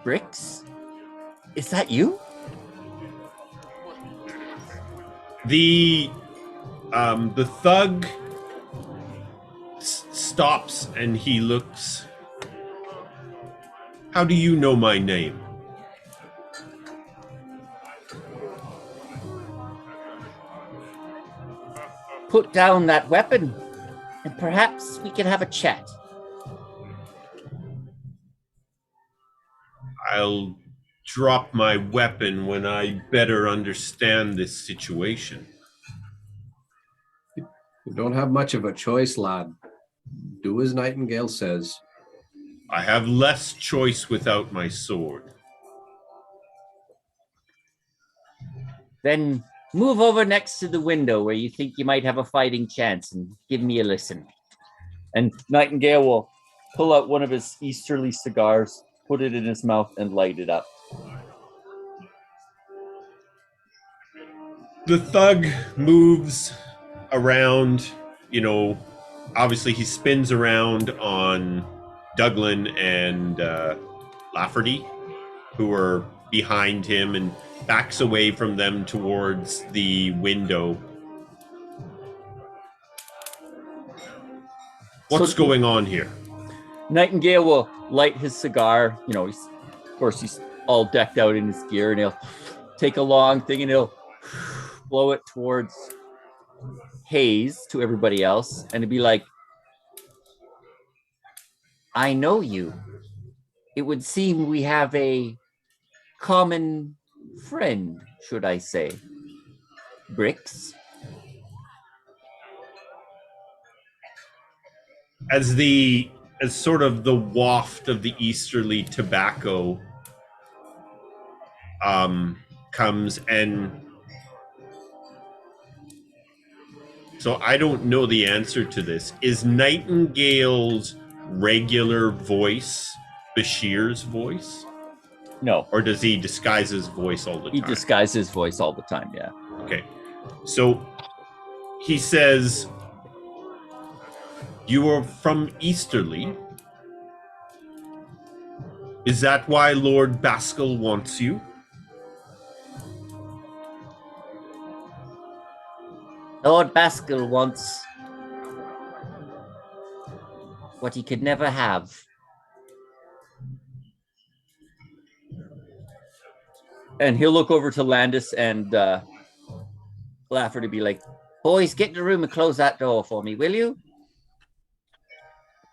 Bricks? Is that you?
The thug stops and he looks. How do you know my name?
Put down that weapon, and perhaps we can have a chat.
I'll drop my weapon when I better understand this situation.
You don't have much of a choice, lad. Do as Nightingale says.
I have less choice without my sword.
Then move over next to the window where you think you might have a fighting chance and give me a listen.
And Nightingale will pull out one of his easterly cigars, put it in his mouth, and light it up.
The thug moves around, obviously he spins around on Douglan and Lafferty, who are behind him, and backs away from them towards the window. What's going on here?
Nightingale will light his cigar. He's all decked out in his gear, and he'll take a long thing and he'll blow it towards Hayes to everybody else, and it'd be like,
I know you. It would seem we have a common friend, should I say. Bricks?
As sort of the waft of the easterly tobacco comes, and so I don't know the answer to this. Is Nightingale's regular voice Bashir's voice?
no.
Or does he disguise his voice all the time?
He disguises his voice all the time, yeah.
Okay. So he says, you are from Easterly. Is that why Lord Baskel wants you?
Lord Baskel wants what he could never have.
And he'll look over to Landis and
Lafferty be like, boys, get in the room and close that door for me, will you?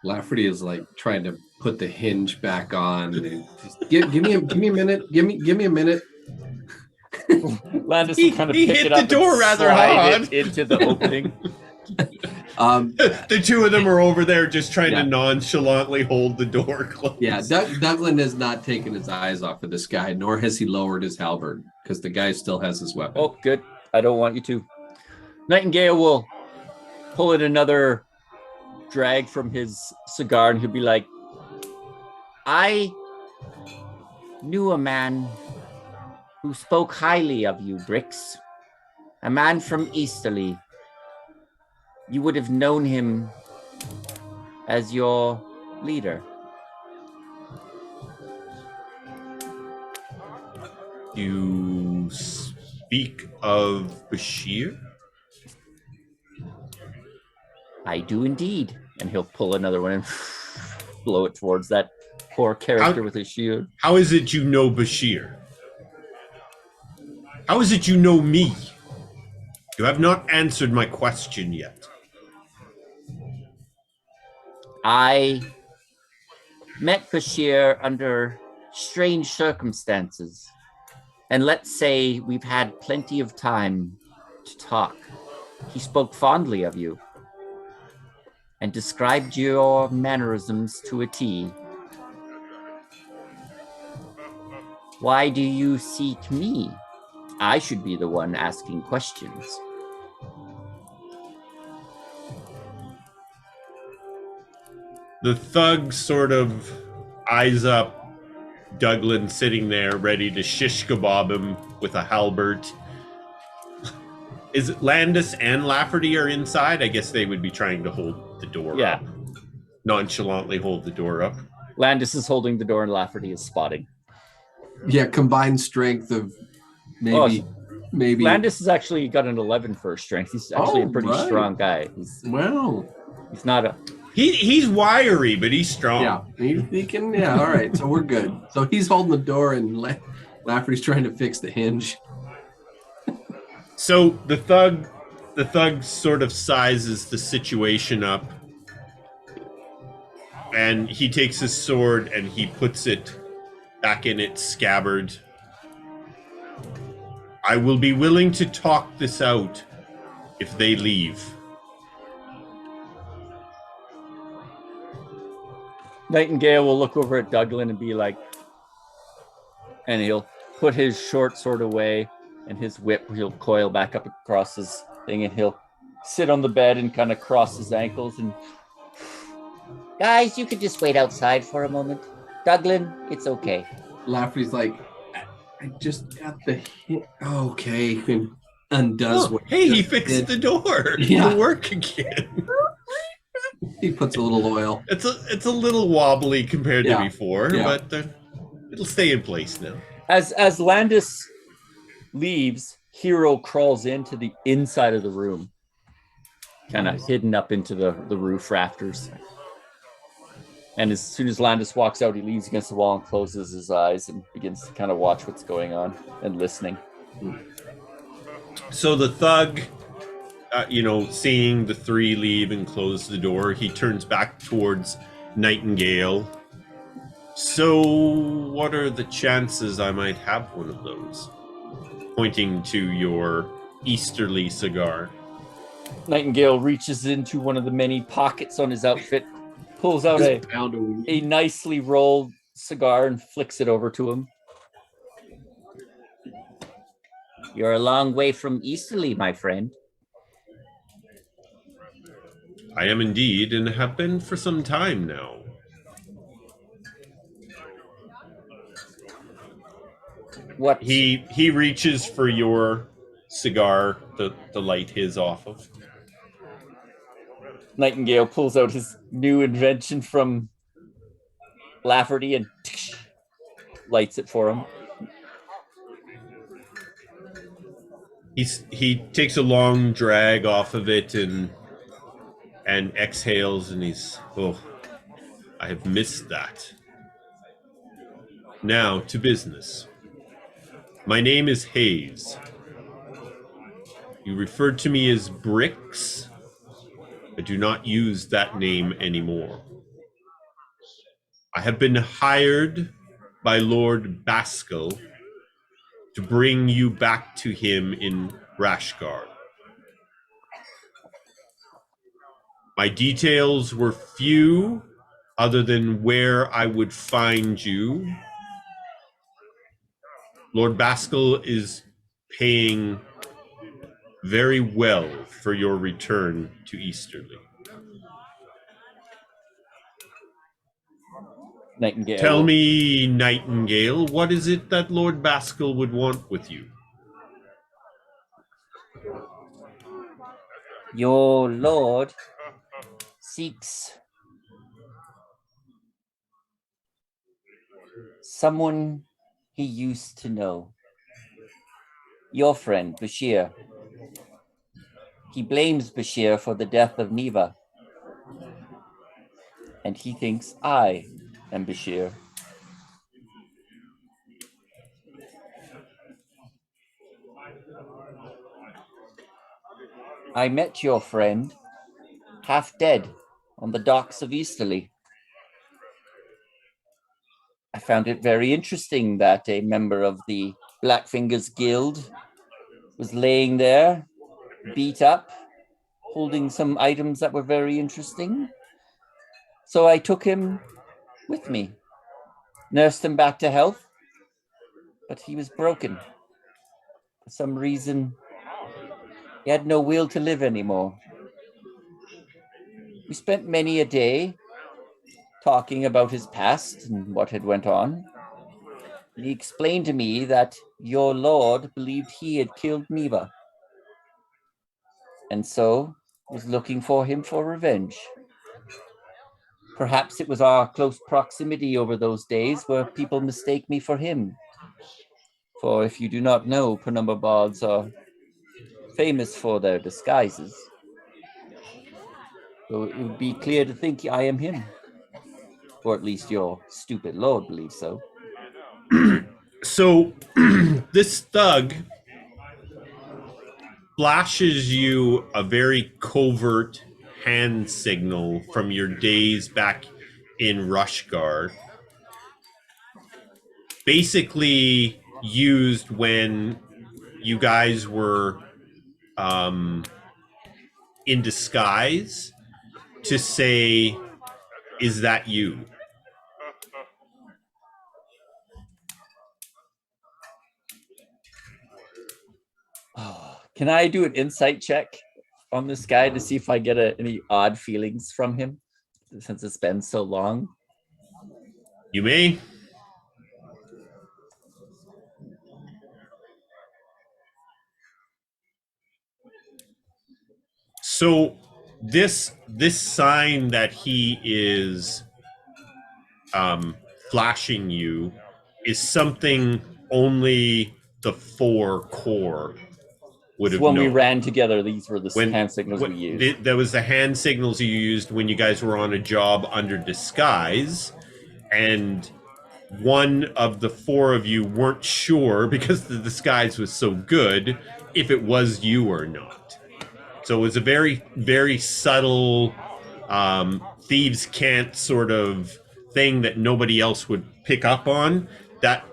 Lafferty is like trying to put the hinge back on. And just, give me a minute. Give me a minute.
Landis will kind of
he
pick
hit
it
the
up
door
and
rather
slide
hard.
it into the opening.
The two of them are over there just trying
Yeah.
to nonchalantly hold the door closed.
Yeah, Douglan has not taken his eyes off of this guy, nor has he lowered his halberd because the guy still has his weapon.
Oh, good. I don't want you to. Nightingale will pull in another drag from his cigar and he'll be like,
I knew a man who spoke highly of you, Brix. A man from Easterly. You would have known him as your leader.
You speak of Bashir?
I do indeed.
and he'll pull another one and blow it towards that poor character with his shield.
How is it you know Bashir? How is it you know me? You have not answered my question yet.
I met Bashir under strange circumstances. And let's say we've had plenty of time to talk. He spoke fondly of you and described your mannerisms to a T. Why do you seek me? I should be the one asking questions.
The thug sort of eyes up Douglan sitting there ready to shish kebab him with a halberd. Is it Landis and Lafferty are inside? I guess they would be trying to hold the door up. Nonchalantly hold the door up.
Landis is holding the door and Lafferty is spotting.
Yeah, combined strength of maybe.
Landis has actually got an 11 for strength. He's actually a pretty strong guy. He's not a...
He's wiry, but he's strong.
Yeah, he can. Yeah, all right. So we're good. So he's holding the door, and Lafferty's trying to fix the hinge.
So the thug sort of sizes the situation up, and he takes his sword and he puts it back in its scabbard. I will be willing to talk this out if they leave.
Nightingale will look over at Douglan and be like, and he'll put his short sword away and his whip, he'll coil back up across his thing and he'll sit on the bed and kind of cross his ankles and...
Guys, you could just wait outside for a moment. Douglan, it's okay.
Lafferty's like, I just got the hint. Okay. And undoes what
he fixed the door.
Yeah.
It'll work again.
He puts a little oil.
It's a little wobbly compared to before, but it'll stay in place now.
As Landis leaves, Hero crawls into the inside of the room, kind of hidden up into the roof rafters. And as soon as Landis walks out, he leans against the wall and closes his eyes and begins to kind of watch what's going on and listening.
So the thug, seeing the three leave and close the door, he turns back towards Nightingale. So what are the chances I might have one of those? Pointing to your Easterly cigar.
Nightingale reaches into one of the many pockets on his outfit, pulls out a nicely rolled cigar and flicks it over to him.
You're a long way from Easterly, my friend.
I am indeed, and have been for some time now.
What?
He reaches for your cigar to light his off of.
Nightingale pulls out his new invention from Lafferty and lights it for him.
He takes a long drag off of it and exhales, and I have missed that. Now to business. My name is Hayes. You referred to me as Bricks. I do not use that name anymore. I have been hired by Lord Baskel to bring you back to him in Rashgard. My details were few, other than where I would find you. Lord Baskel is paying very well for your return to Easterly.
Nightingale.
Tell me, Nightingale, what is it that Lord Baskel would want with you?
Your lord seeks someone he used to know. Your friend, Bashir. He blames Bashir for the death of Neva. And he thinks I am Bashir. I met your friend, half dead, on the docks of Easterly. I found it very interesting that a member of the Blackfingers Guild was laying there, beat up, holding some items that were very interesting. So I took him with me, nursed him back to health, but he was broken. For some reason, he had no will to live anymore. We spent many a day talking about his past and what had went on. He explained to me that your lord believed he had killed Neva, and so was looking for him for revenge. Perhaps it was our close proximity over those days where people mistake me for him. For if you do not know, Penumbra bards are famous for their disguises. So it would be clear to think I am him. Or at least your stupid lord believes so.
So, this thug flashes you a very covert hand signal from your days back in Rushguard. Basically used when you guys were in disguise to say, is that you?
Oh, can I do an insight check on this guy to see if I get any odd feelings from him since it's been so long?
You may. So this sign that he is flashing you is something only the four core would
So
have
when we
known.
ran together, these were the hand signals we used.
There was the hand signals you used when you guys were on a job under disguise, and one of the four of you weren't sure because the disguise was so good if it was you or not. So it was a very, very subtle thieves can't sort of thing that nobody else would pick up on, that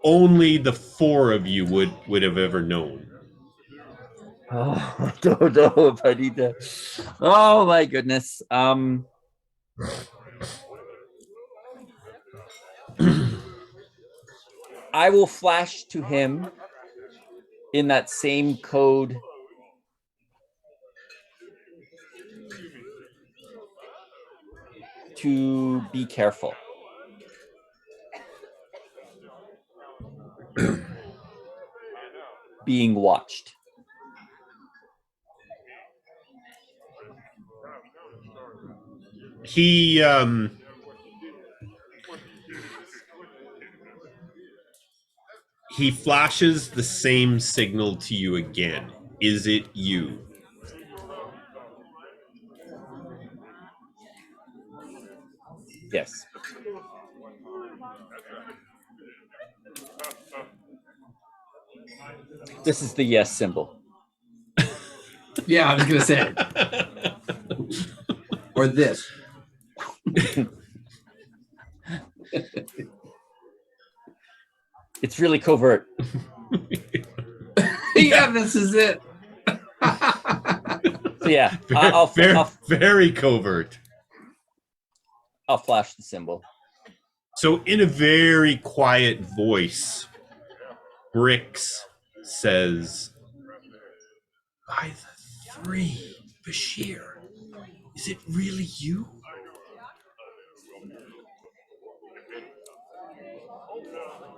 only the four of you would have ever known.
Oh, I don't know if I need to. Oh my goodness. I will flash to him in that same code to be careful. Being watched.
He flashes the same signal to you again. Is it you?
Yes. This is the yes symbol.
Yeah, I was gonna say. Or this.
It's really covert.
Yeah, this is it.
So yeah,
Very covert.
I'll flash the symbol.
So in a very quiet voice, Bricks says, "By the three, Bashir, is it really you?"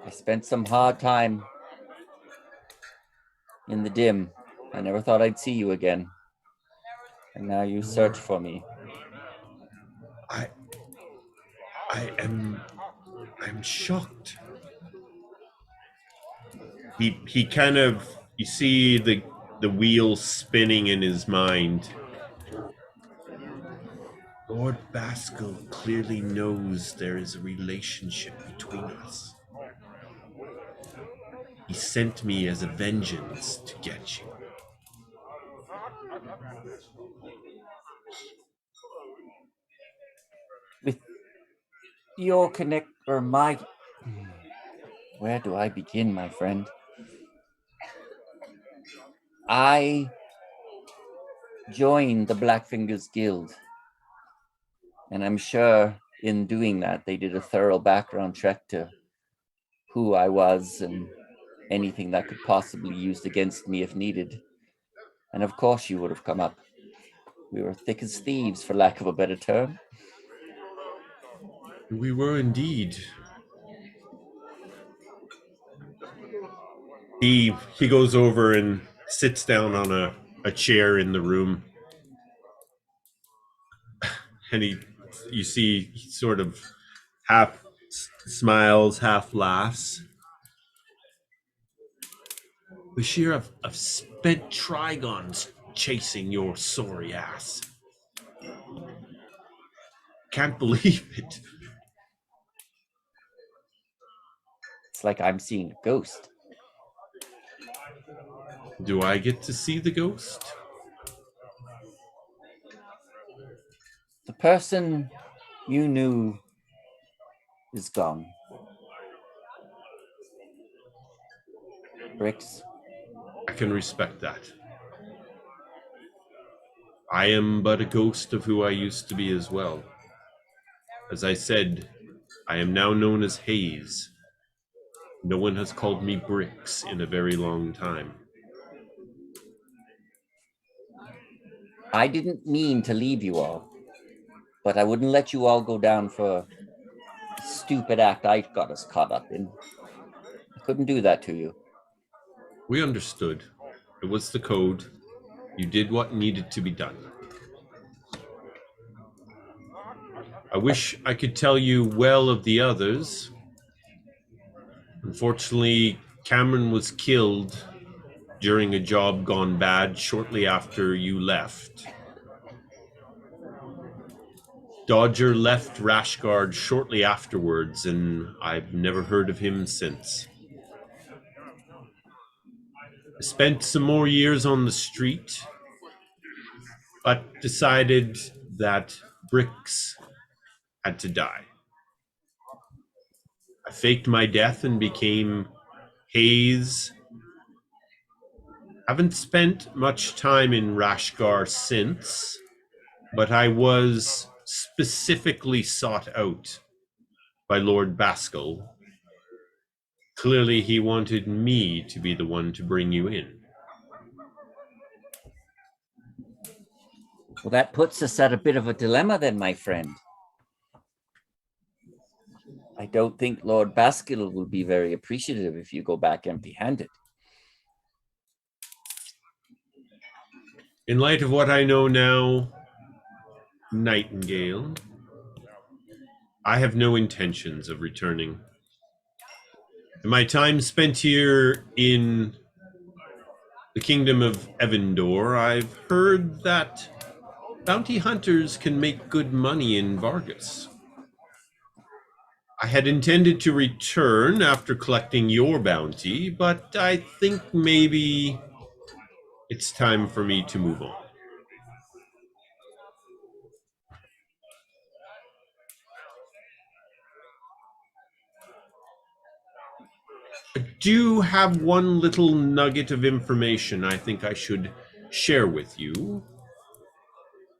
I spent some hard time in the dim. I never thought I'd see you again. And now you search for me.
I'm shocked. He kind of, you see the wheel spinning in his mind. Lord Baskel clearly knows there is a relationship between us. He sent me as a vengeance to get you.
With your connect or my, where do I begin, my friend? I joined the Blackfingers Guild, and I'm sure in doing that they did a thorough background check to who I was and anything that could possibly be used against me if needed. And of course you would have come up. We were thick as thieves, for lack of a better term.
We were indeed. He goes over and sits down on a chair in the room. And you see he sort of half smiles, half laughs. Bashir, I've spent Trigons chasing your sorry ass. Can't believe it.
It's like I'm seeing a ghost.
Do I get to see the ghost?
The person you knew is gone. Bricks.
I can respect that. I am but a ghost of who I used to be as well. As I said, I am now known as Hayes. No one has called me Bricks in a very long time.
I didn't mean to leave you all, but I wouldn't let you all go down for the stupid act I got us caught up in. I couldn't do that to you.
We understood. It was the code. You did what needed to be done. I wish I could tell you well of the others. Unfortunately, Cameron was killed during a job gone bad shortly after you left. Dodger left Rashguard shortly afterwards, and I've never heard of him since. I spent some more years on the street, but decided that Bricks had to die. I faked my death and became Hayes. Haven't spent much time in Rashgar since, but I was specifically sought out by Lord Baskel. Clearly, he wanted me to be the one to bring you in.
Well, that puts us at a bit of a dilemma then, my friend. I don't think Lord Baskerville will be very appreciative if you go back empty-handed.
In light of what I know now, Nightingale, I have no intentions of returning. In my time spent here in the kingdom of Evandor, I've heard that bounty hunters can make good money in Vargas. I had intended to return after collecting your bounty, but I think maybe it's time for me to move on. I do have one little nugget of information I think I should share with you.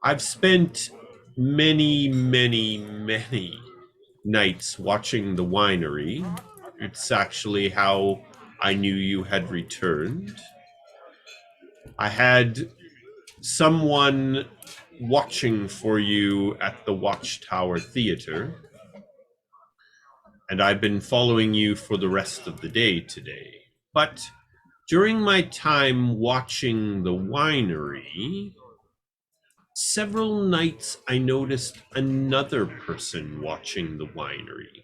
I've spent many nights watching the winery. It's actually how I knew you had returned. I had someone watching for you at the Watchtower Theater, and I've been following you for the rest of the day today. But during my time watching the winery, several nights I noticed another person watching the winery.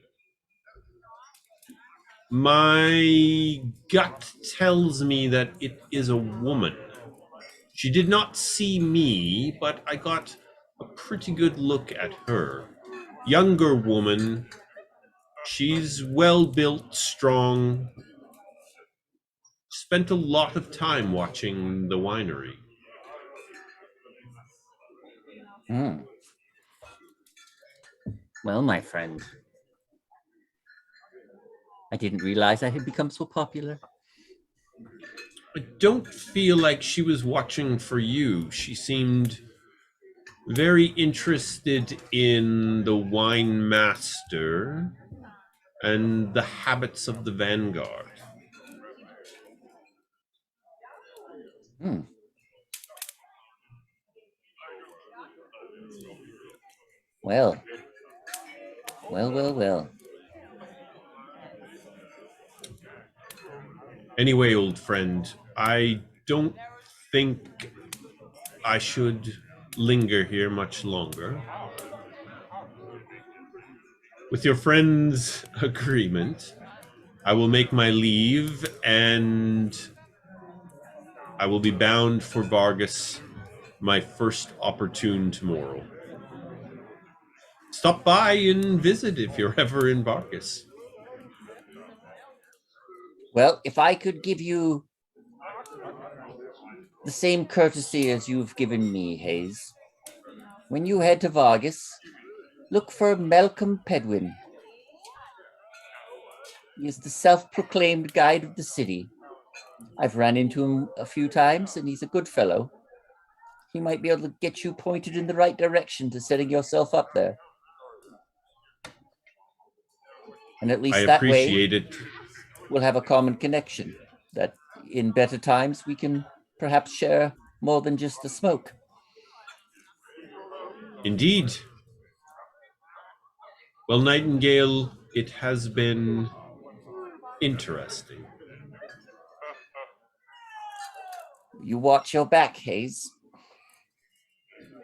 My gut tells me that it is a woman. She did not see me, but I got a pretty good look at her. Younger woman. She's well built, strong. Spent a lot of time watching the winery.
Hmm. Well, my friend, I didn't realize I had become so popular.
I don't feel like she was watching for you. She seemed very interested in the wine master and the habits of the vanguard.
Hmm. Well.
Anyway, old friend, I don't think I should linger here much longer. With your friend's agreement, I will make my leave and I will be bound for Vargas my first opportune tomorrow. Stop by and visit if you're ever in Vargas.
Well, if I could give you the same courtesy as you've given me, Hayes, when you head to Vargas, look for Malcolm Pedwin. He is the self-proclaimed guide of the city. I've run into him a few times, and he's a good fellow. He might be able to get you pointed in the right direction to setting yourself up there. And at least
I
that way,
appreciate it.
we'll have a common connection that in better times we can perhaps share more than just the smoke.
Indeed. Well, Nightingale, it has been interesting.
You watch your back, Hayes.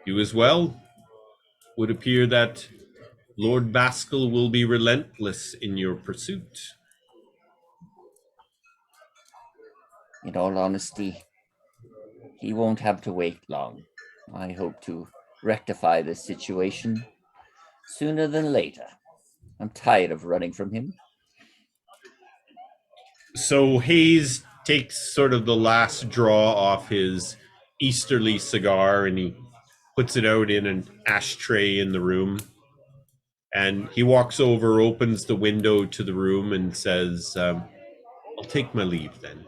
You as well. Would appear that Lord Baskel will be relentless in your pursuit.
In all honesty, he won't have to wait long. I hope to rectify this situation sooner than later. I'm tired of running from him.
So Hayes takes sort of the last draw off his Easterly cigar and he puts it out in an ashtray in the room. And he walks over, opens the window to the room and says, I'll take my leave then.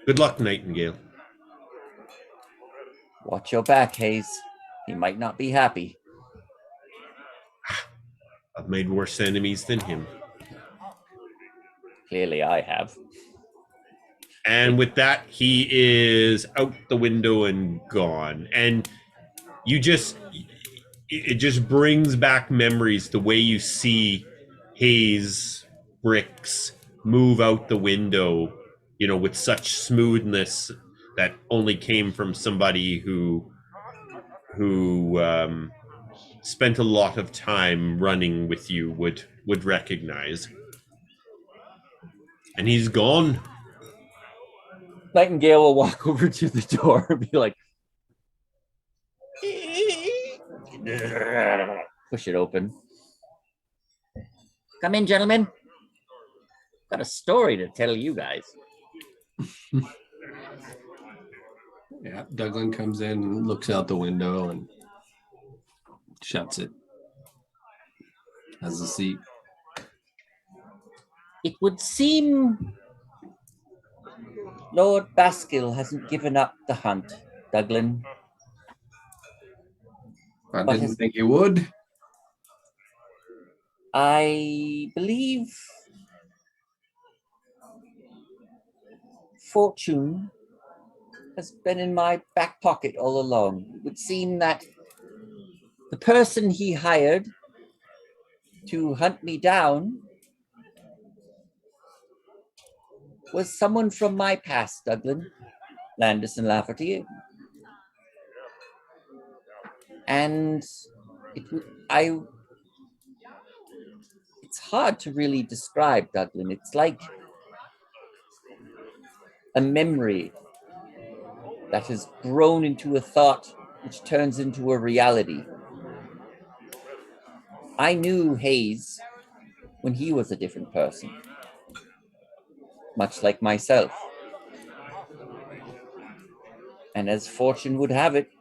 Good luck, Nightingale.
Watch your back, Hayes. He might not be happy.
I've made worse enemies than him.
Clearly I have.
And with that, he is out the window and gone. And you just, it just brings back memories, the way you see Hayes bricks move out the window, you know, with such smoothness that only came from somebody who spent a lot of time running with you would recognize. And he's gone.
Nightingale will walk over to the door and be like,
Push it open. Come in, gentlemen. Got a story to tell you guys.
Yeah, Douglan comes in, looks out the window, and shuts it. Has a seat.
It would seem Lord Baskill hasn't given up the hunt, Douglan.
I
But
didn't think you would.
I believe fortune has been in my back pocket all along. It would seem that the person he hired to hunt me down was someone from my past, Douglan, Landis and Lafferty. And it's hard to really describe, Douglan. It's like a memory that has grown into a thought which turns into a reality. I knew Hayes when he was a different person, much like myself. And as fortune would have it,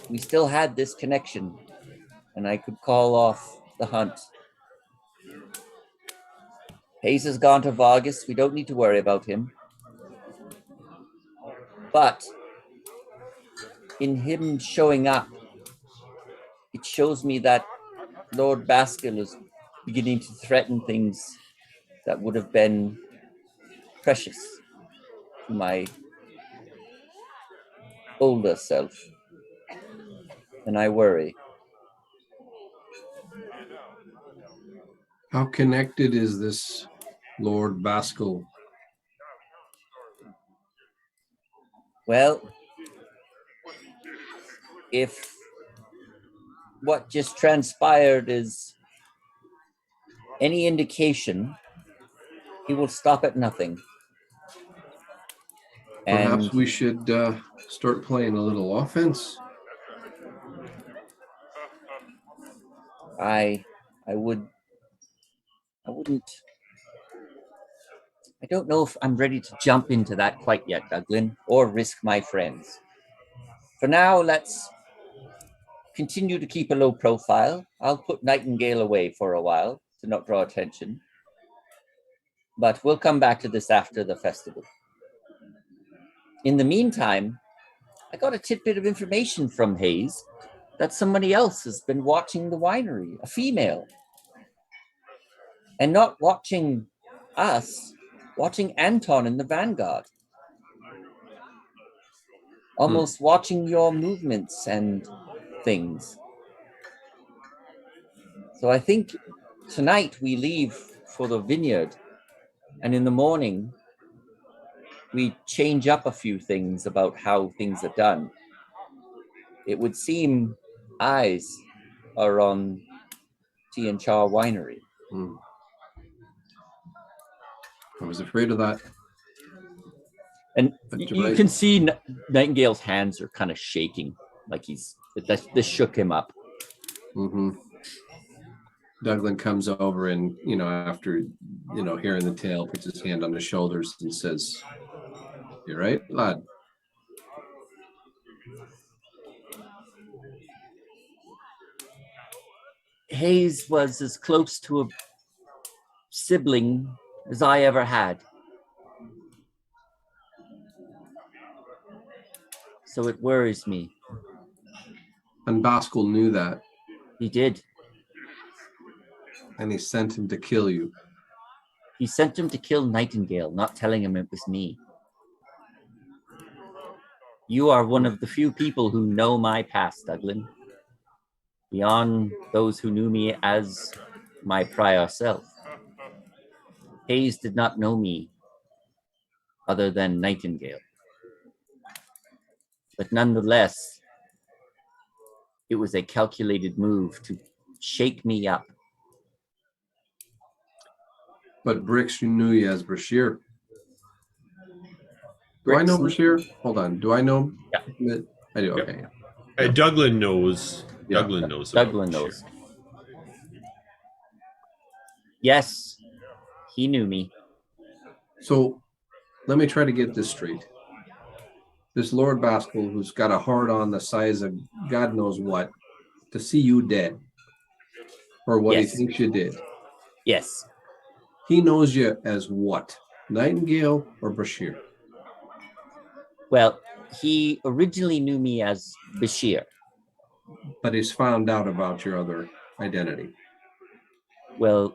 we still had this connection, and I could call off the hunt. Hayes has gone to Vargas. We don't need to worry about him. But in him showing up, it shows me that Lord Baskill is beginning to threaten things that would have been precious to my older self. And I worry.
How connected is this Lord Baskill?
Well, if what just transpired is any indication, he will stop at nothing.
Perhaps
And
we should start playing a little offense.
I don't know if I'm ready to jump into that quite yet, Douglan, or risk my friends. For now, let's continue to keep a low profile. I'll put Nightingale away for a while to not draw attention. But we'll come back to this after the festival. In the meantime, I got a tidbit of information from Hayes that somebody else has been watching the winery, a female. And not watching us, watching Anton in the Vanguard. Almost watching your movements and things. So I think tonight we leave for the vineyard, and in the morning we change up a few things about how things are done. It would seem eyes are on Tea and Char Winery.
I was afraid of that.
And you can see Nightingale's hands are kind of shaking, like this shook him up.
Mm-hmm. Douglan comes over and, after, hearing the tale, puts his hand on his shoulders and says, "You're right, lad."
Hayes was as close to a sibling as I ever had. So it worries me.
And Baskill knew that.
He did.
And he sent him to kill you.
He sent him to kill Nightingale, not telling him it was me. You are one of the few people who know my past, Douglan. Beyond those who knew me as my prior self. Hayes did not know me other than Nightingale. But nonetheless, it was a calculated move to shake me up.
But Brix knew you as Brashear. Do I know Brashear? Hold on. Do I know?
Yeah.
I do. Okay. Yeah.
Douglan knows.
Yeah.
Douglan knows.
Douglan knows. Yes, he knew me.
So let me try to get this straight. This Lord Baskel, who's got a heart on the size of God knows what, to see you dead, or what
Yes.
he thinks you did.
Yes.
He knows you as what? Nightingale or Bashir?
Well, he originally knew me as Bashir.
But he's found out about your other identity.
Well,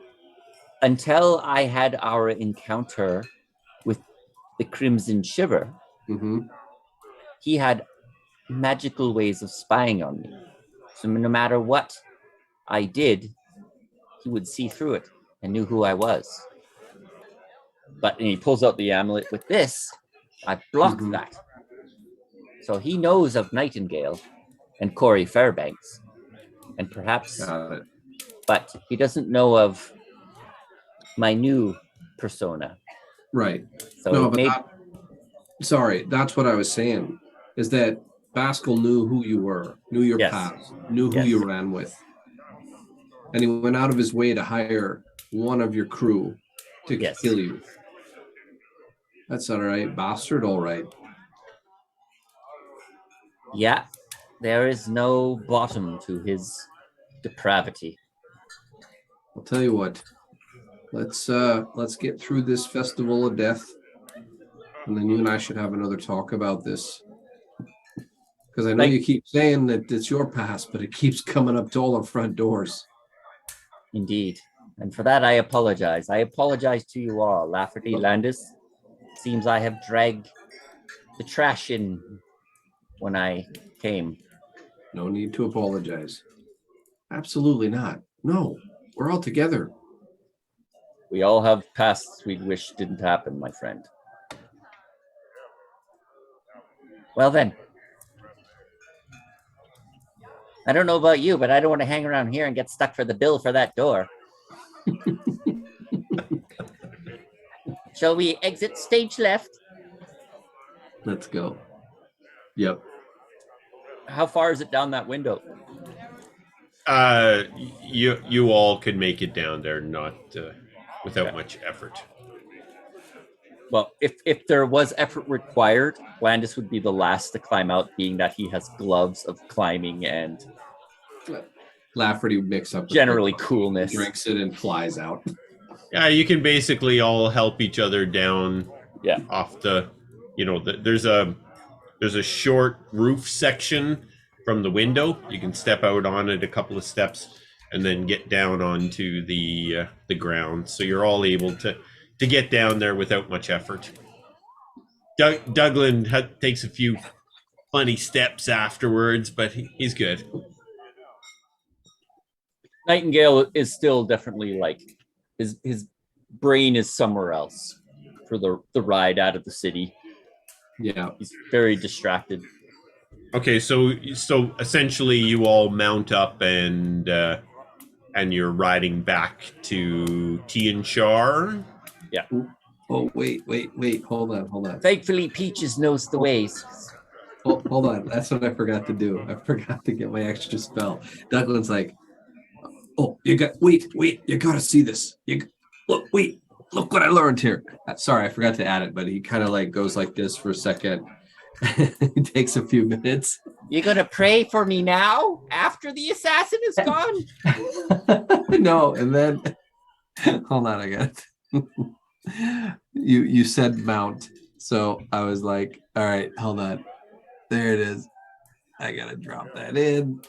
until I had our encounter with the Crimson Shiver,
Mm-hmm.
he had magical ways of spying on me. So no matter what I did, he would see through it and knew who I was. But and he pulls out the amulet with this. I blocked that. So he knows of Nightingale and Corey Fairbanks, and perhaps, but he doesn't know of my new persona.
Right.
So
no, but that's what I was saying, is that Baskel knew who you were, knew your past, knew who you ran with. And he went out of his way to hire one of your crew to kill you. That's all right. Bastard, all right.
Yeah, there is no bottom to his depravity.
I'll tell you what. Let's get through this festival of death, and then you and I should have another talk about this. Because I know you keep saying that it's your past, but it keeps coming up to all our front doors.
Indeed. And for that, I apologize. I apologize to you all. Lafferty, Landis, seems I have dragged the trash in when I came.
No need to apologize. Absolutely not. No, we're all together.
We all have pasts we wish didn't happen, my friend. Well then. I don't know about you, but I don't want to hang around here and get stuck for the bill for that door. Shall we exit stage left?
Let's go. Yep.
How far is it down that window?
You all could make it down there, not without much effort.
Well, if there was effort required, Landis would be the last to climb out, being that he has gloves of climbing and
Lafferty would mix up
generally coolness.
Drinks it and flies out.
Yeah, you can basically all help each other down.
Yeah.
Off the, there's a short roof section from the window. You can step out on it a couple of steps and then get down onto the ground. So you're all able to get down there without much effort. Douglan takes a few funny steps afterwards, but he's good.
Nightingale is still definitely like his brain is somewhere else for the ride out of the city.
Yeah,
he's very distracted.
Okay, so essentially you all mount up and you're riding back to Tianshar.
Yeah.
Oh wait, hold on.
Thankfully, Peaches knows the ways.
Hold on, that's what I forgot to do. I forgot to get my extra spell. Douglan's like, oh, you gotta see this. Look what I learned here. Sorry, I forgot to add it, but he kind of like goes like this for a second. It takes a few minutes.
You're gonna pray for me now after the assassin is gone?
No, and then hold on, I got it. You said mount, so I was like, all right, hold on. There it is. I gotta drop that in.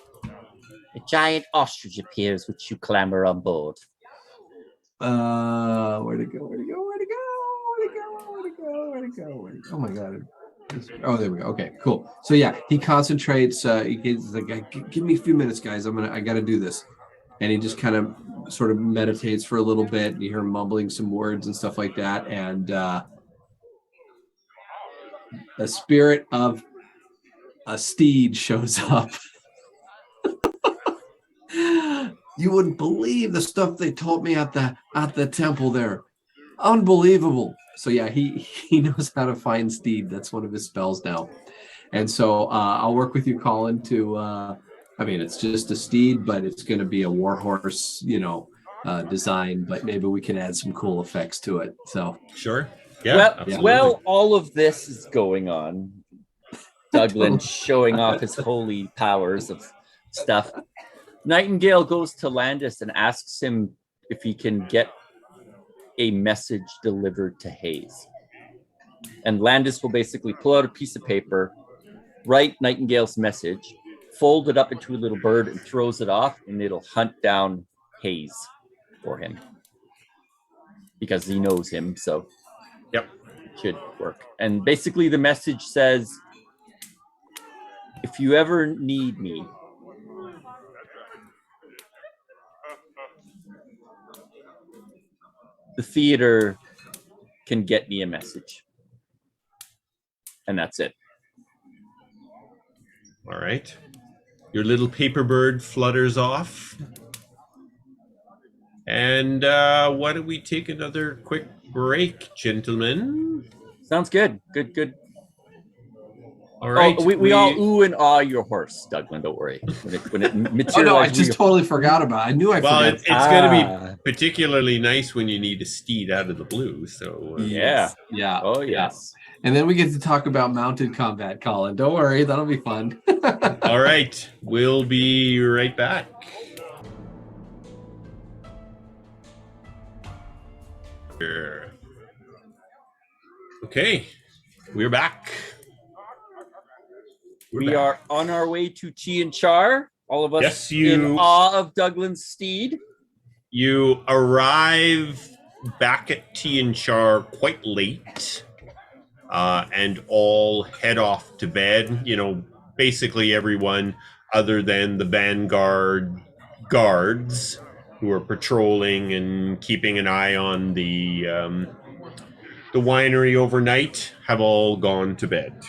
A giant ostrich appears, which you clamber on board.
Where'd it go? Oh my god. Oh, there we go. Okay, cool. So yeah, he concentrates. He's like, give me a few minutes, guys. I gotta do this. And he just kind of sort of meditates for a little bit. And you hear him mumbling some words and stuff like that. And the spirit of a steed shows up. You wouldn't believe the stuff they taught me at the temple there. Unbelievable. So yeah, he knows how to find steed. That's one of his spells now. And so I'll work with you, Colin, to it's just a steed, but it's going to be a war horse, design, but maybe we can add some cool effects to it. So
Sure. Yeah.
Well,
absolutely.
well, all of this is going on. Douglan showing off his holy powers of stuff. Nightingale goes to Landis and asks him if he can get a message delivered to Hayes. And Landis will basically pull out a piece of paper, write Nightingale's message, fold it up into a little bird and throws it off, and it'll hunt down Hayes for him. Because he knows him, so
Yep.
it should work. And basically the message says, if you ever need me, the theater can get me a message. And that's it.
All right. Your little paper bird flutters off. And why don't we take another quick break, gentlemen?
Sounds good. Good.
All right.
Oh, we all ooh and ah your horse, Douglan. Don't worry. When it materializes.
oh no, I just totally forgot about it. I knew I
Well,
forgot.
it's going to be particularly nice when you need a steed out of the blue. So
yeah. Oh yes.
And then we get to talk about mounted combat, Colin. Don't worry, that'll be fun.
All right. We'll be right back. Okay. We're back.
We are on our way to Chi and Char. All of us
Yes,
in awe of Douglan's steed.
You arrive back at Char quite late, and all head off to bed. You know, basically everyone other than the Vanguard guards who are patrolling and keeping an eye on the winery overnight have all gone to bed.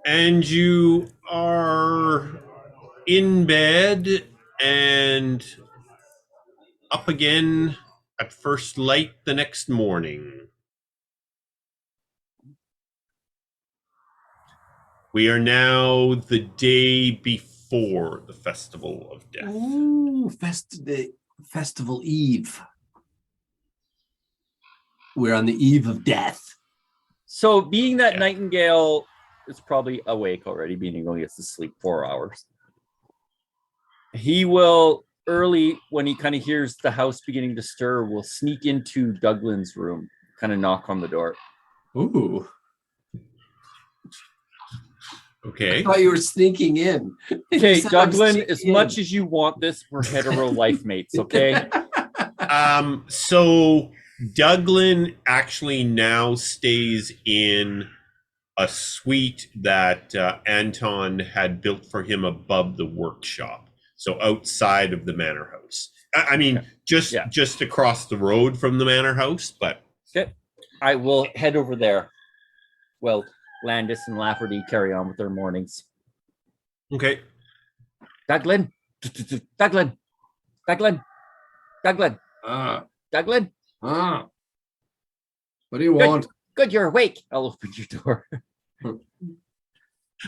And you are in bed and up again at first light the next morning. We are now the day before the Festival of Death.
Ooh, Festival Eve. We're on the eve of death.
So being that Nightingale is probably awake already, meaning he only gets to sleep 4 hours. He will early, when he kind of hears the house beginning to stir, will sneak into Douglan's room, kind of knock on the door.
Ooh.
Okay.
I thought you were sneaking in.
Okay, Douglan, as much as you want this, we're hetero life mates, okay?
So Douglan actually now stays in a suite that Anton had built for him above the workshop, so outside of the manor house. I mean, just across the road from the manor house, but
okay. I will head over there. Well, Landis and Lafferty carry on with their mornings.
Okay.
Douglan. Douglan. Douglan. Douglan. Douglan.
What do you want?
Good, you're awake. I'll open your door.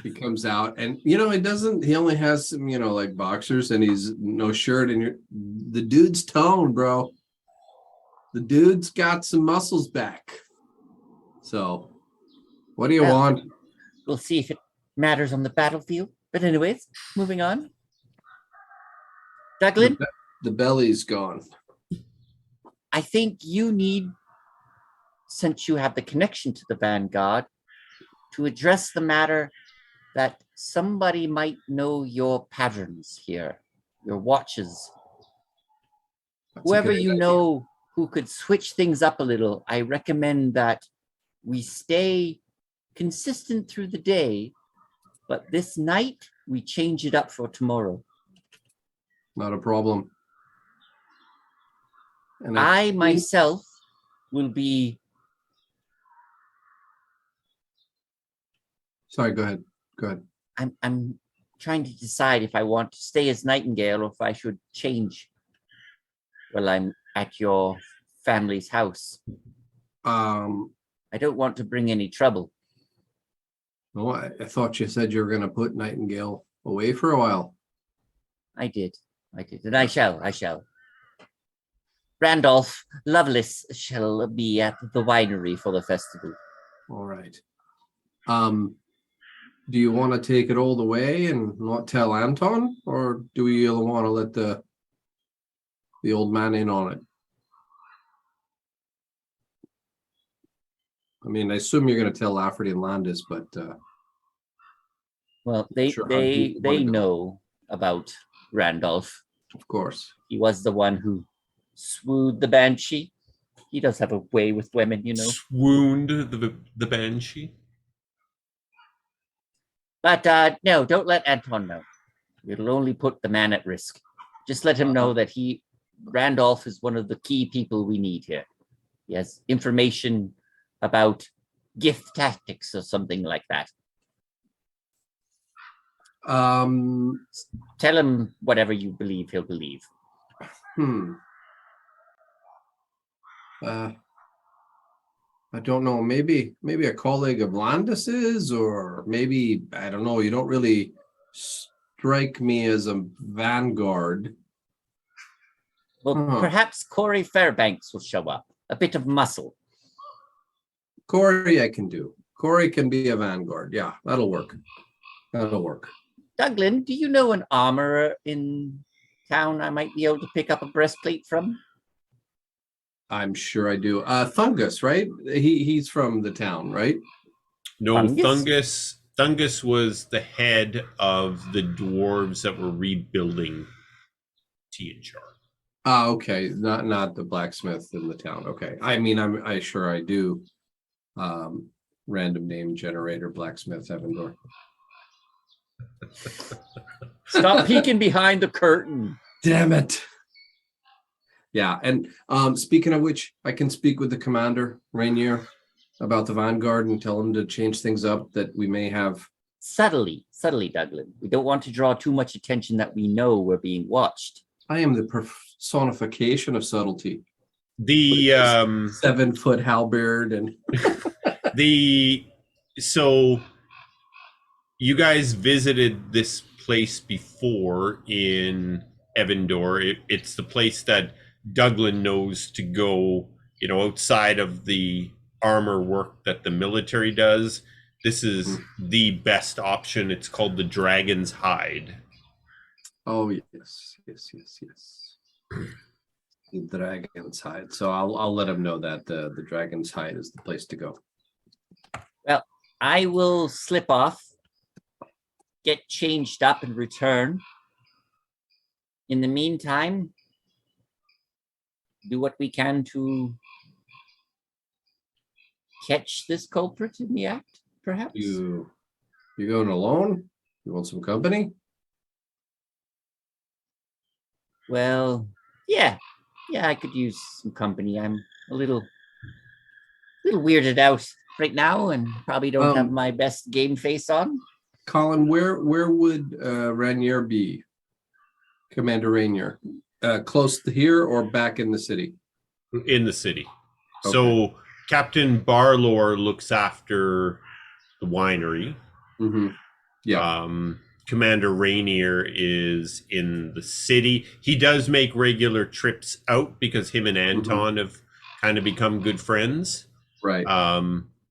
He comes out and, he only has some, like boxers and he's no shirt and the dude's toned, bro. The dude's got some muscles back. So what do you want?
We'll see if it matters on the battlefield. But anyways, moving on. Douglan?
The belly's gone.
I think you need, since you have the connection to the Vanguard, to address the matter that somebody might know your patterns here, your watches. Whoever you know who could switch things up a little, I recommend that we stay consistent through the day, but this night we change it up for tomorrow.
Not a problem. And
I myself will be...
Sorry, go ahead.
I'm trying to decide if I want to stay as Nightingale or if I should change while I'm at your family's house. I don't want to bring any trouble.
I thought you said you were going to put Nightingale away for a while.
I did. I did, and I shall. Randolph Lovelace shall be at the winery for the festival.
All right. Do you want to take it all the way and not tell Anton, or do we want to let the old man in on it? I mean, I assume you're going to tell Lafferty and Landis, but
well, they
sure how deep you
they
wanna go.
know about Randolph.
Of course.
He was the one who swooned the banshee. He does have a way with women, you know.
Swooned the banshee.
But no, don't let Anton know. It'll only put the man at risk. Just let him know that Randolph is one of the key people we need here. He has information about gift tactics or something like that. Tell him whatever you believe he'll believe.
I don't know. Maybe a colleague of Landis's, or maybe, I don't know. You don't really strike me as a vanguard.
Well, perhaps Corey Fairbanks will show up. A bit of muscle.
Corey, I can do. Corey can be a vanguard. Yeah, that'll work.
Douglan, do you know an armorer in town I might be able to pick up a breastplate from?
I'm sure I do. Thungus, right? He's from the town, right?
No,
Thungus?
Thungus was the head of the dwarves that were rebuilding Tianchar.
Okay. Not the blacksmith in the town. Okay. I mean, I sure I do. Random name generator, blacksmith, Evandor.
Stop peeking behind the curtain.
Damn it. Yeah, and speaking of which, I can speak with the commander, Rainier, about the Vanguard and tell him to change things up that we may have.
Subtly, Douglan. We don't want to draw too much attention that we know we're being watched.
I am the personification of subtlety.
The
7-foot halberd and
so you guys visited this place before in Evandor. It's the place that Douglan knows to go, outside of the armor work that the military does. This is the best option. It's called the Dragon's Hide.
Oh, yes. The Dragon's Hide. So I'll let him know that the Dragon's Hide is the place to go.
Well, I will slip off, get changed up, and return. In the meantime, do what we can to catch this culprit in the act, perhaps?
You going alone? You want some company?
Well, yeah, I could use some company. I'm a little weirded out right now, and probably don't have my best game face on.
Colin, where would Rainier be? Commander Rainier, close to here or back in the city?
In the city.
Okay.
So Captain Barlor looks after the winery.
Mm-hmm. Yeah.
Commander Rainier is in the city. He does make regular trips out because him and Anton have kind of become good friends.
Right.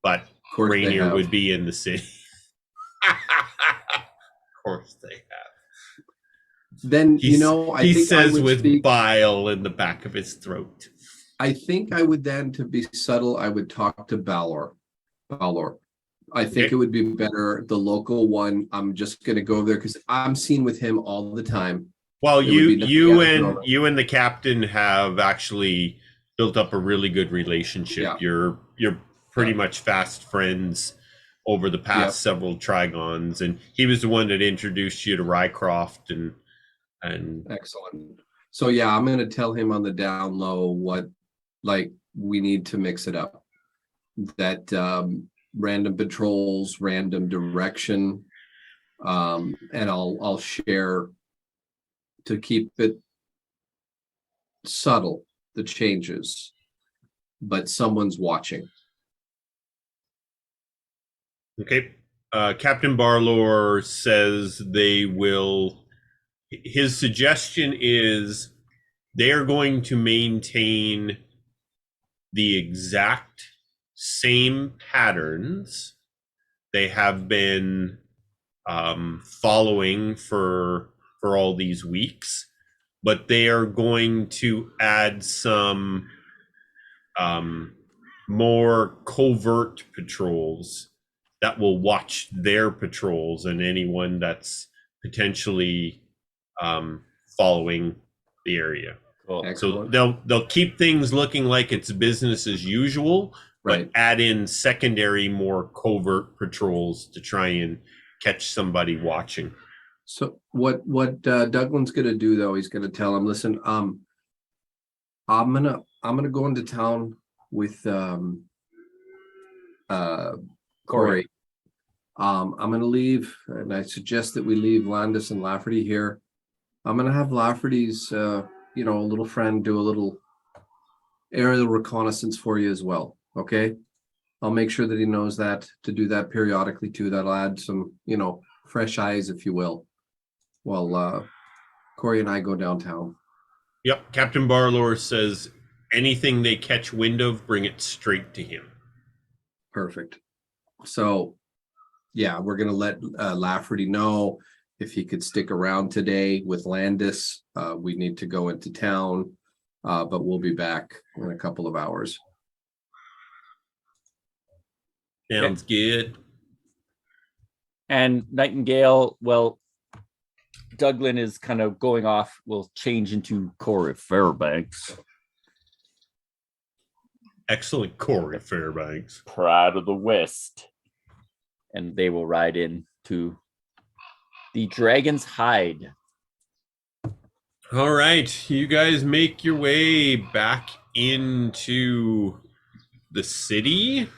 But Rainier would be in the city. Of course they have.
Then,
he says with bile in the back of his throat.
I think I would then, to be subtle, I would talk to Balor. I think it would be better, the local one. I'm just going to go there because I'm seen with him all the time.
Well, you and the captain have actually built up a really good relationship. Yeah. You're pretty much fast friends over the past several Trigons, and he was the one that introduced you to Rycroft and
excellent. So yeah, I'm going to tell him on the down low we need to mix it up. That random patrols, random direction, and I'll share to keep it subtle, the changes, but someone's watching.
Okay. Captain Barlor says they will his suggestion is they are going to maintain the exact same patterns they have been following for all these weeks, but they are going to add some more covert patrols that will watch their patrols and anyone that's potentially following the area.
Cool.
Excellent.
So they'll keep things looking like it's business as usual,
Right.
but add in secondary, more covert patrols to try and catch somebody watching.
So what Douglan's gonna do though, he's gonna tell him, listen, I'm gonna go into town with Corey. I'm gonna leave, and I suggest that we leave Landis and Lafferty here. I'm gonna have Lafferty's little friend do a little aerial reconnaissance for you as well. Okay. I'll make sure that he knows that to do that periodically too. That'll add some, fresh eyes, if you will, while Corey and I go downtown.
Yep, Captain Barlor says anything they catch wind of, bring it straight to him.
Perfect. So, yeah, we're gonna let Lafferty know if he could stick around today with Landis. We need to go into town, but we'll be back in a couple of hours.
Sounds good.
And Nightingale, well, Douglan is kind of going off, will change into Corey Fairbanks.
Excellent, Corey Fairbanks.
Pride of the West. And they will ride in to the Dragon's Hide.
All right, you guys make your way back into the city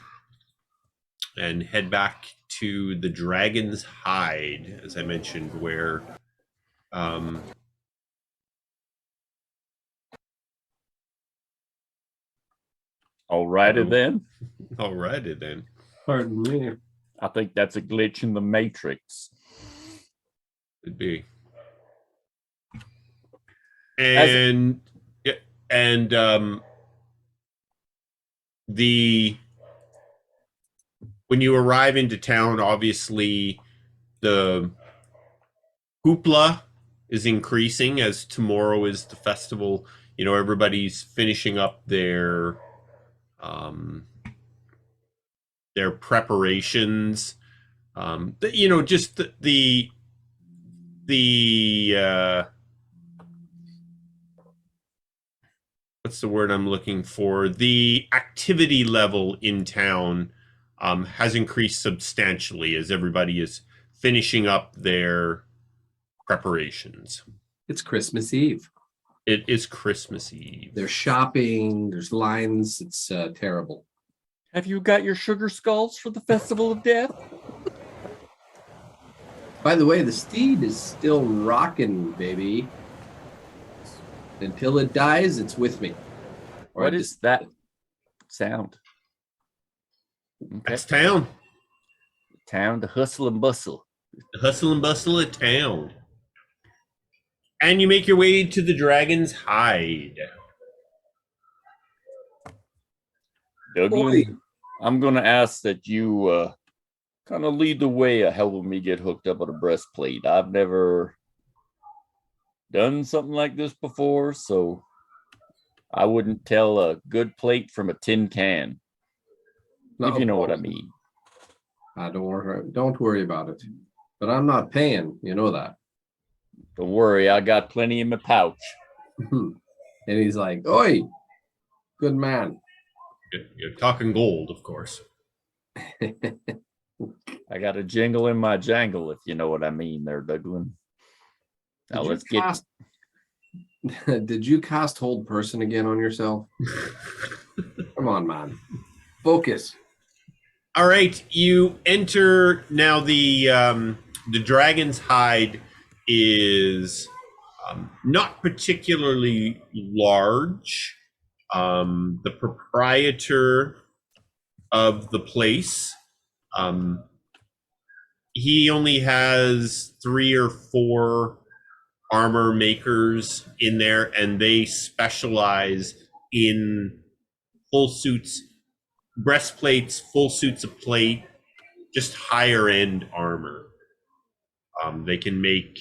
and head back to the Dragon's Hide, as I mentioned, where
Alrighty then.
Alrighty then.
Pardon me.
I think that's a glitch in the Matrix.
Could be. And when you arrive into town, obviously the hoopla is increasing as tomorrow is the festival. Everybody's finishing up their preparations. Just the what's the word I'm looking for? The activity level in town has increased substantially as everybody is finishing up their preparations.
It's Christmas Eve.
It is Christmas Eve.
There's shopping, there's lines. It's terrible.
Have you got your sugar skulls for the Festival of Death?
By the way, the steed is still rocking, baby. Until it dies, it's with me. Or
What is that sound? Okay.
That's town.
Town, the hustle and bustle.
The hustle and bustle of town. And you make your way to the Dragon's Hide.
Douglan, I'm going to ask that you kind of lead the way of helping me get hooked up on a breastplate. I've never done something like this before, so I wouldn't tell a good plate from a tin can, if you know what I mean.
Don't worry about it. But I'm not paying, you know that.
Don't worry, I got plenty in my pouch.
And he's like, "Oi, good man."
You're talking gold, of course.
I got a jingle in my jangle, if you know what I mean there, Douglan. Now let's get...
Did you cast Hold Person again on yourself? Come on, man. Focus.
All right, you enter now. The Dragon's Hide is not particularly large. The proprietor of the place, he only has 3 or 4 armor makers in there, and they specialize in full suits, breastplates, full suits of plate, just higher end armor. They can make,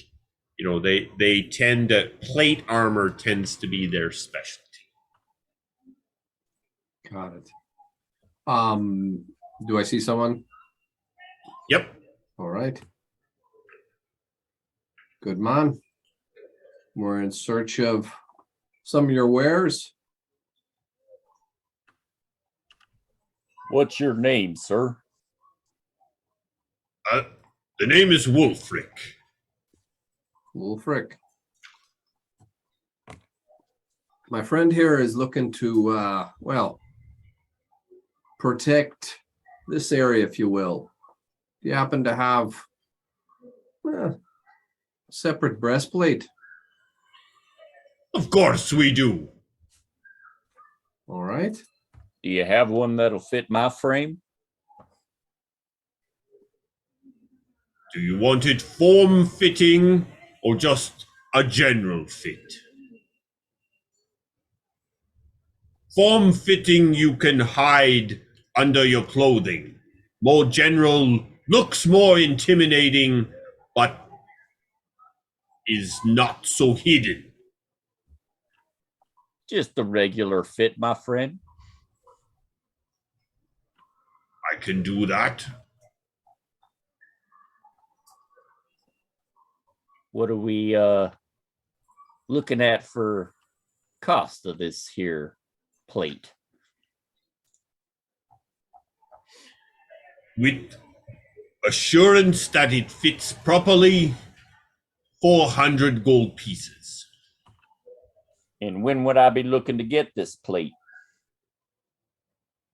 they tend to, plate armor tends to be their specialty.
Got it. Do I see someone?
Yep.
All right. Good man. We're in search of some of your wares.
What's your name, sir?
The name is Wulfric.
Wulfric. My friend here is looking to, protect this area, if you will. Do you happen to have a separate breastplate?
Of course we do.
All right.
Do you have one that'll fit my frame?
Do you want it form-fitting or just a general fit? Form-fitting you can hide under your clothing. More general looks more intimidating, but is not so hidden.
Just the regular fit, my friend.
I can do that.
What are we looking at for cost of this here plate?
With assurance that it fits properly, 400 gold pieces.
And when would I be looking to get this plate?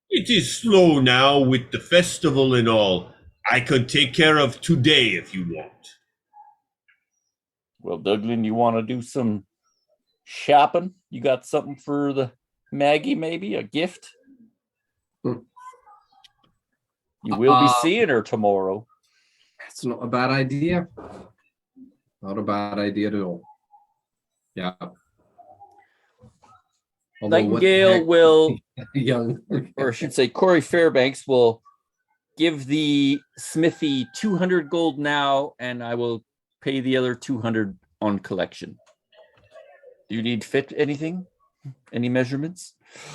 It is slow now with the festival and all. I could take care of today if you want.
Well, Douglan, you want to do some shopping? You got something for the Maggie, maybe a gift? You will be seeing her tomorrow.
That's not a bad idea. Not a bad idea at all. Yeah. Although what the
Nightingale
heck-
will,
young,
or I should say, Corey Fairbanks will give the smithy 200 gold now, and I will pay the other 200 on collection. Do you need fit anything? Any measurements?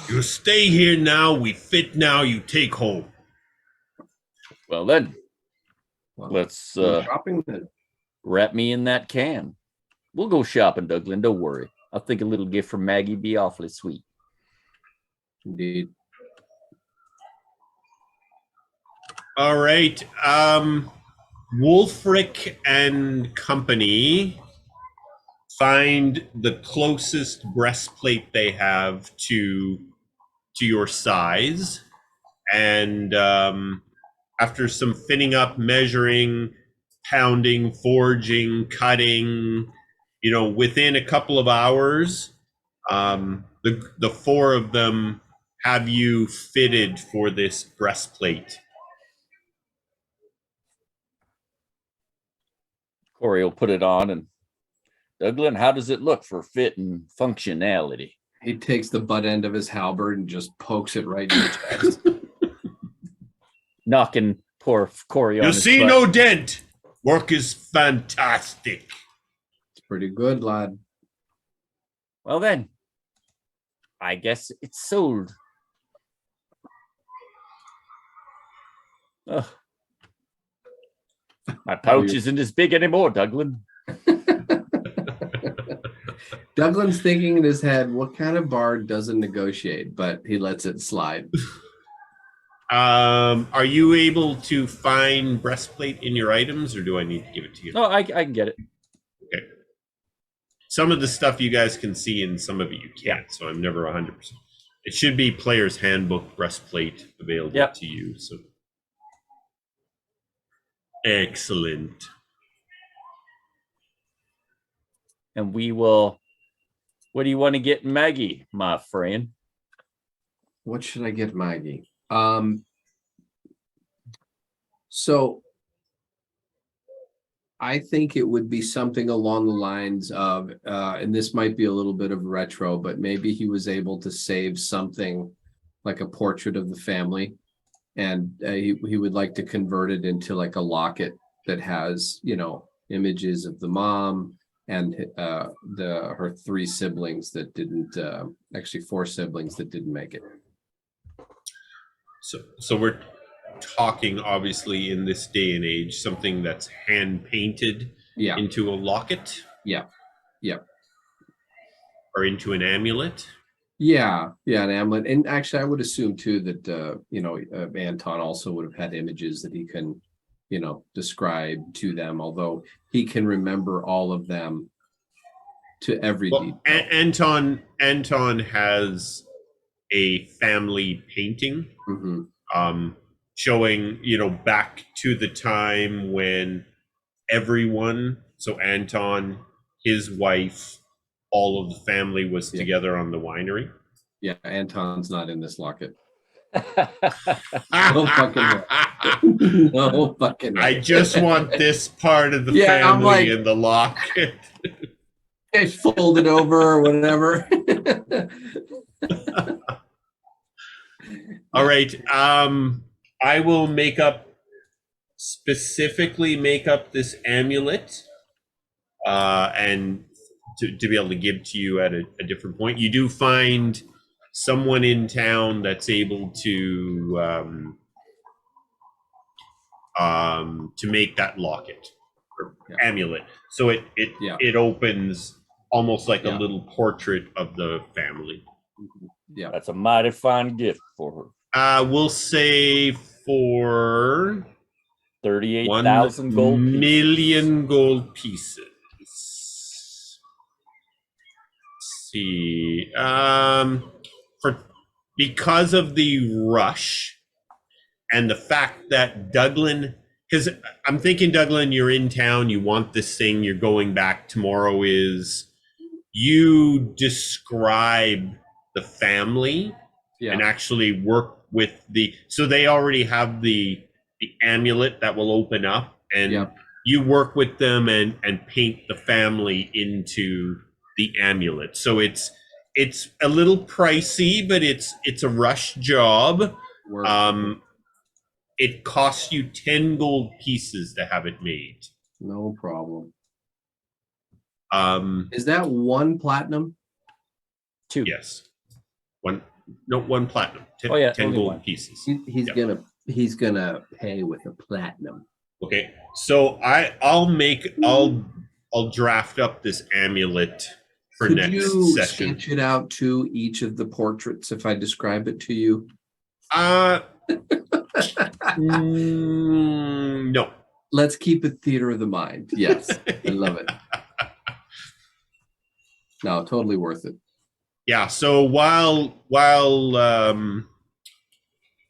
You stay here now, we fit now, you take home.
Well then,
Well,
let's
go shopping then.
wrap me in that can. We'll go shopping, Douglan. Don't worry. I think a little gift from Maggie be awfully sweet.
Indeed.
All right. Wulfric and company find the closest breastplate they have to your size, and after some fitting up, measuring, pounding, forging, cutting, within a couple of hours, the four of them have you fitted for this breastplate.
Corey will put it on, and Douglan, how does it look for fit and functionality?
He takes the butt end of his halberd and just pokes it right in the chest.
Knocking poor Corey on
You
his
see
butt.
no dent. Work is fantastic.
It's pretty good, lad.
Well then, I guess it's sold. Ugh. My pouch isn't as big anymore, Douglan.
Douglan's thinking in his head, what kind of bard doesn't negotiate, but he lets it slide.
Are you able to find breastplate in your items, or do I need to give it to you?
No, I can get it.
Okay. Some of the stuff you guys can see, and some of it you can't. So I'm never 100%. It should be player's handbook breastplate available to you. So excellent.
And we will. What do you want to get Maggie, my friend?
What should I get Maggie? So I think it would be something along the lines of, and this might be a little bit of retro, but maybe he was able to save something like a portrait of the family, and he would like to convert it into like a locket that has, you know, images of the mom and her three siblings that didn't, actually four siblings that didn't make it.
So we're talking obviously in this day and age something that's hand painted
Yeah,
into a locket
yeah, yeah.
or into an amulet.
Yeah, an amulet. And actually, I would assume too that you know, Anton also would have had images that he can, you know, describe to them, although he can remember all of them to every
Well,
detail.
Anton has a family painting
Mhm.
showing, you know, back to the time when everyone, so Anton, his wife, all of the family was
Yeah.
together on the winery.
Yeah, Anton's not in this locket.
No
fucking way. No fucking way.
I just want this part of the
Yeah, I'm
family
like-
in the locket.
It's folded over or whatever.
All right. I will specifically make up this amulet, and to be able to give to you at a different point. You do find someone in town that's able to make that locket or amulet. So it opens almost like a little portrait of the family.
Yeah.
That's a mighty fine gift for her.
We'll say for
38,000 gold pieces.
million gold pieces. Let's see. Because of the rush and the fact that Douglan, because I'm thinking, Douglan, you're in town, you want this thing, you're going back tomorrow, you describe the family and actually work with so they already have the amulet that will open up, and you work with them and paint the family into the amulet. So it's a little pricey, but it's a rush job. It costs you 10 gold pieces to have it made.
No problem. Is that one platinum?
Two.
Yes. One platinum. 10,
Oh, yeah,
10
only
gold
one.
pieces.
He's gonna pay with a platinum.
Okay. So I'll draft up this amulet for
Could
next
you
session.
sketch it out to each of the portraits if I describe it to you?
No.
Let's keep it theater of the mind. Yes, I love it. No, totally worth it.
Yeah. So while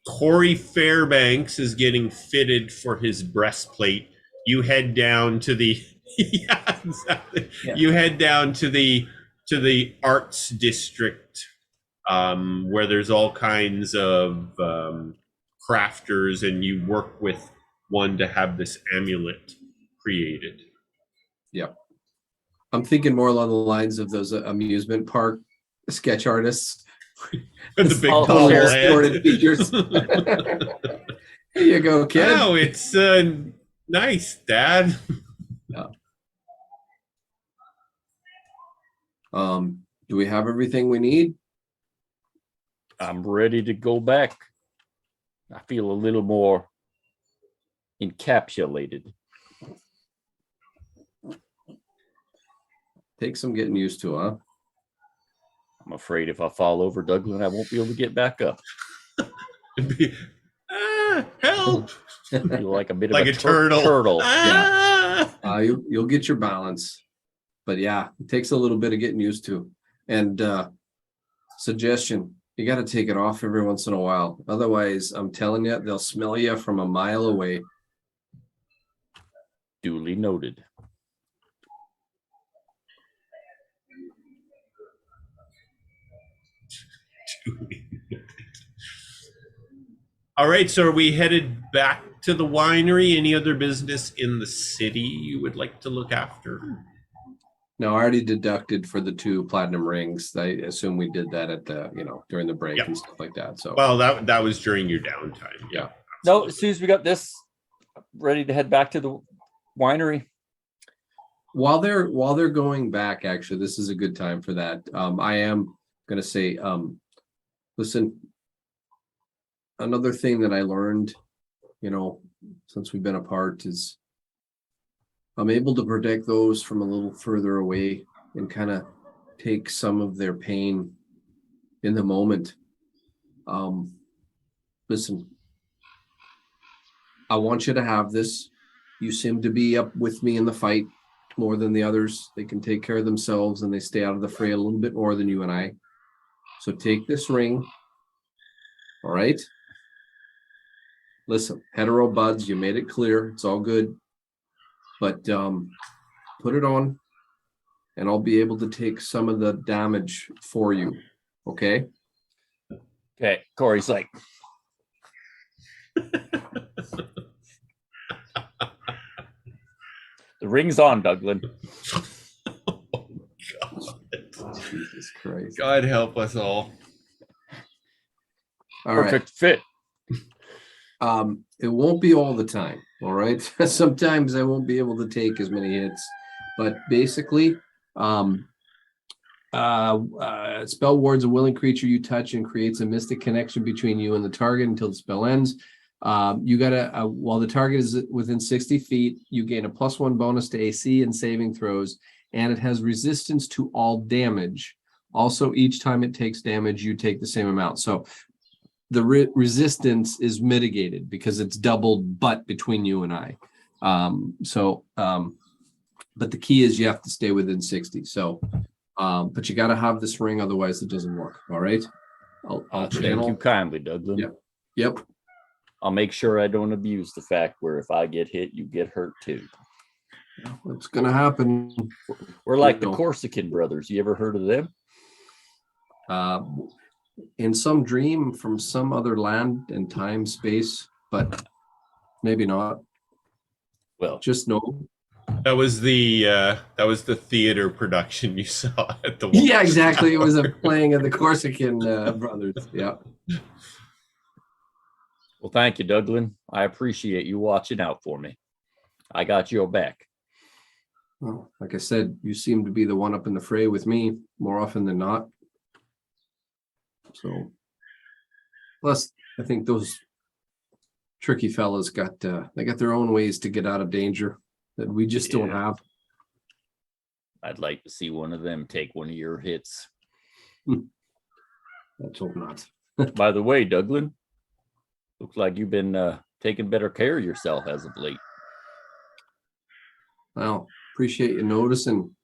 Corey Fairbanks is getting fitted for his breastplate, you head down to the yeah, exactly.
Yeah.
You head down to the arts district, where there's all kinds of crafters, and you work with one to have this amulet created.
Yep. I'm thinking more along the lines of those amusement park sketch artists.
The big
all
tall
shared
head.
distorted features. Here you go, kid.
Oh, it's nice, Dad.
Do we have everything we need?
I'm ready to go back. I feel a little more encapsulated.
Take some getting used to, huh?
I'm afraid if I fall over, Douglan, I won't be able to get back up.
Help!
I feel like a bit
Like
of
a turtle.
Ah!
You'll get your balance, but yeah, it takes a little bit of getting used to. And suggestion: you got to take it off every once in a while. Otherwise, I'm telling you, they'll smell you from a mile away.
Duly noted.
All right, so are we headed back to the winery? Any other business in the city you would like to look after?
No, I already deducted for the 2 platinum rings. I assume we did that at the, during the break
Yep.
and stuff like that. So,
Well, that was during your downtime.
Yeah.
No, as soon as we got this ready to head back to the winery.
while they're going back, actually, this is a good time for that. I am gonna say, listen, another thing that I learned, since we've been apart is I'm able to protect those from a little further away and kind of take some of their pain in the moment. Listen, I want you to have this. You seem to be up with me in the fight more than the others. They can take care of themselves and they stay out of the fray a little bit more than you and I. So take this ring. All right. Listen, hetero buds, you made it clear. It's all good. But put it on and I'll be able to take some of the damage for you. Okay?
Okay, Corey's like, the ring's on, Douglan.
Jesus Christ.
God help us all.
All right.
Perfect fit.
It won't be all the time. All right. Sometimes I won't be able to take as many hits, but basically, spell wards a willing creature you touch and creates a mystic connection between you and the target until the spell ends. You gotta, while the target is within 60 feet, you gain a +1 bonus to AC and saving throws, and it has resistance to all damage. Also, each time it takes damage, you take the same amount. So the resistance is mitigated because it's doubled but between you and I. But the key is you have to stay within 60. So, but you got to have this ring, otherwise it doesn't work. All right. I'll
Thank you kindly, Douglan.
Yeah. Yep.
I'll make sure I don't abuse the fact where if I get hit, you get hurt too.
What's going to happen?
We're like the Corsican brothers. You ever heard of them?
In some dream from some other land and time, space, but maybe not.
Well,
Just know.
That was the theater production you saw at the
Yeah, exactly. It was a playing of the Corsican brothers. Yeah.
well, thank you, Douglan. I appreciate you watching out for me. I got your back.
Well, like I said, you seem to be the one up in the fray with me more often than not. So, plus, I think those tricky fellas got their own ways to get out of danger that we just don't have.
I'd like to see one of them take one of your hits.
Let's hope not.
By the way, Douglan, looks like you've been taking better care of yourself as of late.
Well, appreciate you noticing.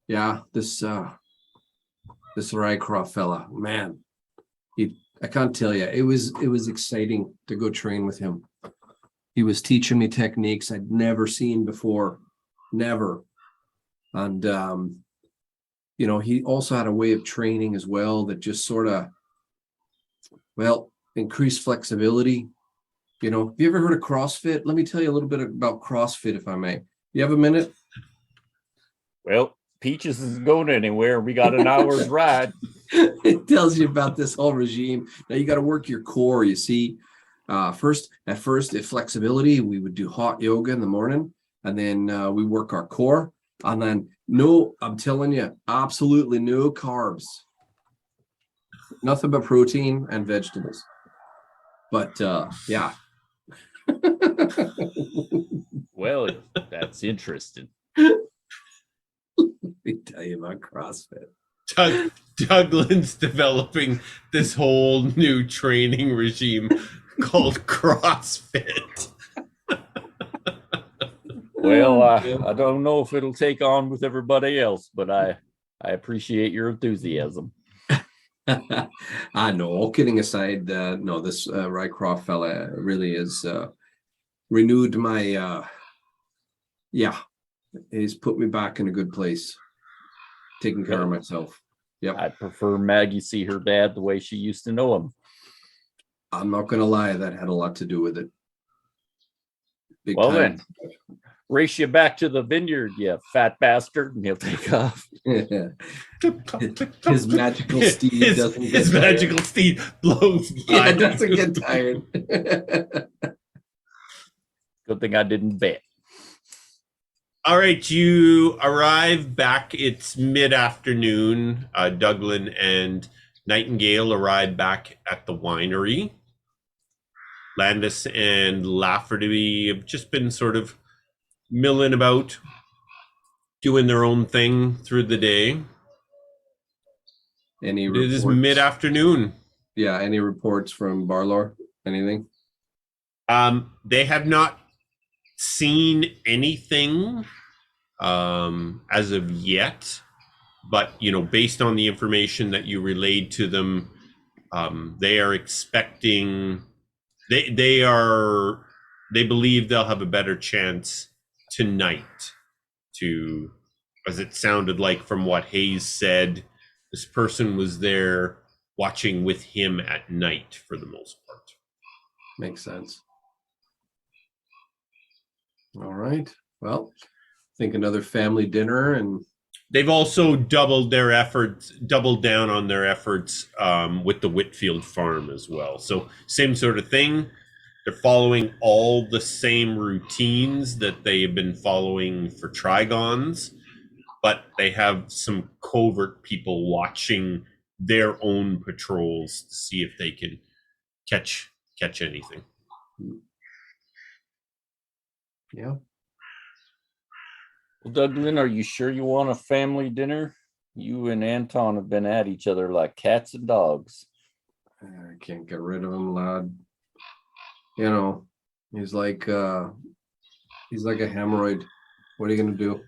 Yeah, this Rycroft fella, man, I can't tell you. It was exciting to go train with him. He was teaching me techniques I'd never seen before, never. And he also had a way of training as well that just sort of, increased flexibility. Have you ever heard of CrossFit? Let me tell you a little bit about CrossFit, if I may. You have a minute?
Well, Peaches isn't going anywhere. We got an hour's ride.
It tells you about this whole regime. Now you got to work your core, you see. At first, if flexibility, we would do hot yoga in the morning, and then we work our core. And then, no, I'm telling you, absolutely no carbs. Nothing but protein and vegetables. But yeah.
Well, that's interesting.
Let me tell you about CrossFit.
Douglan's developing this whole new training regime called CrossFit.
Well, I don't know if it'll take on with everybody else, but I appreciate your enthusiasm.
I know. All kidding aside, no, this Rycroft fella really is renewed my. He's put me back in a good place, taking care of myself. Yep.
I'd prefer Maggie see her dad the way she used to know him.
I'm not going to lie, that had a lot to do with it. Big
Well
time.
then, race you back to the vineyard, you fat bastard, and he'll take off.
His magical steed doesn't get
his
tired.
magical steed blows by.
Yeah, doesn't get tired.
Good thing I didn't bet.
All right, you arrive back. It's mid-afternoon. Douglan and Nightingale arrive back at the winery. Landis and Lafferty have just been sort of milling about, doing their own thing through the day.
Any
It
reports?
is mid-afternoon.
Yeah, any reports from Barlor? Anything?
They have not seen anything as of yet, but based on the information that you relayed to them, they are expecting. They believe they'll have a better chance tonight to, as it sounded like from what Hayes said, this person was there watching with him at night for the most part.
Makes sense. All right. Well, I think another family dinner, and
They've also doubled down on their efforts with the Whitfield farm as well. So same sort of thing. They're following all the same routines that they have been following for Trigons, but they have some covert people watching their own patrols to see if they can catch anything.
yeah.
Well, Douglan, are you sure you want a family dinner? You and Anton have been at each other like cats and dogs.
I can't get rid of him, lad. He's like a hemorrhoid. What are you gonna do?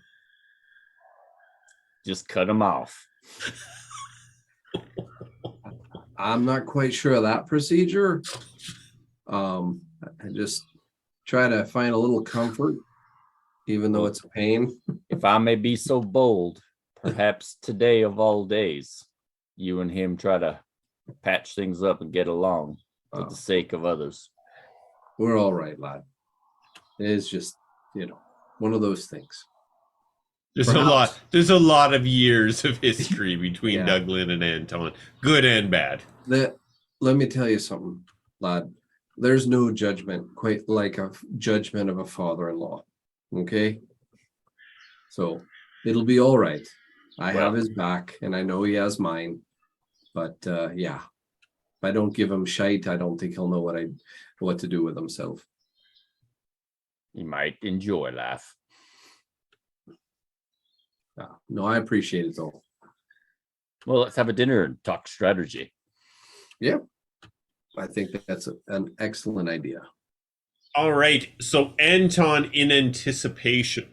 Just cut him off.
I'm not quite sure of that procedure. I just try to find a little comfort, even though it's a pain.
If I may be so bold, perhaps today of all days, you and him try to patch things up and get along for the sake of others.
We're all right, lad. It's just, one of those things.
There's
Perhaps.
There's a lot of years of history between
Yeah.
Douglan and Anton, good and bad.
Let me tell you something, lad. There's no judgment quite like a judgment of a father-in-law. Okay? So it'll be all right. I have his back, and I know he has mine. But yeah, if I don't give him shite, I don't think he'll know what to do with himself.
He might enjoy life.
No, I appreciate it though.
Well, let's have a dinner and talk strategy.
Yeah, I think that's an excellent idea.
All right. So Anton, in anticipation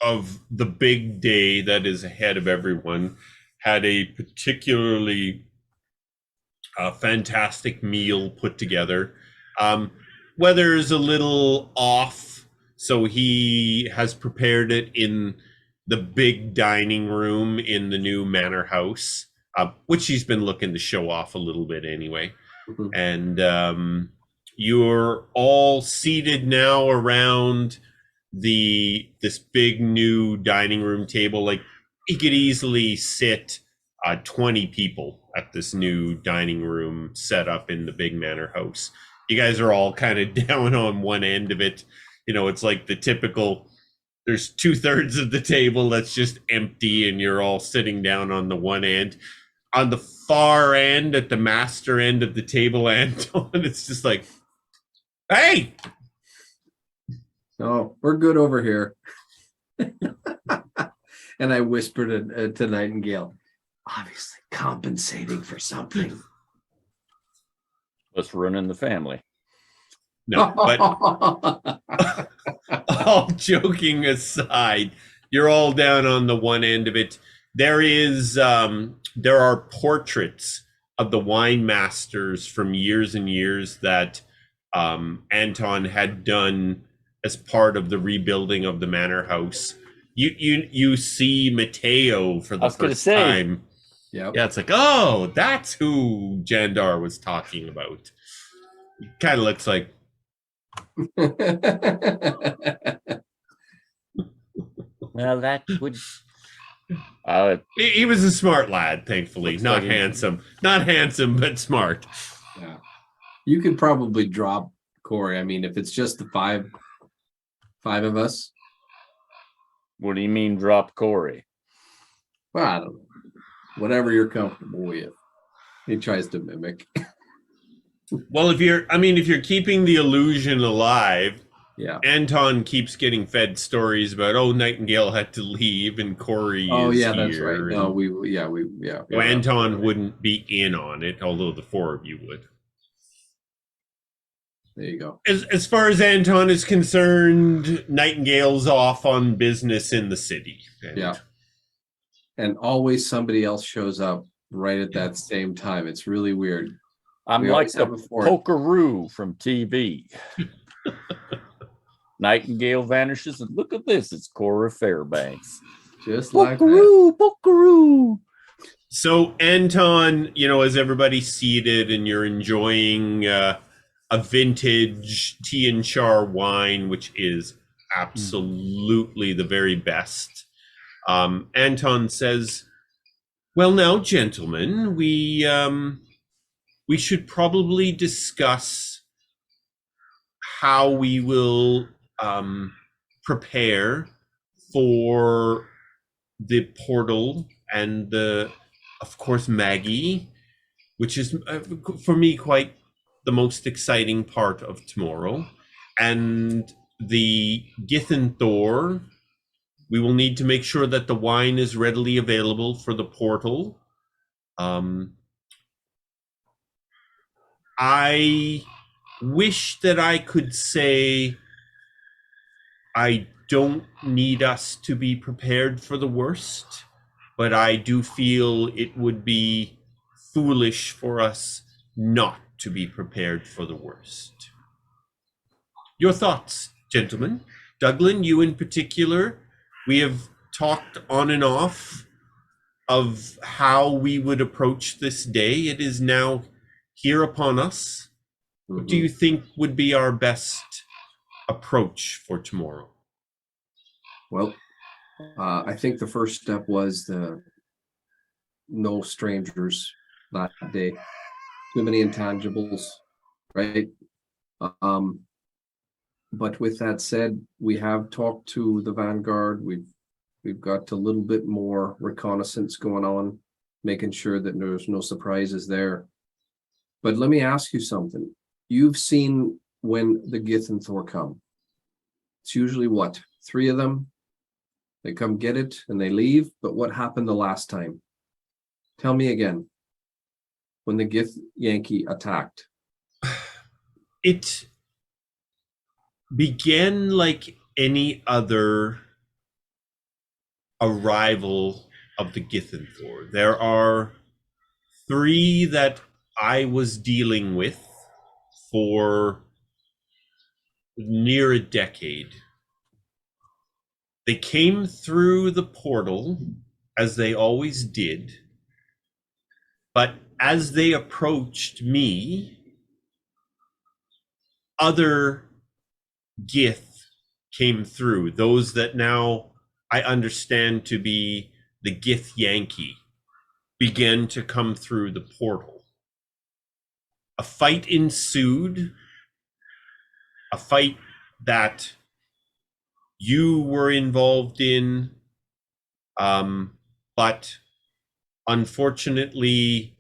of the big day that is ahead of everyone, had a particularly fantastic meal put together. Weather is a little off, so he has prepared it in the big dining room in the new manor house, which he's been looking to show off a little bit anyway.
Mhm.
And you're all seated now around this big new dining room table. Like, he could easily sit 20 people at this new dining room set up in the big manor house. You guys are all kind of down on one end of it. It's like the typical, there's 2/3 of the table that's just empty, and you're all sitting down on the one end. On the far end, at the master end of the table, Anton, it's just like, hey!
No, we're good over here. And I whispered to Nightingale, obviously compensating for something.
Let's run in the family.
No, but all joking aside, you're all down on the one end of it. There are portraits of the wine masters from years and years that Anton had done as part of the rebuilding of the manor house. You see Mateo for the first time.
Yep.
Yeah, it's like, oh, that's who Jandar was talking about. It kind of looks like
Well, that would.
He was a smart lad, thankfully.
Looks
Not
like it.
handsome. Not handsome, but smart.
Yeah. You could probably drop Corey. I mean, if it's just the five of us,
What do you mean drop Corey?
well, I don't know. Whatever you're comfortable with. He tries to mimic.
Well, if you're keeping the illusion alive,
Yeah.
Anton keeps getting fed stories about, Nightingale had to leave and Corey
Oh
is
yeah,
here.
that's right. No, yeah.
So Anton wouldn't be in on it, although the four of you would.
There you go.
As far as Anton is concerned, Nightingale's off on business in the city.
Yeah. And always somebody else shows up right at that same time. It's really weird.
I'm
We
like
always
the
have a fort.
pokeroo from TV. Nightingale vanishes, and look at this. It's Cora Fairbanks.
Just like that.
Pokeroo.
So Anton, as everybody's seated and you're enjoying a vintage tea and char wine, which is absolutely the very best, Anton says, "Well, now, gentlemen, we should probably discuss how we will prepare for the portal and of course, Maggie, which is for me quite the most exciting part of tomorrow, and the Githenthor. We will need to make sure that the wine is readily available for the portal. I wish that I could say I don't need us to be prepared for the worst, but I do feel it would be foolish for us not to be prepared for the worst. Your thoughts, gentlemen? Douglan, you in particular, we have talked on and off of how we would approach this day. It is now here upon us. What do you think would be our best approach for tomorrow?
Well, I think the first step was no strangers that day. Too many intangibles, right? But with that said, we have talked to the Vanguard. We've got a little bit more reconnaissance going on, making sure that there's no surprises there. But let me ask you something. You've seen when the Githenthor come. It's usually what? 3 of them? They come get it and they leave. But what happened the last time? Tell me again. When the Gith Yankee attacked.
It began like any other arrival of the Githenthor. There are 3 that I was dealing with for near a decade. They came through the portal, as they always did, but as they approached me, other Gith came through, those that now I understand to be the Gith Yankee, began to come through the portal. A fight ensued, a fight that you were involved in, but unfortunately,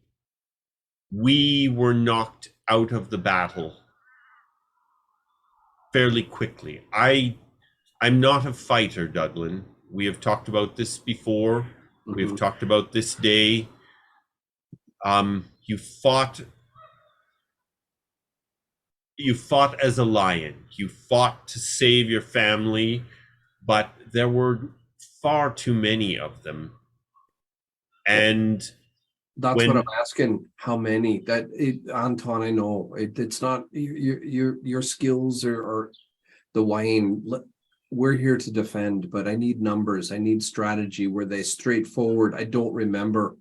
we were knocked out of the battle fairly quickly. I'm not a fighter, Douglan. We have talked about this before. We've talked about this day. You fought as a lion. You fought to save your family, but there were far too many of them. And
that's what I'm asking. How many? Anton, I know it's not your skills or the wine. We're here to defend, but I need numbers. I need strategy. Were they straightforward? I don't remember.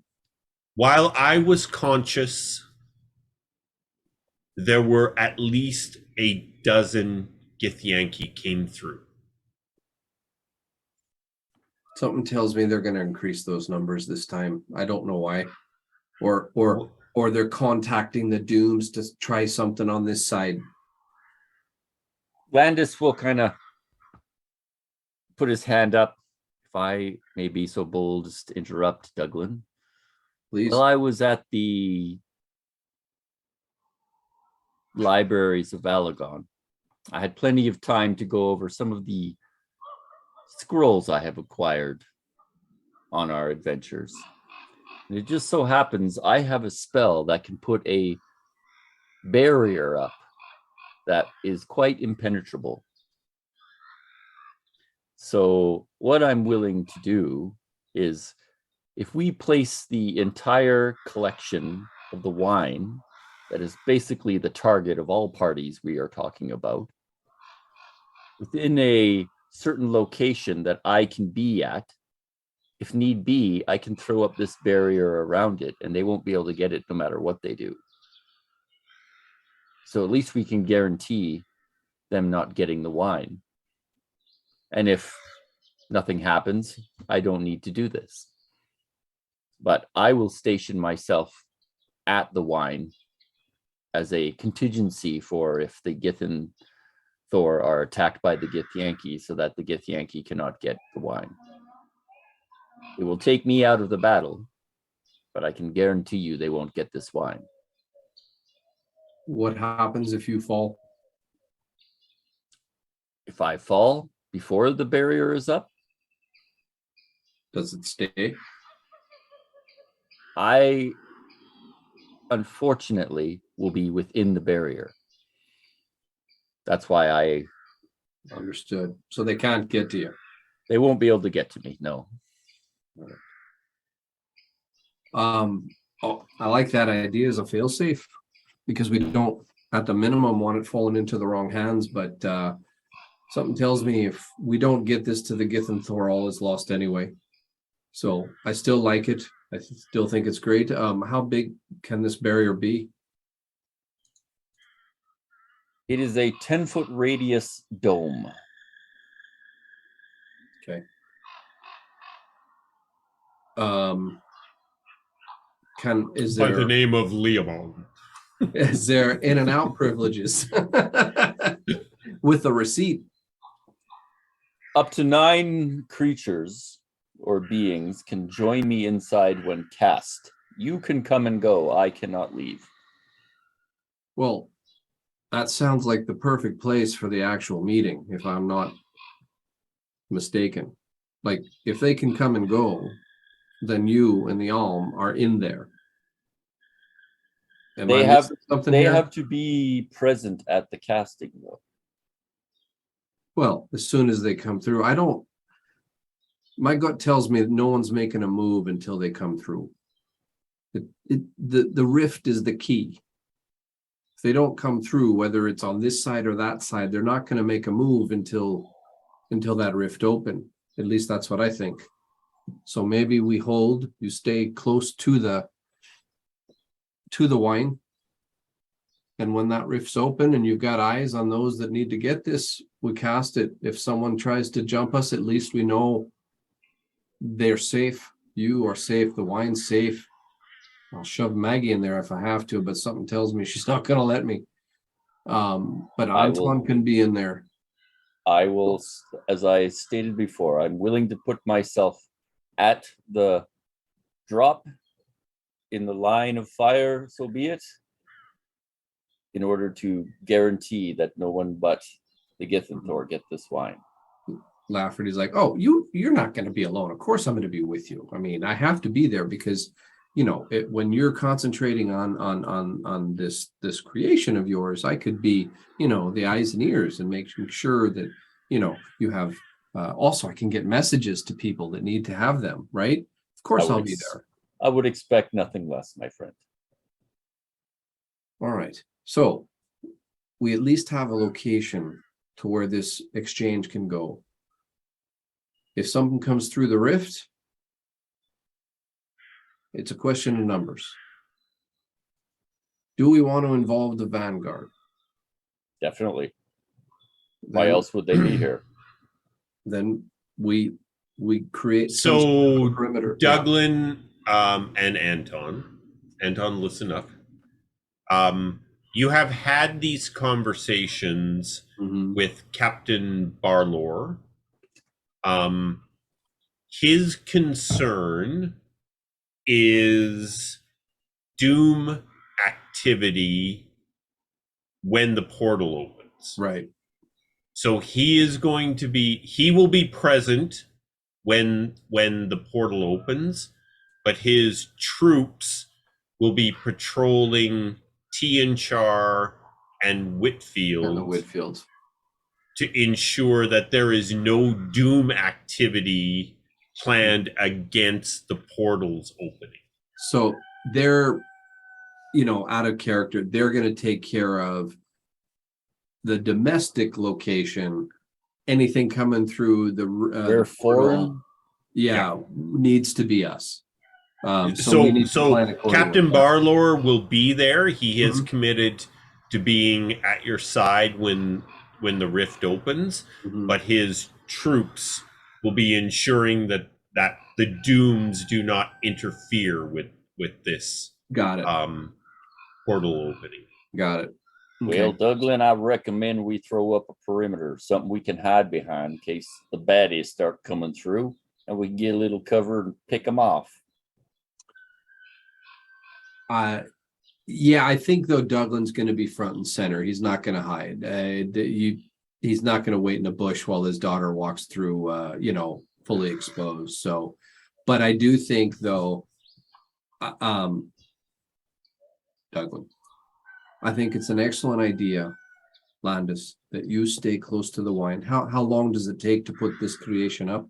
While I was conscious, there were at least a dozen Githyanki came through.
Something tells me they're going to increase those numbers this time. I don't know why. Or they're contacting the Dooms to try something on this side.
Landis will kind of put his hand up. If I may be so bold as to interrupt, Douglan.
Please.
Well, I was at the libraries of Alagon. I had plenty of time to go over some of the scrolls I have acquired on our adventures. And it just so happens I have a spell that can put a barrier up that is quite impenetrable. So what I'm willing to do is, if we place the entire collection of the wine that is basically the target of all parties we are talking about within a certain location that I can be at, if need be, I can throw up this barrier around it and they won't be able to get it no matter what they do. So at least we can guarantee them not getting the wine. And if nothing happens, I don't need to do this. But I will station myself at the wine as a contingency for if the Githyan Thor are attacked by the Githyanki, so that the Githyanki cannot get the wine. It will take me out of the battle, but I can guarantee you they won't get this wine.
What happens if you fall?
If I fall before the barrier is up,
Does it stay?
I unfortunately will be within the barrier. That's why
Understood. So they can't get to you.
they won't be able to get to me. No.
I like that idea as a failsafe, because we don't, at the minimum, want it falling into the wrong hands. But something tells me if we don't get this to the Githyan Thor, all is lost anyway. So I still like it. I still think it's great. How big can this barrier be?
It is a 10-foot radius dome.
Okay. Is
By the
there
name of Leomon.
is there in and out privileges with a receipt?
Up to 9 creatures or beings can join me inside when cast. You can come and go. I cannot leave.
Well, that sounds like the perfect place for the actual meeting, if I'm not mistaken. Like, if they can come and go, then you and the Alm are in there. Am I missing something
They
here?
have to be present at the casting, though.
Well, as soon as they come through, my gut tells me that no one's making a move until they come through. The rift is the key. If they don't come through, whether it's on this side or that side, they're not going to make a move until that rift open. At least that's what I think. So maybe we hold, you stay close to the wine. And when that rift's open and you've got eyes on those that need to get this, we cast it. If someone tries to jump us, at least we know they're safe. You are safe. The wine's safe. I'll shove Maggie in there if I have to, but something tells me she's not going to let me. But Anton can be in there.
I will, as I stated before, I'm willing to put myself at the drop in the line of fire, so be it, in order to guarantee that no one but the Githyan Thor get this wine.
Lafferty's like, oh, you're not going to be alone. Of course I'm going to be with you. I mean, I have to be there because, when you're concentrating on this creation of yours, I could be, the eyes and ears and making sure that, you have, also I can get messages to people that need to have them, right? Of course I'll be there.
I would expect nothing less, my friend.
All right. So we at least have a location to where this exchange can go. If something comes through the rift, it's a question of numbers. Do we want to involve the Vanguard?
Definitely. Why else would they be here?
Then we create some sort
So
of perimeter. Yeah.
Douglan and Anton, listen up. You have had these conversations
Mhm.
with Captain Barlor. His concern is doom activity when the portal opens.
Right.
So he will be present when the portal opens, but his troops will be patrolling Tianchar and Whitfield
And the Whitfields.
to ensure that there is no doom activity planned against the portal's opening.
So they're, out of character. They're going to take care of the domestic location. Anything coming through the
They're
the portal,
foreign.
needs to be us. So we need to plan accordingly.
Captain Barlor will be there. He is
Mhm.
committed to being at your side when the rift opens,
Mhm.
but his troops will be ensuring that the dooms do not interfere with this
Got it.
portal opening.
Got it.
Well, Douglan, I recommend we throw up a perimeter, something we can hide behind in case the baddies start coming through, and we can get a little cover and pick them off.
Yeah, I think though Douglan's going to be front and center. He's not going to hide. He's not going to wait in a bush while his daughter walks through, fully exposed. So, but I do think though, Douglan, I think it's an excellent idea, Landis, that you stay close to the wine. How long does it take to put this creation up?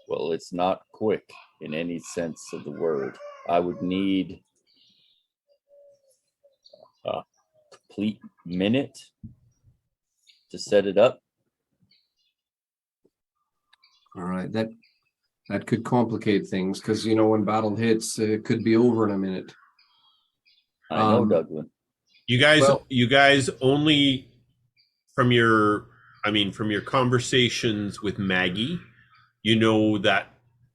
Well, it's not quick in any sense of the word. I would need a complete minute to set it up.
All right, that could complicate things because when battle hits, it could be over in a minute.
I know, Douglan.
You guys only from your conversations with Maggie, you know that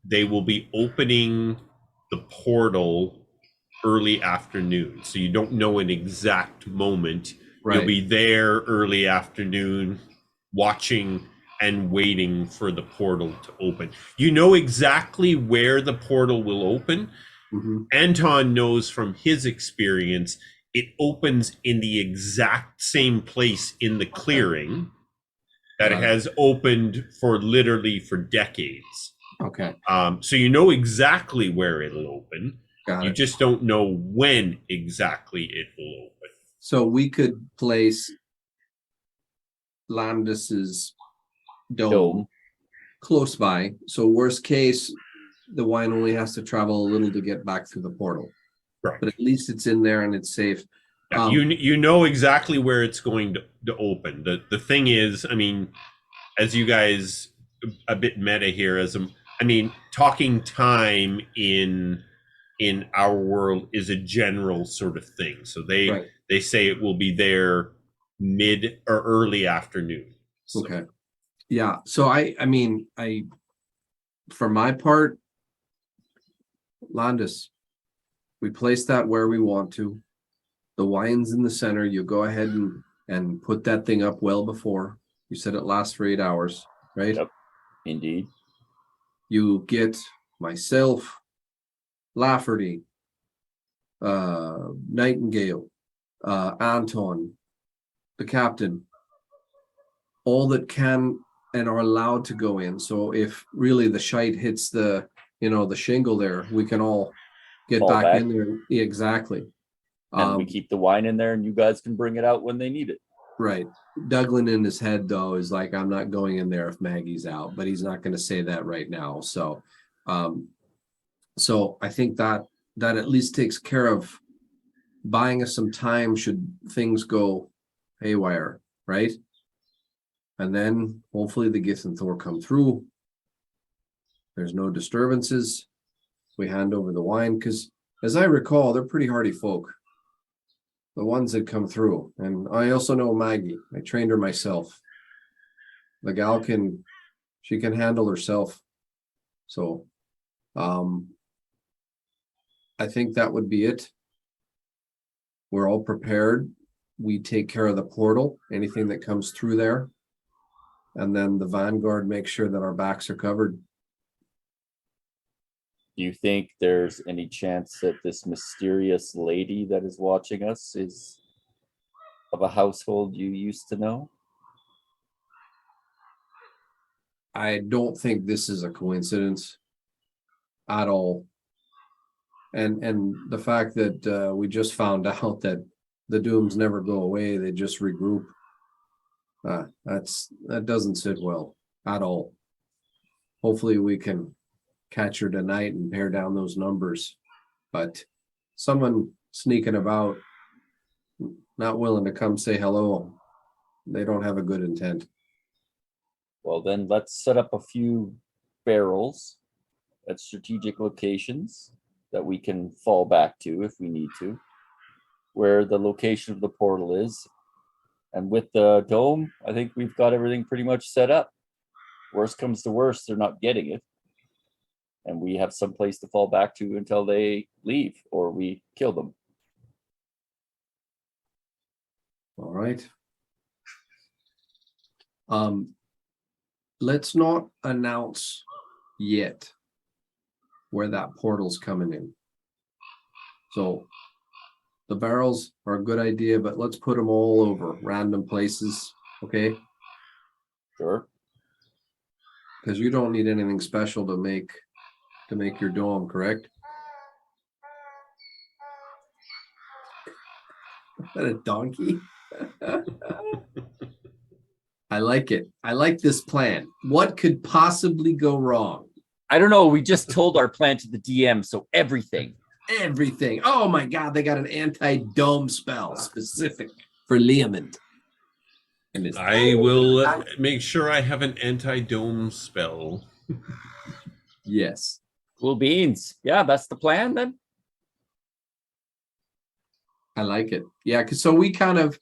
they will be opening the portal early afternoon. So you don't know an exact moment.
Right.
You'll be there early afternoon watching and waiting for the portal to open. You know exactly where the portal will open.
Mm-hmm.
Anton knows from his experience it opens in the exact same place in the clearing that it has opened for decades.
Okay.
So you know exactly where it'll open.
Got
You
it.
just don't know when exactly it will open.
So we could place Landis's dome close by. So worst case, the wine only has to travel a little to get back through the portal.
Right.
But at least it's in there and it's safe.
You know exactly where it's going to open. The thing is, as you guys a bit meta here, talking time in our world is a general sort of thing. So they say it will be there mid or early afternoon. So.
Okay. Yeah. So I for my part, Landis, we place that where we want to. The wine's in the center. You go ahead and put that thing up well before. You said it lasts for 8 hours, right?
Yep. Indeed.
You get myself, Lafferty, Nightingale, Anton, the captain, all that can and are allowed to go in. So if really the shite hits the shingle there, we can all get back in there. Exactly.
And we keep the wine in there and you guys can bring it out when they need it.
Right. Douglan in his head though is like, I'm not going in there if Maggie's out, but he's not going to say that right now. So so I think that at least takes care of buying us some time should things go haywire, right? And then hopefully the Gith and Thor come through. There's no disturbances. We hand over the wine because as I recall, they're pretty hardy folk. the ones that come through. And I also know Maggie. I trained her myself. The gal she can handle herself. So, I think that would be it. We're all prepared. We take care of the portal, anything that comes through there. And then the Vanguard makes sure that our backs are covered.
Do you think there's any chance that this mysterious lady that is watching us is of a household you used to know?
I don't think this is a coincidence at all. And the fact that we just found out that the dooms never go away, they just regroup. That doesn't sit well at all. Hopefully we can catch her tonight and pare down those numbers. But someone sneaking about, not willing to come say hello, they don't have a good intent.
Well, then let's set up a few barrels at strategic locations that we can fall back to if we need to, where the location of the portal is. And with the dome, I think we've got everything pretty much set up. Worst comes to worst, they're not getting it. And we have some place to fall back to until they leave or we kill them.
All right. Let's not announce yet where that portal's coming in. So the barrels are a good idea, but let's put them all over random places, okay?
Sure.
Because you don't need anything special to make your dome, correct? Is that a donkey? I like it. I like this plan. What could possibly go wrong?
I don't know. We just told our plan to the DM, so everything.
Everything. Oh my God, they got an anti-dome spell specific for Leomund.
I will make sure I have an anti-dome spell.
Yes.
Cool beans. Yeah, that's the plan then.
I like it. Yeah, because so we kind of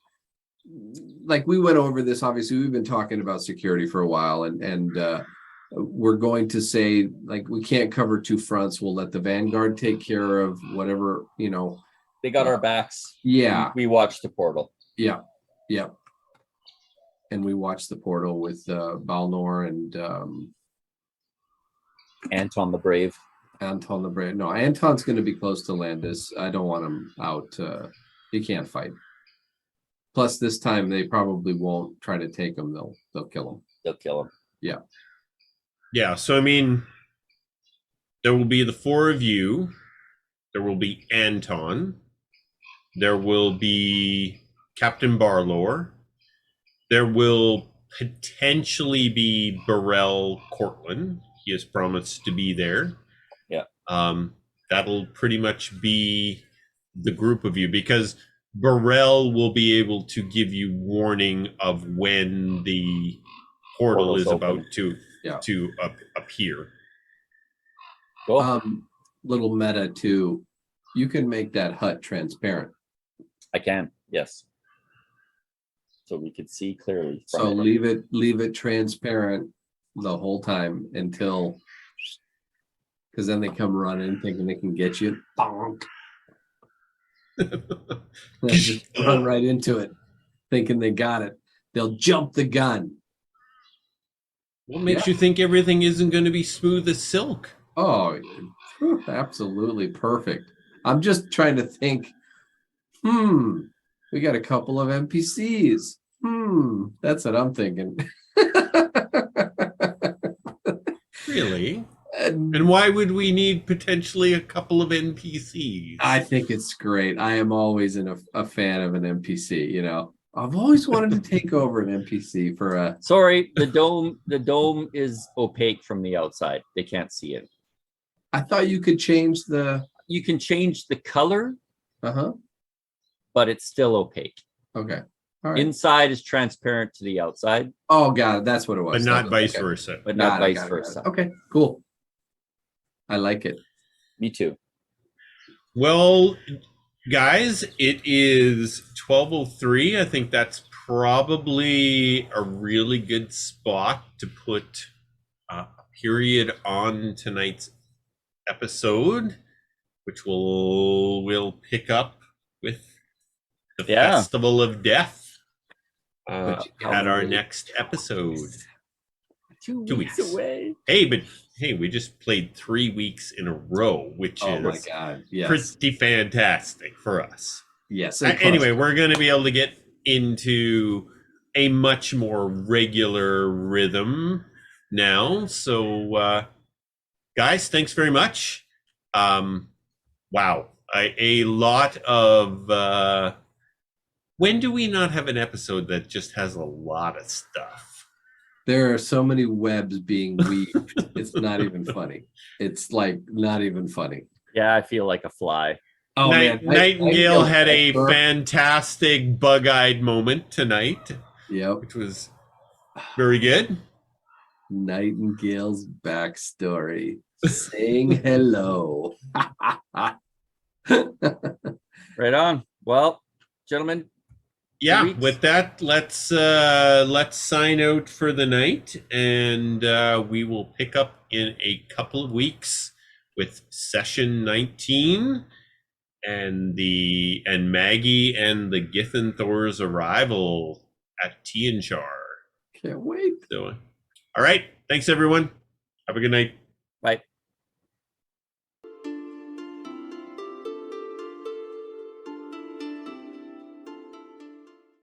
like we went over this. Obviously, we've been talking about security for a while, and we're going to say like we can't cover two fronts. We'll let the Vanguard take care of whatever, you know.
They got our backs.
Yeah.
We watched the portal.
Yeah. Yeah. And we watched the portal with Balnor and
Anton the Brave.
Anton the Brave. No, Anton's going to be close to Landis. I don't want him out. He can't fight. Plus, this time they probably won't try to take him. They'll kill him.
They'll kill him.
Yeah.
Yeah, so I mean, there will be the four of you. There will be Anton. There will be Captain Barlor. There will potentially be Burrell Cortland. He has promised to be there.
Yeah.
That'll pretty much be the group of you, because Burrell will be able to give you warning of when the portal is about to appear.
Cool.
Little meta too. You can make that hut transparent.
I can, yes. So we could see clearly.
So leave it transparent the whole time until, because then they come running thinking they can get you. Bonk. They just run right into it, thinking they got it. They'll jump the gun.
What makes you think everything isn't going to be smooth as silk?
Oh, absolutely perfect. I'm just trying to think. We got a couple of NPCs. That's what I'm thinking.
Really? And why would we need potentially a couple of NPCs?
I think it's great. I am always a fan of an NPC, you know. I've always wanted to take over an NPC for a...
Sorry, the dome is opaque from the outside. They can't see it.
I thought you could change the...
You can change the color,
Uh-huh.
but it's still opaque.
Okay. All right.
Inside is transparent to the outside.
Oh, God, that's what it was.
But not vice versa.
But not vice versa.
Okay, cool. I like it.
Me too.
Well, Guys, it is 12:03. I think that's probably a really good spot to put a period on tonight's episode, which we'll pick up with the Festival of Death at our next episode.
2
weeks
away.
Hey, we just played 3 weeks in a row, which
Oh
is
my God. Yes.
pretty fantastic for us.
Yes.
Anyway, we're going to be able to get into a much more regular rhythm now. So, guys, thanks very much. Wow. A lot of... when do we not have an episode that just has a lot of stuff?
There are so many webs being weaved. It's not even funny. It's like not even funny.
Yeah, I feel like a fly.
Oh man,
Nightingale had a fantastic bug-eyed moment tonight.
Yep.
Which was very good.
Nightingale's backstory. Saying hello.
Right on. Well, gentlemen.
Yeah, with that, let's sign out for the night, and we will pick up in a couple of weeks with session 19 and Maggie and the Githanthar's arrival at Tianchar.
Can't wait.
So, all right, thanks everyone. Have a good night.